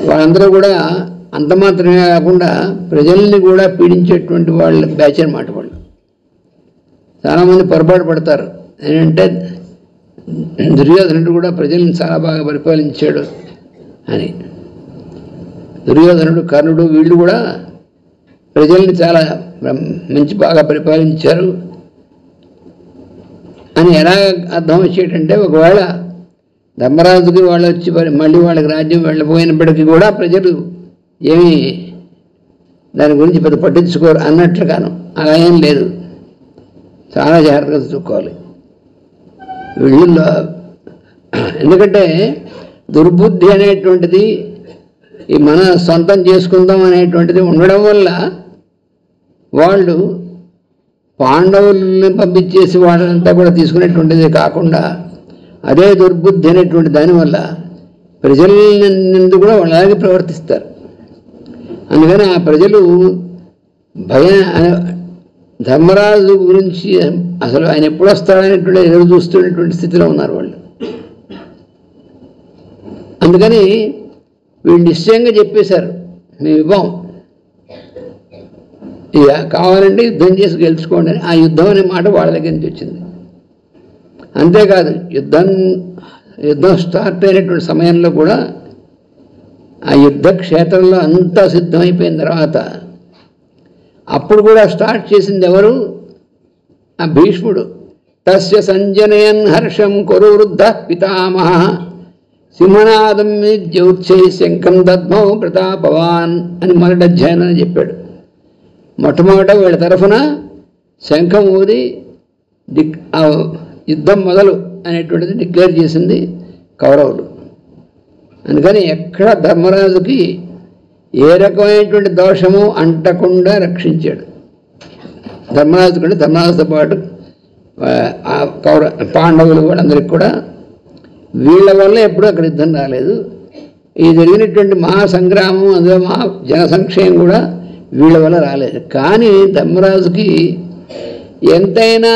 వాళ్ళందరూ కూడా అంత మాత్రమే కాకుండా ప్రజల్ని కూడా పీడించేటువంటి వాళ్ళ బ్యాచ్ అన్నమాట వాళ్ళు. చాలామంది పొరపాటు పడతారు ఏంటంటే దుర్యోధనుడు కూడా ప్రజల్ని చాలా బాగా పరిపాలించాడు అని. దుర్యోధనుడు, కర్ణుడు వీళ్ళు కూడా ప్రజల్ని చాలా బాగా పరిపాలించారు అని ఎలా అర్థం వచ్చేటంటే, ఒకవేళ ధర్మరాజుకి వాళ్ళు వచ్చి మళ్ళీ వాళ్ళకి రాజ్యం వెళ్ళిపోయినప్పటికీ కూడా ప్రజలు ఏమీ దాని గురించి పెద్ద పట్టించుకోరు అన్నట్లుగాను. అలా ఏం లేదు, చాలా జాగ్రత్తగా చూసుకోవాలి వీళ్ళల్లో. ఎందుకంటే దుర్బుద్ధి అనేటువంటిది, ఈ మన సొంతం చేసుకుందాం అనేటువంటిది ఉండడం వల్ల వాళ్ళు పాండవుల్ని పంపించేసి వాళ్ళంతా కూడా తీసుకునేటువంటిది కాకుండా, అదే దుర్బుద్ధి అనేటువంటి దానివల్ల ప్రజలందు కూడా వాళ్ళలాగే ప్రవర్తిస్తారు. అందుకని ఆ ప్రజలు ధర్మరాజు గురించి అసలు ఆయన ఎప్పుడు వస్తాడనేటువంటి ఎదురు చూస్తున్నటువంటి స్థితిలో ఉన్నారు వాళ్ళు. అందుకని వీళ్ళు నిశ్చయంగా చెప్పేశారు, మేము ఇవ్వం, ఇక కావాలంటే యుద్ధం చేసి గెలుచుకోండి అని. ఆ యుద్ధం అనే మాట వాళ్ళ దగ్గర నుంచి వచ్చింది. అంతేకాదు, యుద్ధం స్టార్ట్ అయినటువంటి సమయంలో కూడా ఆ యుద్ధ క్షేత్రంలో అంతా సిద్ధమైపోయిన తర్వాత అప్పుడు కూడా స్టార్ట్ చేసింది ఎవరు? ఆ భీష్ముడు. తస్య సంజనయన్ హర్షం కురు వృద్ధ పితామహ సింహనాదం జ్యోత్సై శంఖం దద్మౌ ప్రతాపవాన్ అని మొదటి అధ్యాయంలో చెప్పాడు. మొట్టమొదట వీళ్ళ తరఫున శంఖం ఊది యుద్ధం మొదలు అనేటువంటిది డిక్లేర్ చేసింది కౌరవులు. అందుకని ఎక్కడ ధర్మరాజుకి ఏ రకమైనటువంటి దోషము అంటకుండా రక్షించాడు. ధర్మరాజుతో పాటు పాండవులు వాళ్ళందరికీ కూడా వీళ్ళ వల్ల ఎప్పుడూ అక్కడ యుద్ధం రాలేదు. ఈ జరిగినటువంటి మహాసంగ్రామం, అందులో మహా జన సంక్షేమం కూడా వీళ్ళ వల్ల రాలేదు. కానీ ధర్మరాజుకి ఎంతైనా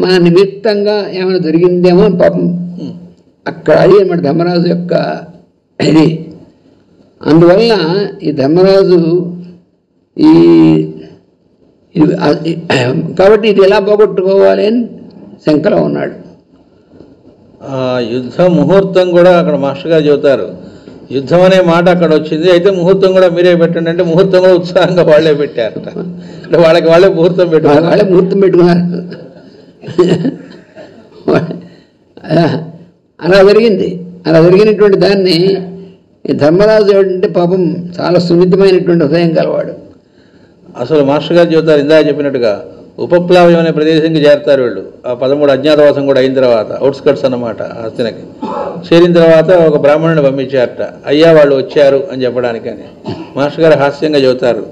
మన నిమిత్తంగా ఏమైనా జరిగిందేమో పాపం అక్కడ అది అన్నమాట ధర్మరాజు యొక్క ఇది. అందువల్ల ఈ ధర్మరాజు కాబట్టి ఇది ఎలా పోగొట్టుకోవాలి అని శంకలో ఉన్నాడు. యుద్ధ ముహూర్తం కూడా అక్కడ మాస్టర్ గారు చెబుతారు. యుద్ధం అనే మాట అక్కడ వచ్చింది, అయితే ముహూర్తం కూడా మీరే పెట్టండి అంటే ముహూర్తం కూడా ఉత్సాహంగా వాళ్ళే పెట్టారట. అంటే వాళ్ళే ముహూర్తం పెట్టుకున్నారు. అలా జరిగినటువంటి దాన్ని ఈ ధర్మరాజు ఏంటంటే పాపం చాలా సున్నితమైనటువంటి హృదయం కలవాడు. అసలు మాస్టర్ గారు చెబుతారు, ఇందాక చెప్పినట్టుగా ఉపప్లావ్యం అనే ప్రదేశానికి చేరుతారు వీళ్ళు. ఆ 13 అజ్ఞాతవాసం కూడా అయిన తర్వాత, అవుట్స్కట్స్ అన్నమాట, హస్తినకి చేరిన తర్వాత ఒక బ్రాహ్మణుని పంపించారట, అయ్యా వాళ్ళు వచ్చారు అని చెప్పడానికి. అని మాస్టర్ గారు హాస్యంగా చెబుతారు,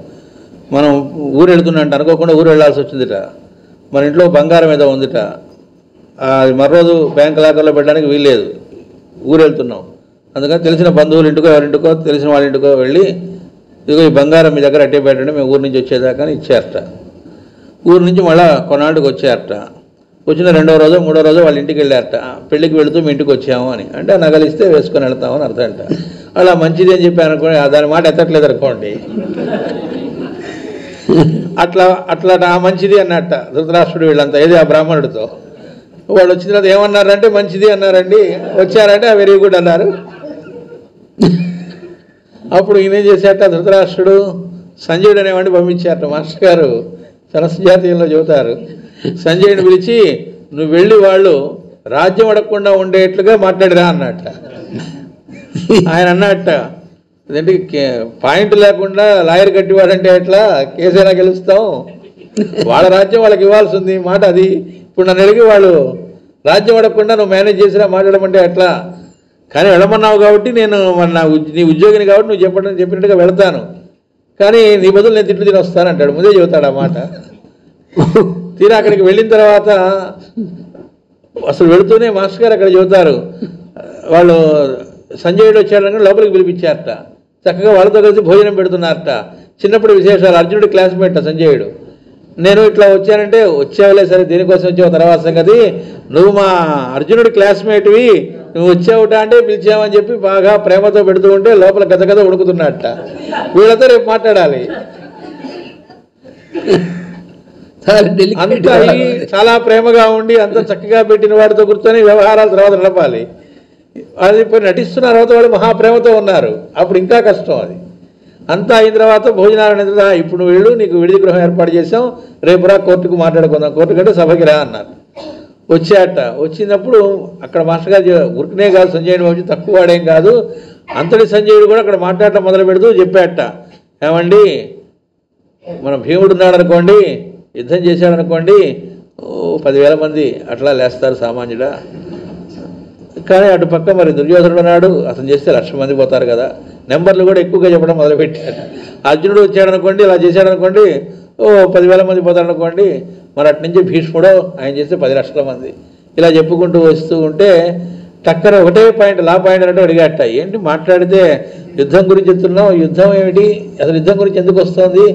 మనం ఊరు వెళుతున్నట్టు అనుకోకుండా ఊరు వెళ్ళాల్సి వచ్చిందిట. మన ఇంట్లో బంగారం ఏదో ఉందిట, అది మరోజు బ్యాంక్ లాకర్లో పెట్టడానికి వీల్లేదు, ఊరు వెళ్తున్నాం. అందుకని తెలిసిన బంధువుల ఇంటికో ఎవరింటికో తెలిసిన వాళ్ళ ఇంటికో వెళ్ళి, ఇదిగో ఈ బంగారం మీ దగ్గర అట్టే పెట్టండి, మేము ఊరి నుంచి వచ్చేదాకా ఇచ్చారట. ఊరి నుంచి మళ్ళీ కొన్నాళ్ళకి వచ్చారట. వచ్చిన 2వ రోజు 3వ రోజు వాళ్ళ ఇంటికి వెళ్ళారట. పెళ్ళికి వెళుతూ మీ ఇంటికి వచ్చాము అని. అంటే నగలిస్తే వేసుకొని వెళ్తామని అర్థం అంట. అలా మంచిది అని చెప్పి అనుకోండి, దాని మాట ఎత్తట్లేదు అనుకోండి. అట్లా మంచిది అన్నట్ట ధృతరాష్ట్రుడు వీళ్ళంతా, ఏది ఆ బ్రాహ్మణుడితో. వాళ్ళు వచ్చిన తర్వాత ఏమన్నారంటే మంచిది అన్నారండి, వచ్చారంటే వెరీ గుడ్ అన్నారు. అప్పుడు ఈయన ఏం చేశారట ధృతరాష్ట్రుడు, సంజయుడు అనేవాడిని పంపించారట. మాస్టర్ గారు సరస్వజాతీయంలో చెబుతారు, సంజయుడిని పిలిచి నువ్వు వెళ్ళి వాళ్ళు రాజ్యం అడగకుండా ఉండేట్లుగా మాట్లాడిరా అన్నట్ట. ఆయన అన్నట్ట, అదేంటి పాయింట్ లేకుండా లాయర్ కట్టివాడంటే ఎట్లా, కేసైనా గెలుస్తాం, వాళ్ళ రాజ్యం వాళ్ళకి ఇవ్వాల్సి ఉంది మాట అది. ఇప్పుడు నన్ను అడిగి వాళ్ళు రాజ్యం అడగకుండా నువ్వు మేనేజ్ చేసినా మాట్లాడమంటే ఎట్లా, కానీ వెళ్ళమన్నావు కాబట్టి నేను నీ ఉద్యోగిని కాబట్టి నువ్వు చెప్పినట్టుగా వెళతాను, కానీ నీ బదులు నేను తిట్లు తిని వస్తానంటాడు. ముందే చెబుతాడు ఆ మాట. తీరా అక్కడికి వెళ్ళిన తర్వాత అసలు వెళుతూనే మాస్టర్ గారు అక్కడ చెబుతారు, వాళ్ళు సంజయుడు వచ్చాడని లోపలికి పిలిపించారట. చక్కగా వాళ్ళతో కలిసి భోజనం పెడుతున్నారట. చిన్నప్పుడు విశేషాలు, అర్జునుడి క్లాస్మేట్ సంజయుడు. నేను ఇట్లా వచ్చానంటే, వచ్చావులే సరే దేనికోసం వచ్చావు తర్వాత సంగతి, నువ్వు మా అర్జునుడి క్లాస్మేట్వి, నువ్వు వచ్చావుట అంటే పిలిచావని చెప్పి బాగా ప్రేమతో పెడుతూ ఉంటే లోపల గదగద ఉడుకుతున్నట్ట. వీళ్ళతో రేపు మాట్లాడాలి. అంతా చాలా ప్రేమగా ఉండి అంత చక్కగా పెట్టిన వాడితో కూర్చొని వ్యవహారాలు తర్వాత నడపాలి. అది ఇప్పుడు నటిస్తున్న తర్వాత వాళ్ళు మహాప్రేమతో ఉన్నారు, అప్పుడు ఇంకా కష్టం అది. అంతా అయిన తర్వాత భోజనాలు అనేది ఇప్పుడు నువ్వు వెళ్ళు, నీకు విడిది గృహం ఏర్పాటు చేసాం, రేపు రా కోర్టుకు మాట్లాడుకుందాం, కోర్టు కంటే సభకి రా అన్నారు. వచ్చాట. వచ్చినప్పుడు అక్కడ మాస్టర్ గారు ఉరికనే కాదు, సంజయుడు వచ్చి తక్కువ వాడేం కాదు, అంతటి సంజయుడు కూడా అక్కడ మాట్లాడటం మొదలు పెడుతూ చెప్పాట, ఏమండి మన భీముడు ఉన్నాడు అనుకోండి, యుద్ధం చేశాడు అనుకోండి, 10,000 మంది అట్లా లేస్తారు సామాన్యుడా. కానీ అటు పక్క మరి దుర్యోధనుడు ఉన్నాడు, అతను చేస్తే 1,00,000 మంది పోతారు కదా. నెంబర్లు కూడా ఎక్కువగా చెప్పడం మొదలుపెట్టాడు. అర్జునుడు వచ్చాడు అనుకోండి, ఇలా చేశాడు అనుకోండి, 10,000 మంది పోతారు అనుకోండి, మరి అటు నుంచి భీష్ముడు ఆయన చేస్తే 10,00,000 మంది. ఇలా చెప్పుకుంటూ వస్తూ ఉంటే టక్కన ఒకటే పాయింట్, లా పాయింట్ అంటే అడిగాట, ఏంటి మాట్లాడితే యుద్ధం గురించి చెప్తున్నావు, యుద్ధం ఏమిటి, అసలు యుద్ధం గురించి ఎందుకు వస్తుంది,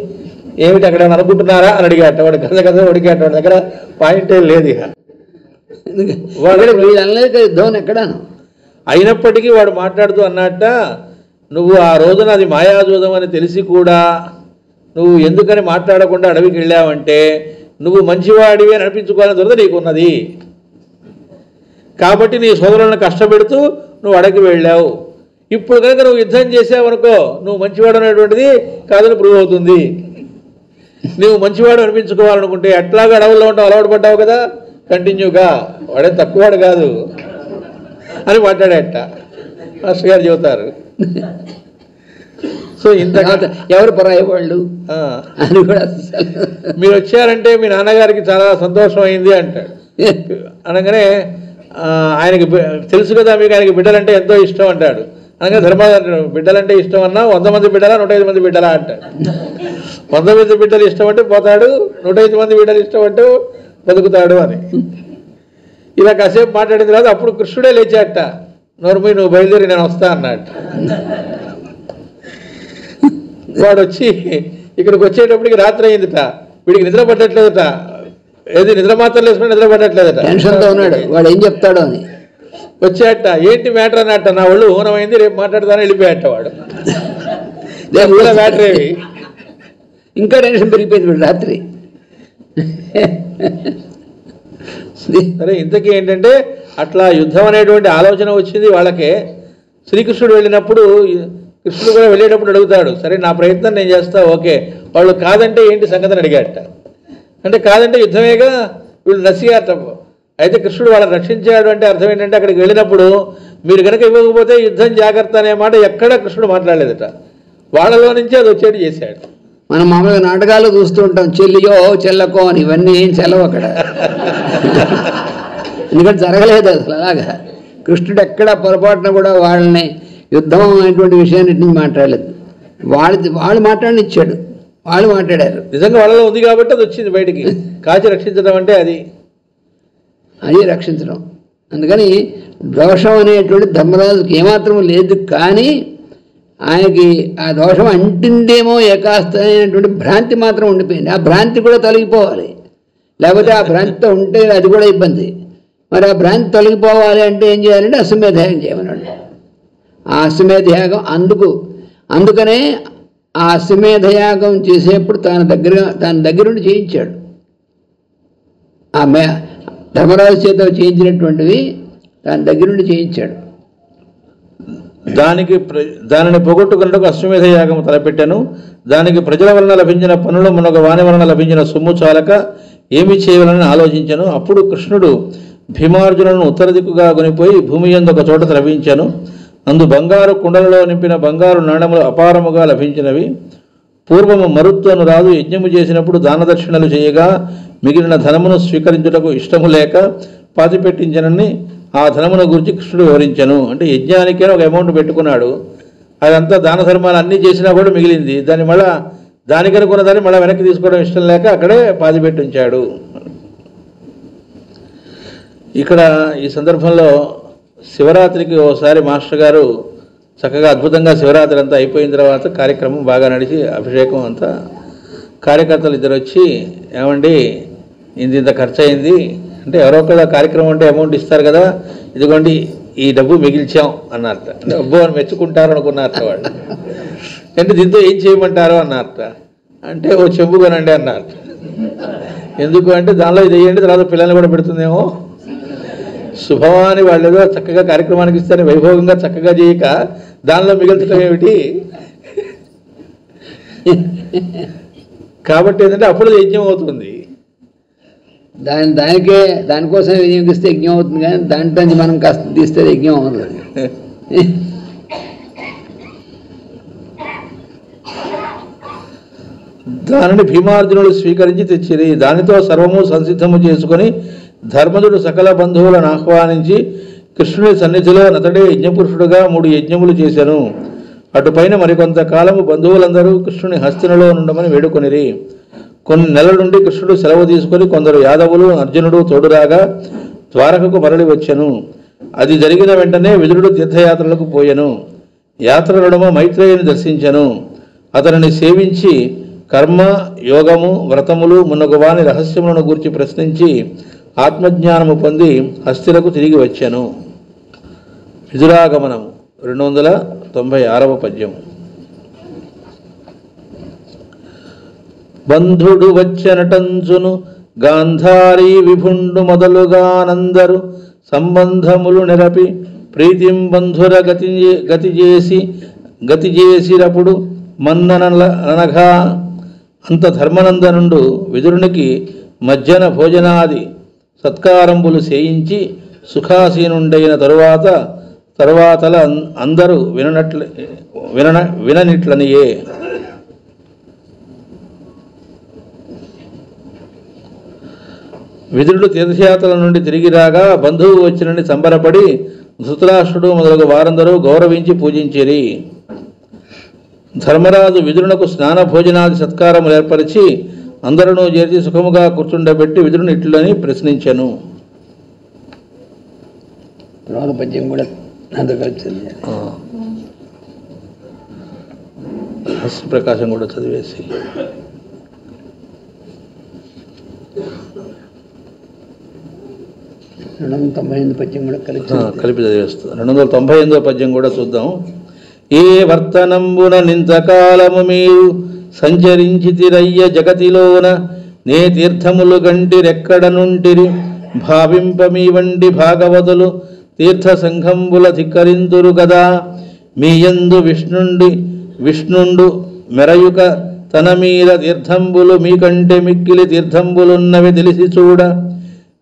ఏమిటి అక్కడ అనుకుంటున్నారా అని అడిగాట. వాడు కథ ఉడిగాట, వాడి దగ్గర పాయింటే లేదు. ఇక యుద్ధం ఎక్కడాను. అయినప్పటికీ వాడు మాట్లాడుతూ అన్నట్ట, నువ్వు ఆ రోజున అది మాయాజూదం అని తెలిసి కూడా నువ్వు ఎందుకని మాట్లాడకుండా అడవికి వెళ్ళావంటే నువ్వు మంచివాడివి అని అనిపించుకోవాలని దొరద నీకున్నది, కాబట్టి నీ సోదరులను కష్టపెడుతూ నువ్వు అడవికి వెళ్ళావు. ఇప్పుడు కనుక నువ్వు యుద్ధం చేసావనుకో నువ్వు మంచివాడు అనేటువంటిది కాదని ప్రూవ్ అవుతుంది. నువ్వు మంచివాడు అనిపించుకోవాలనుకుంటే ఎట్లాగా అడవుల్లో ఉంటావు, అలవాటు పడ్డావు కదా, కంటిన్యూగా, వాడే తక్కువవాడు కాదు అని మాట్లాడేట మాస్టర్ గారు చెబుతారు. సో ఇంత ఎవరు పరాయి వాళ్ళు అని కూడా మీరు వచ్చారంటే మీ నాన్నగారికి చాలా సంతోషం అయింది అంటాడు. అనగానే ఆయనకి తెలుసు కదా మీకు ఆయనకి బిడ్డలంటే ఎంతో ఇష్టం అంటాడు. అనగా ధర్మరాజు అంటాడు, బిడ్డలంటే ఇష్టం అన్నా 100 మంది బిడ్డలా 105 మంది బిడ్డలా అంటాడు. 100 మంది బిడ్డలు ఇష్టం అంటే పోతాడు, 105 మంది బిడ్డలు ఇష్టం అంటే బతుకుతాడు అని. ఇలా కాసేపు మాట్లాడిన తర్వాత అప్పుడు కృష్ణుడే లేచాట, నోరుమూయి నువ్వు బయలుదేరి నేను వస్తా అన్నట్ట. వాడు వచ్చి ఇక్కడికి వచ్చేటప్పటికి రాత్రి అయిందిట, వీడికి నిద్ర పట్టట్లేదట, ఏది నిద్ర మాత్రం వేసుకుని నిద్ర పట్టట్లేదట, టెన్షన్తో ఉన్నాడు, వాడు ఏం చెప్తాడో అని. వచ్చాట, ఏంటి మ్యాటర్ అన్నట్ట, నా ఒళ్ళు ఊనమైంది రేపు మాట్లాడతానని వెళ్ళిపోయాట వాడు. మ్యాటర్ ఏవి ఇంకా టెన్షన్ పెరిగిపోయింది రాత్రి. సరే, ఇంతకీ ఏంటంటే అట్లా యుద్ధం అనేటువంటి ఆలోచన వచ్చింది వాళ్ళకే. శ్రీకృష్ణుడు వెళ్ళినప్పుడు కృష్ణుడు కూడా వెళ్ళేటప్పుడు అడుగుతాడు, సరే నా ప్రయత్నం నేను చేస్తా, ఓకే. వాళ్ళు కాదంటే ఏంటి సంగతిని అడిగాట. అంటే కాదంటే యుద్ధమేగా, వీళ్ళు నసిగాట. అయితే కృష్ణుడు వాళ్ళని రక్షించాడు అంటే అర్థం ఏంటంటే అక్కడికి వెళ్ళినప్పుడు మీరు కనుక ఇవ్వకపోతే యుద్ధం జాగ్రత్త అనే మాట ఎక్కడ కృష్ణుడు మాట్లాడలేదట, వాళ్ళలో నుంచి అది వచ్చేట్టు చేశాడు. మనం మామూలుగా నాటకాలు చూస్తూ ఉంటాం, చెల్లియో చెల్లకో అని, ఇవన్నీ ఏం చెల్లవు అక్కడ. ఎందుకంటే జరగలేదు అసలు అలాగా. కృష్ణుడు ఎక్కడ పొరపాటున కూడా వాళ్ళని యుద్ధం అనేటువంటి విషయాన్నింటినీ మాట్లాడలేదు. వాళ్ళు మాట్లాడనిచ్చాడు, వాళ్ళు మాట్లాడారు. నిజంగా వాళ్ళలో ఉంది కాబట్టి అది వచ్చింది బయటికి. కాచి రక్షించడం అంటే అది రక్షించడం. అందుకని దోషం అనేటువంటి ధర్మరాజుకి ఏమాత్రం లేదు, కానీ ఆయనకి ఆ దోషం అంటిందేమో ఏకాస్త అనేటువంటి భ్రాంతి మాత్రం ఉండిపోయింది. ఆ భ్రాంతి కూడా తొలగిపోవాలి, లేకపోతే ఆ భ్రాంతితో ఉంటే అది కూడా ఇబ్బంది. మరి ఆ భ్రాంతి తొలగిపోవాలి అంటే ఏం చేయాలంటే అశ్వమేధయాగం చేయమన్నాడు. ఆ అశ్వమేధయాగం అందుకనే ఆ అశ్వమేధయాగం చేసేప్పుడు తన దగ్గరుండి చేయించాడు. ఆ ధర్మరాజు చేత చేయించినటువంటివి తన దగ్గరుండి చేయించాడు. దానిని పోగొట్టుకున్నట్టుకు అశ్వమేధ యాగం తలపెట్టాను. దానికి ప్రజల వలన లభించిన పనులు మునొక వాని వలన లభించిన సొమ్ము చాలక ఏమి చేయవలని ఆలోచించాను. అప్పుడు కృష్ణుడు భీమార్జునులను ఉత్తర దిక్కుగా కొనిపోయి భూమి యందు ఒక చోట త్రవించాను. అందు బంగారు కుండలలో నింపిన బంగారు నాణములు అపారముగా లభించినవి. పూర్వము మరుత్వను రాజు యజ్ఞము చేసినప్పుడు దాన దక్షిణలు చేయగా మిగిలిన ధనమును స్వీకరించుటకు ఇష్టము లేక పాతిపెట్టించనని ఆ ధనమును గురించి కృష్ణుడు వివరించాను. అంటే యజ్ఞానికే ఒక అమౌంట్ పెట్టుకున్నాడు, అదంతా దాన ధర్మాలు అన్నీ చేసినా కూడా మిగిలింది. దాన్ని మళ్ళా దానికనుకున్న దాన్ని మళ్ళీ వెనక్కి తీసుకోవడం ఇష్టం లేక అక్కడే పాతిపెట్టి ఉంచాడు. ఇక్కడ ఈ సందర్భంలో శివరాత్రికి ఓసారి మాస్టర్ గారు చక్కగా అద్భుతంగా శివరాత్రి అంతా అయిపోయిన తర్వాత కార్యక్రమం బాగా నడిచి అభిషేకం అంతా కార్యకర్తలు ఇద్దరు వచ్చి, ఏమండి ఇంత ఖర్చు అయింది అంటే, ఎవరో ఒకళ్ళ కార్యక్రమం అంటే అమౌంట్ ఇస్తారు కదా, ఇదిగోండి ఈ డబ్బు మిగిల్చాం అన్నారట. అంటే అబ్బో అని మెచ్చుకుంటారు అనుకున్నారట వాళ్ళు. అంటే దీంతో ఏం చేయమంటారు అన్నారట. అంటే ఓ చెంబు కొనండి అన్నారట. ఎందుకు అంటే దానిలో ఇది వేయండి, తర్వాత పిల్లల్ని కూడా పెడుతుందేమో. శుభమాని వాళ్ళు ఏదో చక్కగా కార్యక్రమానికి ఇస్తారని వైభోగంగా చక్కగా చేయక దానిలో మిగుల్చడం ఏమిటి కాబట్టి ఏంటంటే అప్పుడు యజ్ఞం అవుతుంది. దానికోసం యజ్ఞం తీస్తే యజ్ఞం అవుతుంది, కానీ దాంట్లో మనం కాస్త తీస్తే యజ్ఞం అవుతుంది. దానిని భీమార్జునుడు స్వీకరించి తెచ్చిరి. దానితో సర్వము సంసిద్ధము చేసుకొని ధర్మజుడు సకల బంధువులను ఆహ్వానించి కృష్ణుని సన్నిధిలో నతడే యజ్ఞపురుషుడుగా 3 యజ్ఞములు చేశాను. అటుపైన మరికొంతకాలము బంధువులందరూ కృష్ణుని హస్తినలో నుండమని వేడుకొనిరి. కొన్ని నెలల నుండి కృష్ణుడు సెలవు తీసుకొని కొందరు యాదవులు అర్జునుడు తోడురాగా ద్వారకకు మరలి వచ్చెను. అది జరిగిన వెంటనే విదురుడు తీర్థయాత్రలకు పోయెను. యాత్ర నడుమ మైత్రేయుని దర్శించెను. అతనిని సేవించి కర్మ, యోగము, వ్రతములు మున్నగు వాని రహస్యములను గూర్చి ప్రశ్నించి ఆత్మజ్ఞానము పొంది హస్తిలకు తిరిగి వచ్చెను. విదురాగమనము 296వ పద్యం. బంధుడు వచ్చెనటంచును గాంధారీ విభుండు మొదలుగానందరు సంబంధములు నెరపి ప్రీతిం బంధుర గతి చేసినప్పుడు మన్నననగా అంత ధర్మనందనుండు విదురునికి మధ్యాహ్న భోజనాది సత్కారంబులు చేయించి సుఖాసీనుండైన తరువాతల అందరూ విననిట్లనియే. విదురుడు తీర్థయాత్రల నుండి తిరిగి రాగా బంధువు వచ్చినని సంబరపడి ధృతరాష్ట్రుడు మొదలగు వారందరూ గౌరవించి పూజించిరి. ధర్మరాజు విదురునకు స్నాన భోజనాది సత్కారములు ఏర్పరిచి అందరూ చేర్చి సుఖముగా కూర్చుండబెట్టి విదురుని ఇట్లని ప్రశ్నించెను. పద్యం కూడా ప్రకాశం కూడా చదివేసి పద్యం కూడా కలిపి చదివేస్తుంది. 298వ పద్యం కూడా చూద్దాం. ఏ వర్తనంబున నింతకాలము మీరు సంచరించితిరయ్య జగతిలోన నే తీర్థములు గంటిరెక్కడ నుంటిరి భావింప మీ వంటి భాగవతులు తీర్థ సంఘంబుల ధిక్కరింతురు కదా. మీయందు విష్ణుండు మెరయుక తన మీద తీర్థంబులు మీకంటే మిక్కిలి తీర్థంబులున్నవి తెలిసి చూడ.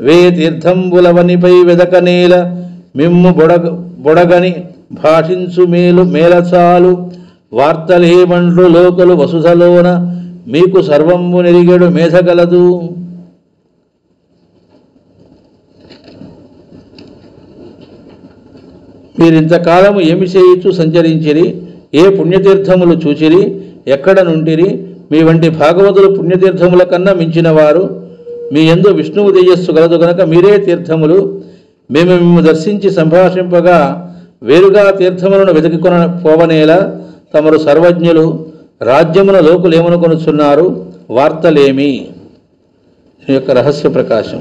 వే తీర్థంబులవనిపై వెదకనేల మిమ్ము బొడగని భాషించు మేలచాలు వార్తలేమండ్రు లోకలు వసుధలోన మీకు సర్వంబు నెరిగెడు మేధగలదు. మీరింతకాలము ఏమి చేయిచు సంచరించిరి, ఏ పుణ్యతీర్థములు చూచిరి, ఎక్కడ నుండిరి, మీ వంటి భాగవతులు పుణ్యతీర్థముల కన్నా మించిన వారు. మీ యందు విష్ణువు తేజస్సు గలదు గనక మీరే తీర్థములు. మేము మిమ్ము దర్శించి సంభాషింపగా వేరుగా తీర్థములను వెతికికొన పోవనేలా తమరు సర్వజ్ఞులు. రాజ్యమున లోకులేమనుకొనుచున్నారు, వార్తలేమి. ఈ యొక్క రహస్య ప్రకాశం.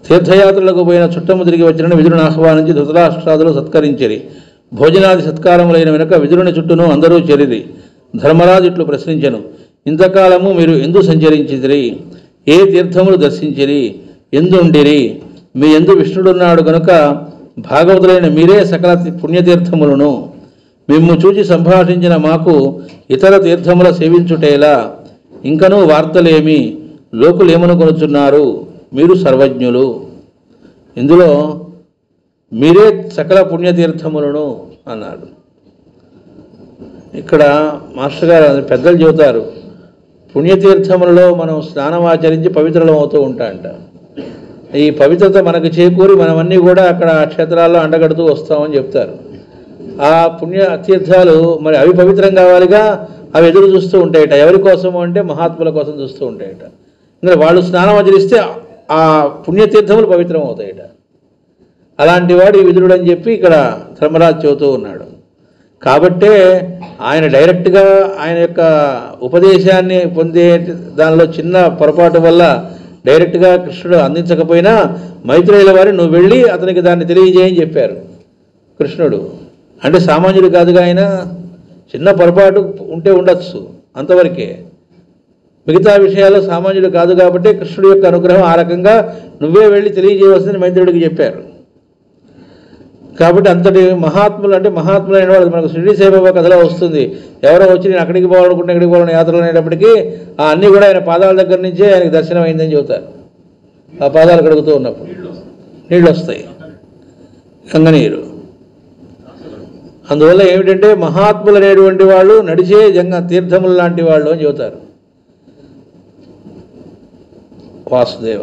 తీర్థయాత్రలకు పోయిన చుట్టము తిరిగి వచ్చిన విదురుని ఆహ్వానించి ధృతరాష్ట్రాదులు సత్కరించిరి. భోజనాది సత్కారములైన వెనుక విదురుని చుట్టూను అందరూ చేరిరి. ధర్మరాజు ఇట్లు ప్రశ్నించెను. ఇంతకాలము మీరు ఎందు సంచరించిరి, ఏ తీర్థములు దర్శించిరి, ఎందుండిరి? మీ ఎందు విష్ణుడున్నాడు గనుక భాగవతులైన మీరే సకల పుణ్యతీర్థములను. మిమ్ము చూచి సంభాషించిన మాకు ఇతర తీర్థముల సేవించుటేలా. ఇంకనూ వార్తలేమి, లోకులేమనుకొనుచున్నారు, మీరు సర్వజ్ఞులు. ఇందులో మీరే సకల పుణ్యతీర్థములను అన్నాడు. ఇక్కడ మాస్టర్ గారు పెద్దలు చెబుతారు, పుణ్యతీర్థములలో మనం స్నానం ఆచరించి పవిత్రులం అవుతూ ఉంటాంట. ఈ పవిత్రత మనకు చేకూరి మనమన్నీ కూడా అక్కడ క్షేత్రాల్లో అండగడుతూ వస్తామని చెప్తారు. ఆ పుణ్య తీర్థాలు మరి అవి పవిత్రం కావాలిగా, అవి ఎదురు చూస్తూ ఉంటాయట. ఎవరి కోసము అంటే మహాత్ముల కోసం చూస్తూ ఉంటాయట. ఇంకా వాళ్ళు స్నానం ఆచరిస్తే ఆ పుణ్యతీర్థములు పవిత్రం అవుతాయట. అలాంటి వాడు ఈ విదురుడు అని చెప్పి ఇక్కడ ధర్మరాజు చెబుతూ ఉన్నాడు. కాబట్టే ఆయన డైరెక్ట్గా ఆయన యొక్క ఉపదేశాన్ని పొందే దానిలో చిన్న పొరపాటు వల్ల డైరెక్ట్గా కృష్ణుడు అందించకపోయినా మైత్రేయుల వారు నువ్వు వెళ్ళి అతనికి దాన్ని తెలియజేయని చెప్పారు కృష్ణుడు. అంటే సామాన్యుడు కాదుగా ఆయన, చిన్న పొరపాటు ఉంటే ఉండొచ్చు అంతవరకే. మిగతా విషయాల్లో సామాన్యుడు కాదు కాబట్టి కృష్ణుడి యొక్క అనుగ్రహం ఆ రకంగా నువ్వే వెళ్ళి తెలియజేయవలసిందని మైత్రేయుడికి చెప్పారు. కాబట్టి అంతటి మహాత్ములు అంటే మహాత్ములైన వాళ్ళు మనకు షిరిడి సాయిబాబా కథలో వస్తుంది. ఎవరో వచ్చి నేను అక్కడికి పోవాలనుకుంటే ఎక్కడికి పోవాలని యాత్రలు అనేటప్పటికీ ఆ అన్నీ కూడా ఆయన పాదాల దగ్గర నుంచే ఆయనకు దర్శనం అయిందని చెబుతారు. ఆ పాదాలు కడుగుతూ ఉన్నప్పుడు నీళ్ళు వస్తాయి, గంగనీరు. అందువల్ల ఏమిటంటే మహాత్ములు అనేటువంటి వాళ్ళు నడిచే తీర్థములు లాంటి వాళ్ళు అని చెబుతారు. వాసుదేవ.